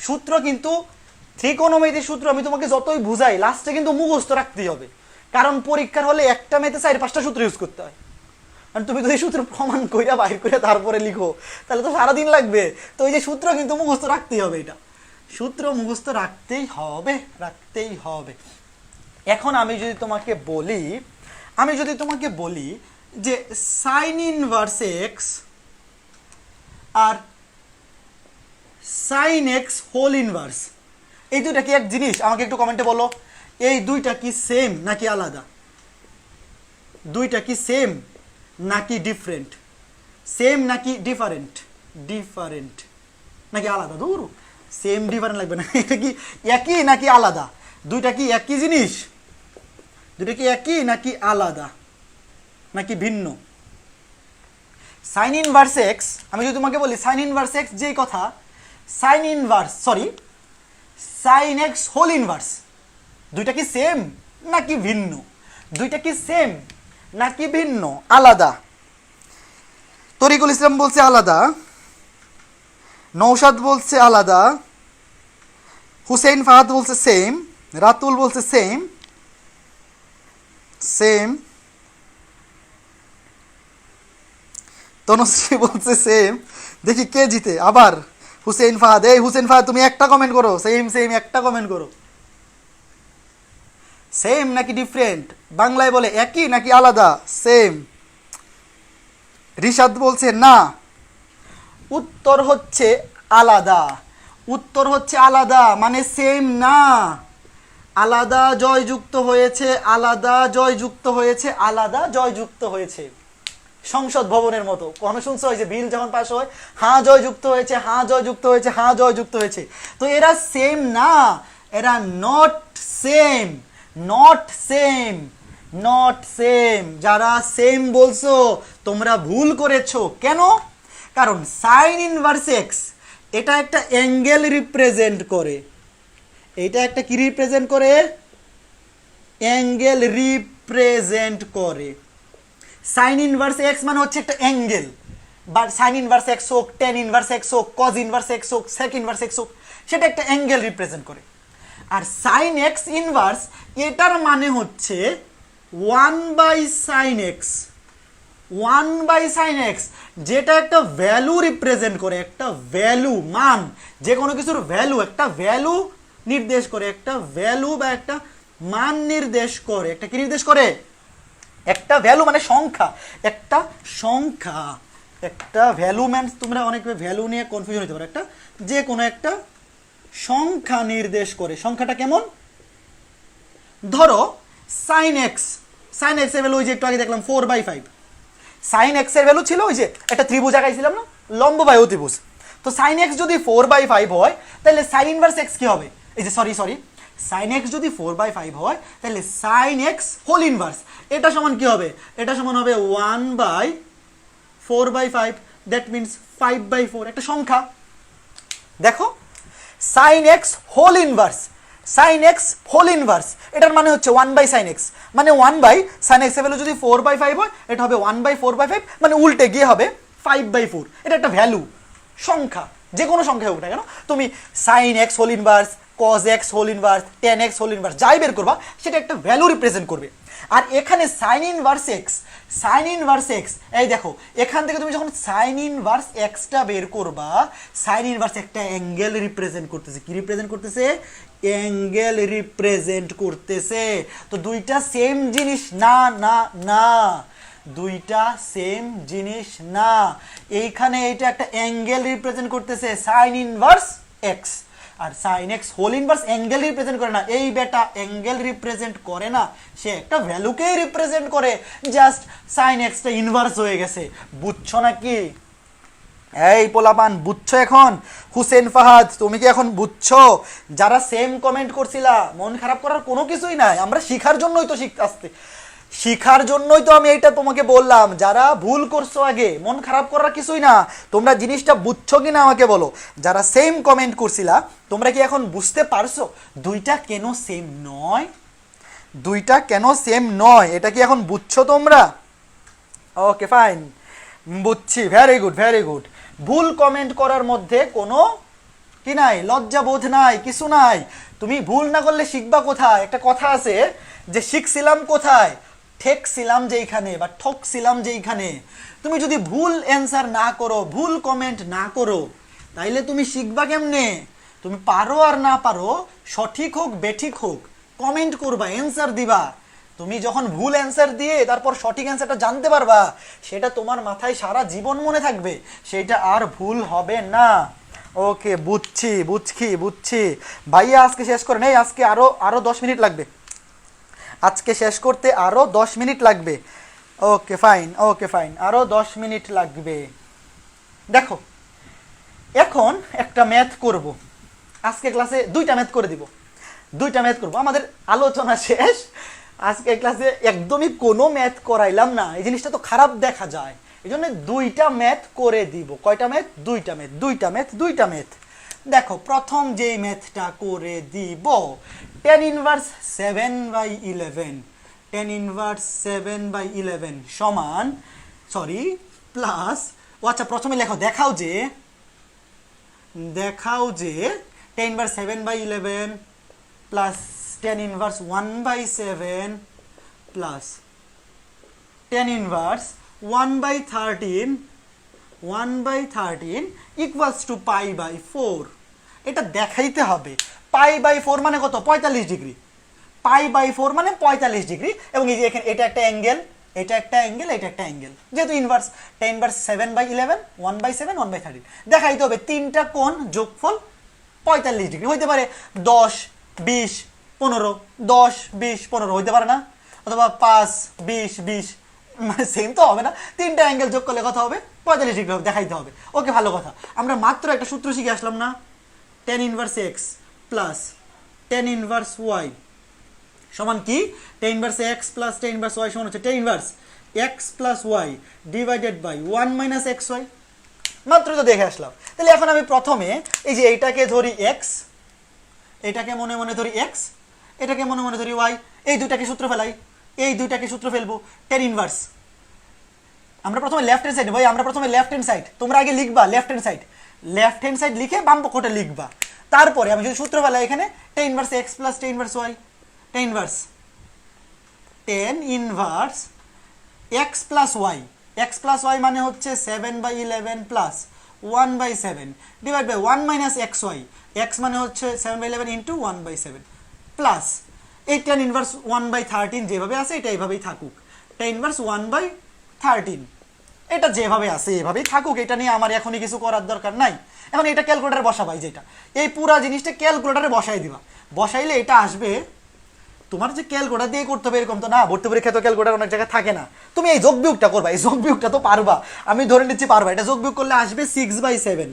সূত্র কিন্তু ত্রিকোণমিতির সূত্র আমি তোমাকে যতই বুঝাই লাস্টে কিন্তু মুখস্থ রাখতেই হবে, কারণ পরীক্ষার হলে একটা মেয়েতে 4-5টা সূত্র ইউজ করতে হয়। কারণ তুমি যদি সূত্র প্রমাণ কইরা বাইর করে তারপরে লিখো তাহলে তো সারাদিন লাগবে। তো এই যে সূত্র কিন্তু মুখস্থ রাখতেই হবে, এটা সূত্র মুখস্থ রাখতেই হবে, রাখতেই হবে। এখন আমি যদি তোমাকে বলি যে সাইন ইনভার্স এক্স আর সাইন এক্স হোল ইনভার্স, এই দুইটা কি এক জিনিস? আমাকে একটু কমেন্টে বলো, এই দুইটা কি সেম নাকি আলাদা? দুইটা কি সেম নাকি ডিফারেন্ট? সেম নাকি ডিফারেন্ট? ডিফারেন্ট নাকি আলাদা? দূর, সেম ডিফারেন্ট লাগবে না। এটা কি একই নাকি আলাদা? দুইটা কি একই জিনিস? দুইটা কি একই নাকি আলাদা নাকি ভিন্ন? সাইন ইনভার্স এক্স, আমি যদি তোমাকে বলি সাইন ইনভার্স এক্স, যেই কথা সাইন এক্স হোল ইনভার্স, দুইটা কি সেম নাকি ভিন্ন? দুইটা কি সেম নাকি ভিন্ন? আলাদা। তরিকুল ইসলাম বলছে আলাদা, নৌশাদ বলছে আলাদা, হুসেইন ফাহাদ বলছে সেম, রাতুল বলছে সেম, তনুশ্রী বলছে সেম। দেখি কে জিতে আবার। হুসেইন ফাহাদ, এই হুসেইন ফাহাদ তুমি একটা কমেন্ট করো, সেম একটা কমেন্ট করো। সেম নাকি ডিফারেন্ট? বাংলায় বলে একই নাকি আলাদা? সেম। রিশাদ বলছে না, উত্তর হচ্ছে আলাদা। উত্তর হচ্ছে আলাদা, মানে সেম না। আলাদা জয়যুক্ত হয়েছে, আলাদা জয়যুক্ত হয়েছে, আলাদা জয়যুক্ত হয়েছে। সংসদ ভবনের মতো কোনো শুনছো? যে বিল যখন পাস হয়, হ্যাঁ জয়যুক্ত হয়েছে, হ্যাঁ জয়যুক্ত হয়েছে, হ্যাঁ জয়যুক্ত হয়েছে। তো এরা সেম না, এরা not same, not same, not same. যারা সেম বলছো তোমরা ভুল করেছো। কেন? কারণ সাইন ইনভার্স এক্স এটা একটা অ্যাঙ্গেল রিপ্রেজেন্ট করে। এটা একটা কি রিপ্রেজেন্ট করে? অ্যাঙ্গেল রিপ্রেজেন্ট করে। সাইন ইনভার্স এক্স মানে হচ্ছে একটা অ্যাঙ্গেল, বা সাইন ইনভার্স এক্স হোক, টেন ইনভার্স এক্স হোক, কজ ইনভার্স এক্স হোক, সেক ইনভার্স এক্স হোক, সেটা একটা অ্যাঙ্গেল রিপ্রেজেন্ট করে। আর সাইন এক্স ইনভার্স এটার মানে হচ্ছে 1/sin x, 1/sin x, যেটা একটা ভ্যালু রিপ্রেজেন্ট করে, একটা ভ্যালু, মান, যে কোনো কিছুর ভ্যালু, একটা ভ্যালু নির্দেশ করে, একটা ভ্যালু বা একটা মান নির্দেশ করে। একটা কি নির্দেশ করে? একটা ভ্যালু মানে সংখ্যা, একটা সংখ্যা, একটা ভ্যালু ম্যান। তোমরা অনেক ভ্যালু নিয়ে কনফিউশন হতে পারো। একটা যে কোনো একটা সংখ্যা নির্দেশ করে। সংখ্যাটা কেমন? ধরো সাইন এক্স, সাইন এক্স এর ভ্যালু ওই যে একটু আগে দেখলাম 4/5। সাইন এক্স এর ভ্যালু ছিল ওই যে একটা ত্রিভুজ আঁকাইছিলাম না, লম্ব বাহু ত্রিভুজ। তো সাইন এক্স যদি 4/5 হয় তাহলে সাইন ইনভার্স এক্স কি হবে? এই যে সরি সাইন এক্স যদি 4/5 হয় তাহলে সাইন এক্স হোল ইনভার্স এটা সমান কি হবে? এটা সমান হবে 1/4 4/5, দ্যাট মিনস 5/4, একটা সংখ্যা। দেখো sin x whole inverse, sin x whole inverse, এটার মানে হচ্ছে 1/sin x, মানে 1/sin x এর ভ্যালু যদি 4/5 হয়, এটা হবে 1/4/5, মানে উল্টে গিয়ে হবে 5/4। এটা একটা ভ্যালু, সংখ্যা, যে কোনো সংখ্যা হোক না কেন, তুমি sin x whole inverse, cos x whole inverse, tan x whole inverse যাই বের করবা, সেটা একটা ভ্যালু রিপ্রেজেন্ট করবে। আর এখানে sin inverse x, sin inverse x, এই দেখো এখান থেকে তুমি যখন sin ইনভার্স x টা বের করবা, sin ইনভার্স একটা অ্যাঙ্গেল রিপ্রেজেন্ট করতেছে। কি রিপ্রেজেন্ট করতেছে? অ্যাঙ্গেল রিপ্রেজেন্ট করতেছে। তো দুইটা সেম জিনিস না, না না, দুইটা সেম জিনিস না। এইখানে এটা একটা অ্যাঙ্গেল রিপ্রেজেন্ট করতেছে sin ইনভার্স x, আর sin x whole inverse angle represent করে না। এই বেটা অ্যাঙ্গেল রিপ্রেজেন্ট করে না, সে একটা ভ্যালুকেই রিপ্রেজেন্ট করে, জাস্ট sin x টা ইনভার্স হয়ে গেছে। বুঝছো নাকি? এই পোলাপান বুঝছো এখন? হুসেন ফাহাদ তুমি কি এখন বুঝছো? যারা সেম কমেন্ট করছিলা, মন খারাপ করার কোনো কিছুই নাই, আমরা শিখার জন্যই তো শিখার জন্যই তো আমি এইটা তোমাকে বললাম। যারা ভুল করছো আগে, মন খারাপ করার কিছুই না। তোমরা জিনিসটা বুঝছো কি না আমাকে বলো। যারা সেম কমেন্ট করছিলা, তোমরা কি এখন বুঝতে পারছো দুইটা কেন সেম নয়? দুইটা কেন সেম নয়, এটা কি এখন বুঝছো তোমরা? ওকে ফাইন, বুঝছি, ভেরি গুড ভেরি গুড। ভুল কমেন্ট করার মধ্যে কোনো কি নাই, লজ্জা বোধ নাই, কিছু নাই। তুমি ভুল না করলে শিখবা কোথায়? একটা কথা আছে যে শিখছিলাম কোথায়, ঠেকছিলাম যেইখানে বা ঠকছিলাম যেইখানে। তুমি যদি ভুল অ্যান্সার না করো, ভুল কমেন্ট না করো, তাইলে তুমি শিখবা কেমনে? তুমি পারো আর না পারো, সঠিক হোক বেঠিক হোক, কমেন্ট করবা, অ্যান্সার দিবা। তুমি যখন ভুল অ্যান্সার দিয়ে তারপর সঠিক অ্যান্সারটা জানতে পারবা, সেটা তোমার মাথায় সারা জীবন মনে থাকবে, সেটা আর ভুল হবে না। ওকে, বুঝছি বুঝছি বুঝছি। ভাইয়া আজকে শেষ করে নেই, আজকে আরো 10 মিনিট লাগবে, আজকে শেষ করতে আরো 10 মিনিট লাগবে। ওকে ফাইন, ওকে ফাইন, আরো 10 মিনিট লাগবে। দেখো এখন একটা ম্যাথ করব, আজকে ক্লাসে দুইটা ম্যাথ করে দিব, দুইটা ম্যাথ করব, আমাদের আলোচনা শেষ। আজকে ক্লাসে একদমই কোনো ম্যাথ করাইলাম না, এই জিনিসটা তো খারাপ দেখা যায়, এই জন্য দুইটা ম্যাথ করে দিব। কয়টা ম্যাথ? দুইটা ম্যাথ, দুইটা ম্যাথ, দুইটা ম্যাথ। দেখো প্রথম যেই ম্যাথটা করে দিব, tan ইনভার্স 7/11, tan ইনভার্স 7/11 সমান, সরি প্লাস, ও আচ্ছা প্রথমে লেখো, দেখাও যে tan inverse 7/11 plus tan inverse 1/7 plus tan inverse 1/13 equals to π/4। এটা দেখাইতে হবে। π/4 মানে কত? 45 ডিগ্রি। π/4 মানে 45 ডিগ্রি, এবং এই যে এখানে এটা একটা অ্যাঙ্গেল, এটা একটা অ্যাঙ্গেল, এটা একটা অ্যাঙ্গেল, যেহেতু ইনভার্স, tan ইনভার্স 7/11, 1/7, 1/13 দেখাইতে হবে। তিনটা কোণ যোগফল 45 ডিগ্রি হইতে পারে 10, 20, 15, 10, 20, 15 হইতে পারে না, অথবা 5, 20, 20, সেম তো হবে না, তিনটা অ্যাঙ্গেল যোগ করলে কথা হবে 45 ডিগ্রি দেখাইতে হবে। ওকে, ভালো কথা। আমরা মাত্র একটা সূত্র শিখে আসলাম না, tan inverse x plus tan inverse y সমান কি? tan inverse x plus tan inverse y সমান হচ্ছে tan inverse x plus y divided by 1 minus xy। মাত্র তো দেখে আসলাম। তাহলে এখন আমি প্রথমে এই যে এইটাকে ধরি x, এটাকে মনে মনে ধরি x, এটাকে মনে মনে ধরি y, এই দুইটাকে সূত্র ফেলাই, এই দুইটাকে সূত্র ফেলবো। tan ইনভার্স আমরা প্রথমে লেফট হ্যান্ড সাইড, ভাই আমরা প্রথমে লেফট হ্যান্ড সাইড, তোমরা আগে লিখবা লেফট হ্যান্ড সাইড লিখে বাম পক্ষটা লিখবা। তারপরে আমি যদি সূত্র ফেলাই এখানে, tan inverse x plus tan inverse y, tan inverse x plus y মানে হচ্ছে 7/11 plus 1/7 divide by 1 minus xy, x মানে হচ্ছে 7/11 ইন্টু 1/7 প্লাস এই tan ইনভার্স 1/13 যেভাবে আছে এটা এইভাবেই থাকুক, tan ইনভার্স 1/13 এটা যেভাবে আছে এভাবেই থাকুক, এটা নিয়ে আমার এখনই কিছু করার দরকার নাই। এখন এটা ক্যালকুলেটারে বসাবাই, যেটা এই পুরা জিনিসটা ক্যালকুলেটারে বসাই দিবা, বসাইলে এটা আসবে। তোমার যে ক্যালকুলেটার দিয়ে করতে হবে এরকম তো না, ভর্তি পরীক্ষা তো ক্যালকুলেটার অনেক জায়গায় থাকে না, তুমি এই যোগ বিয়োগটা করবা, এই যোগ বিয়োগটা তো পারবা, আমি ধরে নিচ্ছি পারবা। এটা যোগ বিয়োগ করলে আসবে 6/7,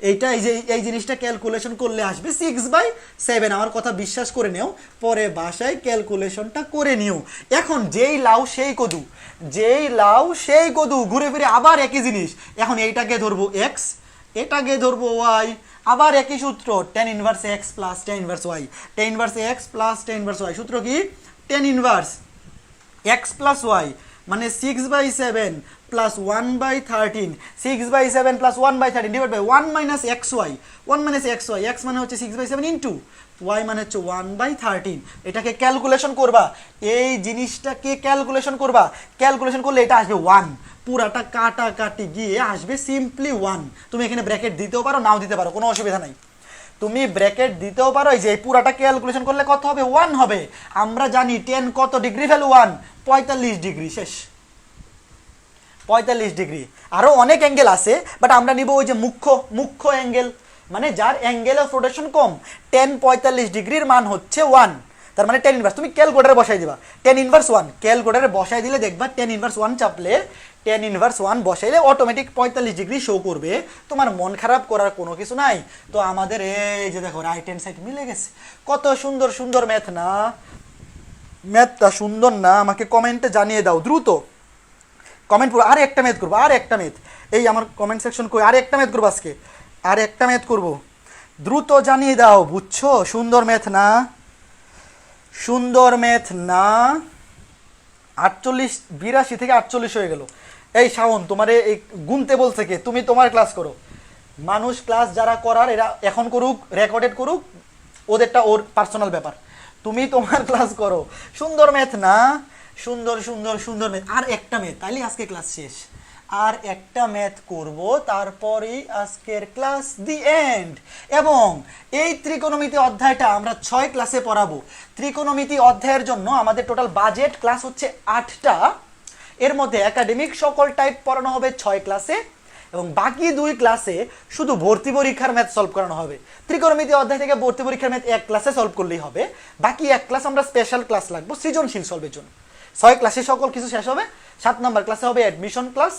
এইটা এই জিনিসটা ক্যালকুলেশন করলে আসবে 6/7। আমার কথা বিশ্বাস করে নেও, পরে বাসায় ক্যালকুলেশনটা করে নিও। এখন যেই লাউ সেই কদু, যেই লাউ সেই কদু, ঘুরে ফিরে আবার একই জিনিস। এখন এইটাকে ধরবো এক্স, এটাকে ধরবো ওয়াই, আবার একই সূত্র, tan inverse x plus tan inverse y, tan inverse x plus tan inverse y. সূত্র কি? tan inverse x plus y মানে 6/7 plus 1/13, 6/7 plus 1/13 divide by 1 minus x y, 1 minus x y, x মানে হচ্ছে 6/7 ইন্টু ওয়াই মানে হচ্ছে 1/13। এটাকে ক্যালকুলেশন করবা, এই জিনিসটাকে ক্যালকুলেশন করবা, ক্যালকুলেশন করলে এটা আসবে 1, পুরাটা কাটাকাটি গিয়ে আসবে সিম্পলি 1। তুমি এখানে ব্র্যাকেট দিতেও পারো, নাও দিতে পারো, কোনো অসুবিধা নাই। তুমি ব্র্যাকেট দিতেও পারো, এই যে পুরাটা ক্যালকুলেশন করলে কত হবে? 1 হবে। আমরা জানি 10 কত ডিগ্রি ভ্যালু? 1, 45 ডিগ্রি। শেষ, 45 ডিগ্রি। আরও অনেক অ্যাঙ্গেল আছে, বাট আমরা নিব ওই যে মুখ্য অ্যাঙ্গেল, মানে যার অ্যাঙ্গেল অফ রোটেশন কম। 10 45 ডিগ্রির মান হচ্ছে 1, তার মানে tan ইনভার্স। তুমি ক্যালকুলেটারে বসাই দিবা tan ইনভার্স 1, ক্যালকুলেটারে বসাই দিলে দেখবা tan ইনভার্স 1 চাপলে, tan ইনভার্স 1 বসাইলে অটোমেটিক 45 ডিগ্রি শো করবে। তোমার মন খারাপ করার কোনো কিছু নাই। তো আমাদের এই যে দেখো রাইট হ্যান্ড সাইড মিলে গেছে। কত সুন্দর সুন্দর ম্যাথ না? ম্যাথটা সুন্দর না? আমাকে কমেন্টে জানিয়ে দাও দ্রুত, কমেন্ট করবো। আর একটা ম্যাথ করবো, আর একটা ম্যাথ। এই আমার কমেন্ট সেকশন কই, আর একটা ম্যাথ করবো আজকে, আর একটা ম্যাথ করবো, দ্রুত জানিয়ে দাও। বুঝছো? সুন্দর ম্যাথ না? সুন্দর ম্যাথ না? 48, 82 থেকে 48 হয়ে গেল। এই শাওন, তোমারে এই গুনতে বলছে কে? তুমি তোমার ক্লাস করো। মানুষ ক্লাস যারা করার এরা এখন করুক, রেকর্ডেড করুক, ওদেরটা ওর পার্সোনাল ব্যাপার। তুমি তোমার ক্লাস করো। সুন্দর ম্যাথ না? সুন্দর সুন্দর সুন্দর ম্যাথ। আর একটা ম্যাথ, তাইলে আজকে ক্লাস শেষ। আর একটা ম্যাথ করব, তারপরেই আজকের ক্লাস দি এন্ড। এবং এই ত্রিকোণমিতি অধ্যায়টা আমরা 6 ক্লাসে পড়াবো। ত্রিকোণমিতি অধ্যায়ের জন্য আমাদের টোটাল বাজেট ক্লাস হচ্ছে 8টা। এর মধ্যে একাডেমিক সকল টাইপ পড়ানো হবে 6 ক্লাসে, এবং বাকি 2 ক্লাসে শুধু ভর্তি পরীক্ষার ম্যাথ সলভ করানো হবে। ত্রিকোণমিতি অধ্যায় থেকে ভর্তি পরীক্ষার ম্যাথ 1 ক্লাসে সলভ করলেই হবে। বাকি 1 ক্লাস আমরা স্পেশাল ক্লাস লাগবো সৃজনশীল সলভের জন্য। 6 ক্লাসে সকল কিছু শেষ হবে। 7 নম্বর ক্লাসে হবে অ্যাডমিশন ক্লাস,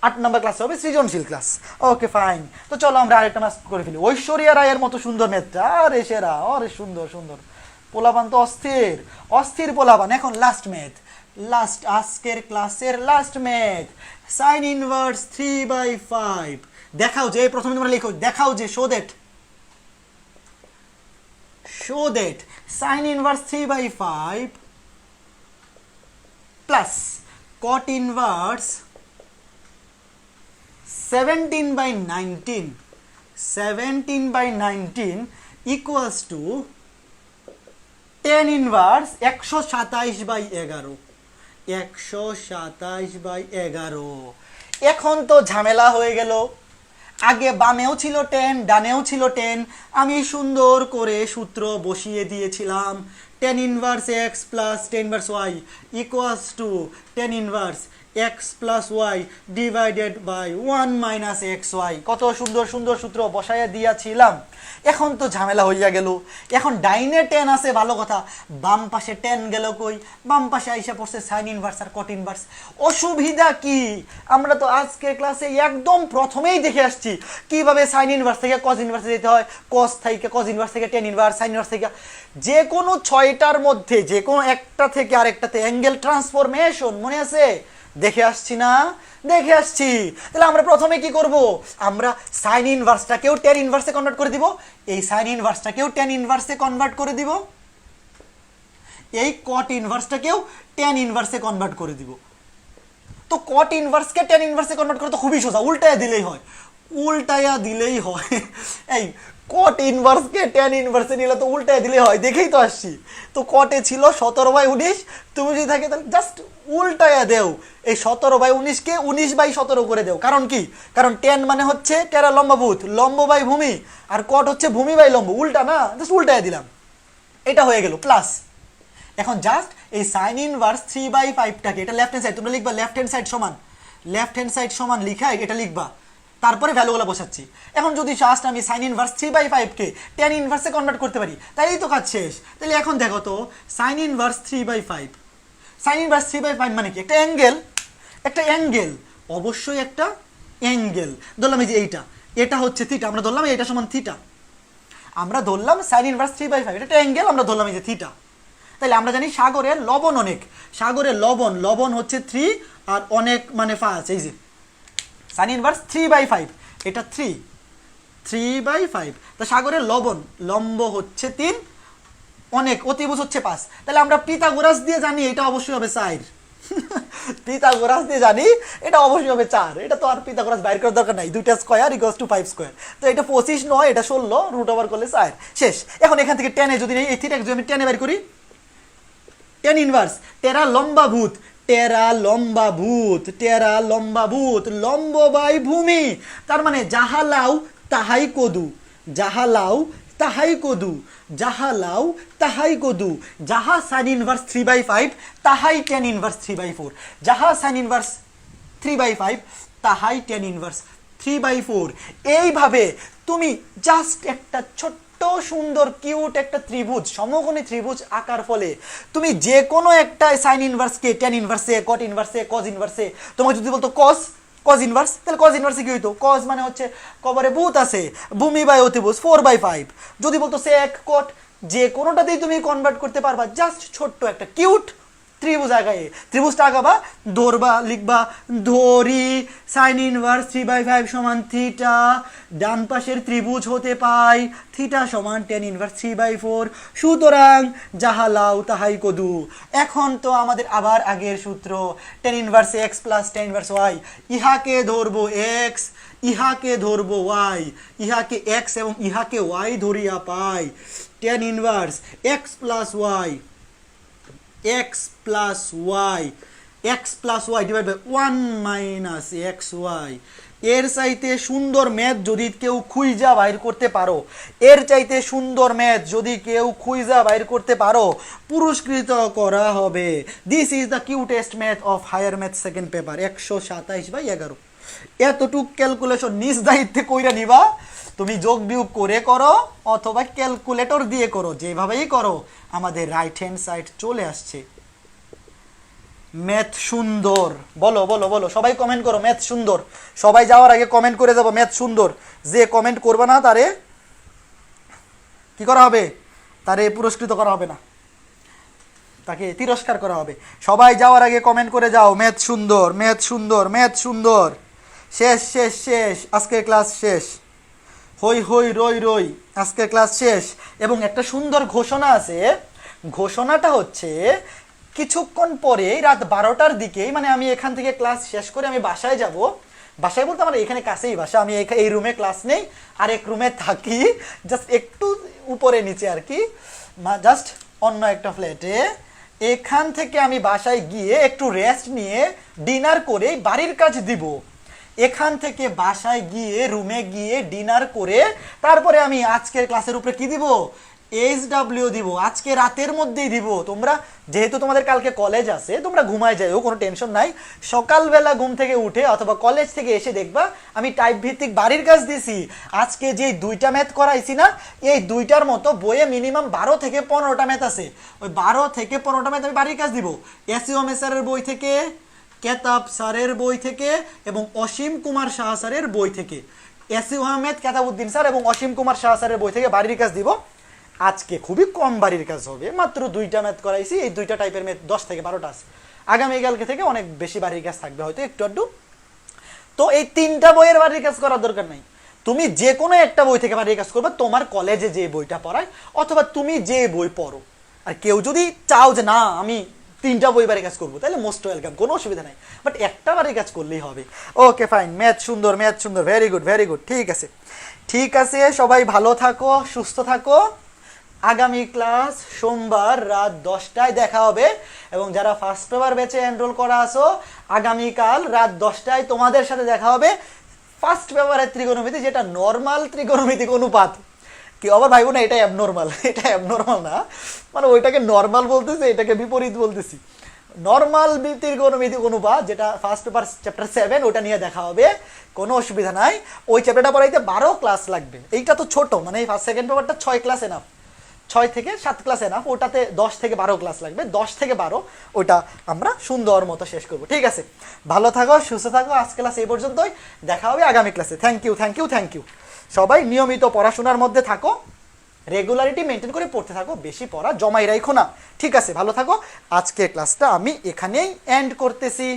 8 নম্বর ক্লাসে হবে সৃজনশীল ক্লাস। Okay fine. তো চলো আমরা আরেকটা ম্যাথ করে ফেলি। ঐশ্বরিয়া রায়ের মতো সুন্দর ম্যাথটা। আরে সেরা, আরে সুন্দর সুন্দর। পোলাপান তো অস্থির, অস্থির পোলাপান। এখন লাস্ট ম্যাথ, লাস্ট আজকের ক্লাসের লাস্ট ম্যাথ, সাইন ইনভার্স 3/5। দেখাও যে, প্রথমে তোমরা লিখো, দেখাও যে, show that sign inverse 3/5 plus cot inverse 17/19 equals to tan inverse 127/11, 127/11। এখন তো ঝামেলা হয়ে গেল। আগে বামেও ছিল 10, ডানেও ছিল 10। আমি সুন্দর করে সূত্র বসিয়ে দিয়েছিলাম। tan inverse x plus tan inverse y equals to tan inverse x plus y divided by 1 minus x y. কত সুন্দর সুন্দর সূত্র বসাইয়া দিয়েছিলাম। এখন তো ঝামেলা হইয়া গেল। এখন ডাইনে 10 আছে, ভালো কথা। বাম পাশে 10 গেল কই? বাম পাশে আইসা পড়ছে সাইন ইনভার্স আর কট ইনভার্স। অসুবিধা কি? আমরা তো আজকের ক্লাসে একদম প্রথমেই দেখে আসছি কিভাবে সাইন ইনভার্স থেকে কজ ইনভার্সে যেতে হয়, কজ থেকে কজ ইনভার্স থেকে টেন ইনভার্স, সাইন ইনভার্স থেকে যে কোনো 6টার মধ্যে যে কোনো একটা থেকে আরেকটাতে অ্যাঙ্গেল ট্রান্সফরমেশন মনে আছে? দেখে আসছি না? দেখে আসছি। তাহলে আমরা প্রথমে কি করব? আমরা সাইন ইনভার্সটাকেও টেন ইনভার্সে কনভার্ট করে দিব, এই সাইন ইনভার্সটাকেও টেন ইনভার্সে কনভার্ট করে দিব, এই কট ইনভার্সটাকেও টেন ইনভার্সে কনভার্ট করে দিব। তো কট ইনভার্সকে টেন ইনভার্সে কনভার্ট করে তো খুবই সোজা, উল্টায়া দিলেই হয়, উল্টায়া দিলেই হয়। এই কট ইনভার্সকে টেন ইনভার্সে নিলে তো উল্টায়া দিলেই হয়, দেখেই তো আসছি। তো কটে ছিল 17/19, তুমি যদি থাকে তাহলে জাস্ট উল্টায়া দেও, এই 17/19কে 19/17 করে দেও। কারণ কি? কারণ টেন মানে হচ্ছে টেরা লম্বাভূত, লম্ব বাই ভূমি, আর কট হচ্ছে ভূমি বাই লম্ব, উল্টা না, জাস্ট উল্টায়া দিলাম। এটা হয়ে গেল প্লাস। এখন জাস্ট এই সাইন ইনভার্স 3/5টাকে, এটা লেফট হ্যান্ড সাইড, তোমরা লিখবা লেফট হ্যান্ড সাইড সমান, লেফট হ্যান্ড সাইড সমান লিখা এটা লিখবা, তারপরে ভ্যালুগুলো বসাচ্ছি। এখন যদি জাস্ট আমি সাইন ইনভার্স 3/5কে টেন ইনভার্সে কনভার্ট করতে পারি, তাইলেই তো কাজ শেষ। তাহলে এখন দেখো তো, সাইন ইনভার্স 3/5, সাইন ইনভার্স 3/5 মানে কি? একটা অ্যাঙ্গেল, একটা অ্যাঙ্গেল, অবশ্যই একটা অ্যাঙ্গেল। ধরলাম এই যে এইটা, এটা হচ্ছে থিটা, আমরা ধরলাম এটা সমান থিটা, আমরা ধরলাম সাইন ইনভার্স 3/5, এটা ট্রায়াঙ্গেল, আমরা ধরলাম এই যে থিটা। তাহলে আমরা জানি সাগরের লবণ অনেক, সাগরের লবণ হচ্ছে 3 আর অনেক মানে 5, এই যে সাইন ইনভার্স 3/5, এটা 3/5। তা সাগরের লম্ব হচ্ছে 3, অনেক অতিভুজ হচ্ছে 5। তাহলে আমরা পিথাগোরাস দিয়ে জানি এটা অবশ্যই হবে 4। পিথাগোরাস দিয়ে জানি এটা অবশ্যই হবে 4। এটা তো আর পিথাগোরাস বাইর করার দরকার নাই, 2 স্কয়ার ইকুয়ালস টু 5 স্কয়ার। তো এটা 25 নয়, এটা 16, রুট ওভার করলে 4, শেষ। এখন এখান থেকে টেনে যদি এই থিটা যদি আমি টেনে বের করি, টেন ইনভার্স টেরা লম্বাভূত, লম্ব বাই ভূমি, তার মানে যাহা লাউ তাহাই কদু, যাহা সাইন ইনভার্স 3/5 তাহাই টেন ইনভার্স 3/4, যাহা সাইন ইনভার্স 3/5 তাহাই টেন ইনভার্স 3/4। এইভাবে তুমি জাস্ট একটা ছোট্ট সুন্দর কিউট একটা ত্রিভুজ, সমকোণী ত্রিভুজ আঁকার ফলে তুমি যে কোনো একটা সাইন ইনভার্সকে টেন ইনভার্সে, কট ইনভার্সে, কজ ইনভার্সে, তোমাকে যদি বলতো কজ ইনভার্স, তাহলে কজ ইনভার্সে কি হইতো? কজ মানে হচ্ছে কবরে ভূত আছে, ভূমি বাই অতিভুজ 4/5। যদি বলতো সেক, কট, যে কোনোটাতেই তুমি কনভার্ট করতে পারবা। জাস্ট ছোট্ট একটা কিউট ত্রিভুজ আঁকায়, ত্রিভুজটা আঁকাবা, ধরবা, লিখবা ধরি সাইন ইনভার্স 3/5 সমান থিটা, ডান পাশের ত্রিভুজ হতে পাই থিটা সমান টেন ইনভার্স 3/4, সুতরাং যাহা লাউ তাহাই কদু। এখন তো আমাদের আবার আগের সূত্র, tan inverse x plus tan inverse y, ইহাকে ধরবো এক্স, ইহাকে ধরবো ওয়াই, ইহাকে এক্স এবং ইহাকে ওয়াই ধরিয়া পাই, tan inverse x plus y divide by 1 minus x y. এর চাইতে সুন্দর ম্যাথ যদি কেউ খুঁজা বাইর করতে পারো, পুরস্কৃত করা হবে। This is the cutest math of higher math second paper, 127/11। এতটুক ক্যালকুলেশন নিজ দায়িত্বে কইরা নিবা, তুমি যোগ বিয়োগ করে করো অথবা ক্যালকুলেটর দিয়ে করো, যেভাবেই করো আমাদের রাইট হ্যান্ড সাইড চলে আসছে। ম্যাথ সুন্দর, বলো বলো বলো, সবাই কমেন্ট করো ম্যাথ সুন্দর। সবাই যাওয়ার আগে কমেন্ট করে যাবো ম্যাথ সুন্দর। যে কমেন্ট করবে না তারে কি করা হবে? তারে পুরস্কৃত করা হবে না, তাকে তিরস্কার করা হবে। সবাই যাওয়ার আগে কমেন্ট করে যাও ম্যাথ সুন্দর, ম্যাথ সুন্দর, ম্যাথ সুন্দর। শেষ শেষ শেষ, আজকের ক্লাস শেষ। হই হই রই রই, আজকের ক্লাস শেষ। এবং একটা সুন্দর ঘোষণা আছে, ঘোষণাটা হচ্ছে কিছুক্ষণ পরে রাত 12টার দিকেই, মানে আমি এখান থেকে ক্লাস শেষ করে আমি বাসায় যাব। বাসায় বলতে আমার এখানে কাছেই বাসা, আমি এই রুমে ক্লাস নেই, আর এক রুমে থাকি, জাস্ট একটু উপরে নিচে আর কি, জাস্ট অন্য একটা ফ্ল্যাটে। এখান থেকে আমি বাসায় গিয়ে একটু রেস্ট নিয়ে ডিনার করে বাড়ির কাজ দিব। এখান থেকে বাসায় গিয়ে রুমে গিয়ে ডিনার করে তারপরে আমি আজকের ক্লাসের উপরে কি দিব? এইচডব্লিউ দিব, আজকে রাতের মধ্যেই দিব। তোমরা যেহেতু তোমাদের কালকে কলেজ আছে, তোমরা ঘুমায় যাও, কোনো টেনশন নাই। সকালবেলা ঘুম থেকে উঠে অথবা কলেজ থেকে এসে দেখবা আমি টাইপ ভিত্তিক বাড়ির কাজ দিছি। আজকে যে 2টা ম্যাথ করাইছি না, এই 2টার মতো বইয়ে মিনিমাম 12 থেকে 15টা ম্যাথ আছে। ওই 12 থেকে 15টা ম্যাথ আমি বাড়ির কাজ দিব, এসইও মেসারের বই থেকে, কেতাব স্যারের বই থেকে এবং অসীম কুমার শাহ স্যারের বই থেকে। এসইও আহমেদ, কেতাবউদ্দিন স্যার এবং অসীম কুমার শাহ স্যারের বই থেকে বাড়ির কাজ দিব। আজকে খুবই কম বাড়ির কাজ হবে, মাত্র 2টা ম্যাথ করাইছি। এই 2টা টাইপের ম্যাথ 10 থেকে 12টা আছে। আগামীকালকে থেকে অনেক বেশি বাড়ির কাজ থাকবে, হয়তো একটু আধটু। তো এই 3টা বইয়ের বাড়ির কাজ করার দরকার নাই, তুমি যে কোনো একটা বই থেকে বাড়ির কাজ করবে, তোমার কলেজে যে বইটা পড়ায় অথবা তুমি যে বই পড়ো। আর কেউ যদি চাও যে না আমি 3টা বই বাড়ির কাজ করবো, তাহলে মোস্ট ওয়েলকাম, কোনো অসুবিধা নাই, বাট একটা বাড়ির কাজ করলেই হবে। ওকে ফাইন, ম্যাথ সুন্দর, ম্যাথ সুন্দর, ভেরি গুড ভেরি গুড। ঠিক আছে ঠিক আছে, সবাই ভালো থাকো, সুস্থ থাকো। আগামী ক্লাস সোমবার রাত 10টায় দেখা হবে। এবং যারা ফার্স্ট পেপার ব্যাচে এনরোল করা আছো, আগামীকাল রাত 10টায় তোমাদের সাথে দেখা হবে ফার্স্ট পেপারের ত্রিকোণমিতি, যেটা নর্মাল ত্রিকোণমিতিক অনুপাত। কি আবার ভাইবো না এটা অ্যাবনর্মাল, এটা অ্যাবনর্মাল না, মানে ওইটাকে নর্মাল বলতেছি, এটাকে বিপরীত বলতেছি। নর্মাল ত্রিকোণমিতিক অনুপাত, যেটা ফার্স্ট পেপার চ্যাপ্টার 7, ওটা নিয়ে দেখা হবে, কোনো অসুবিধা নাই। ওই চ্যাপ্টারটা পড়াইতে 12 ক্লাস লাগবে। এইটা তো ছোট, মানে এই ফার্স্ট সেকেন্ড পেপারটা 6 ক্লাস এনাফ। 6 থেকে 7 ক্লাস এনাফ, ওটাতে 10 থেকে 12 ক্লাস লাগবে, 10 থেকে 12 ওটা আমরা সুন্দর মতো শেষ করব। ঠিক আছে, ভালো থাকো, সুস্থ থাকো। আজ ক্লাস এই পর্যন্তই, দেখা হবে আগামী ক্লাসে। Thank you, thank you, thank you. সবাই নিয়মিত পড়াশোনার মধ্যে থাকো, রেগুলারিটি মেনটেন করে পড়তে থাকো, বেশি পড়া জমাই রাখো না। ঠিক আছে, ভালো থাকো। আজকের ক্লাসটা আমি এখানেই এন্ড করতেছি।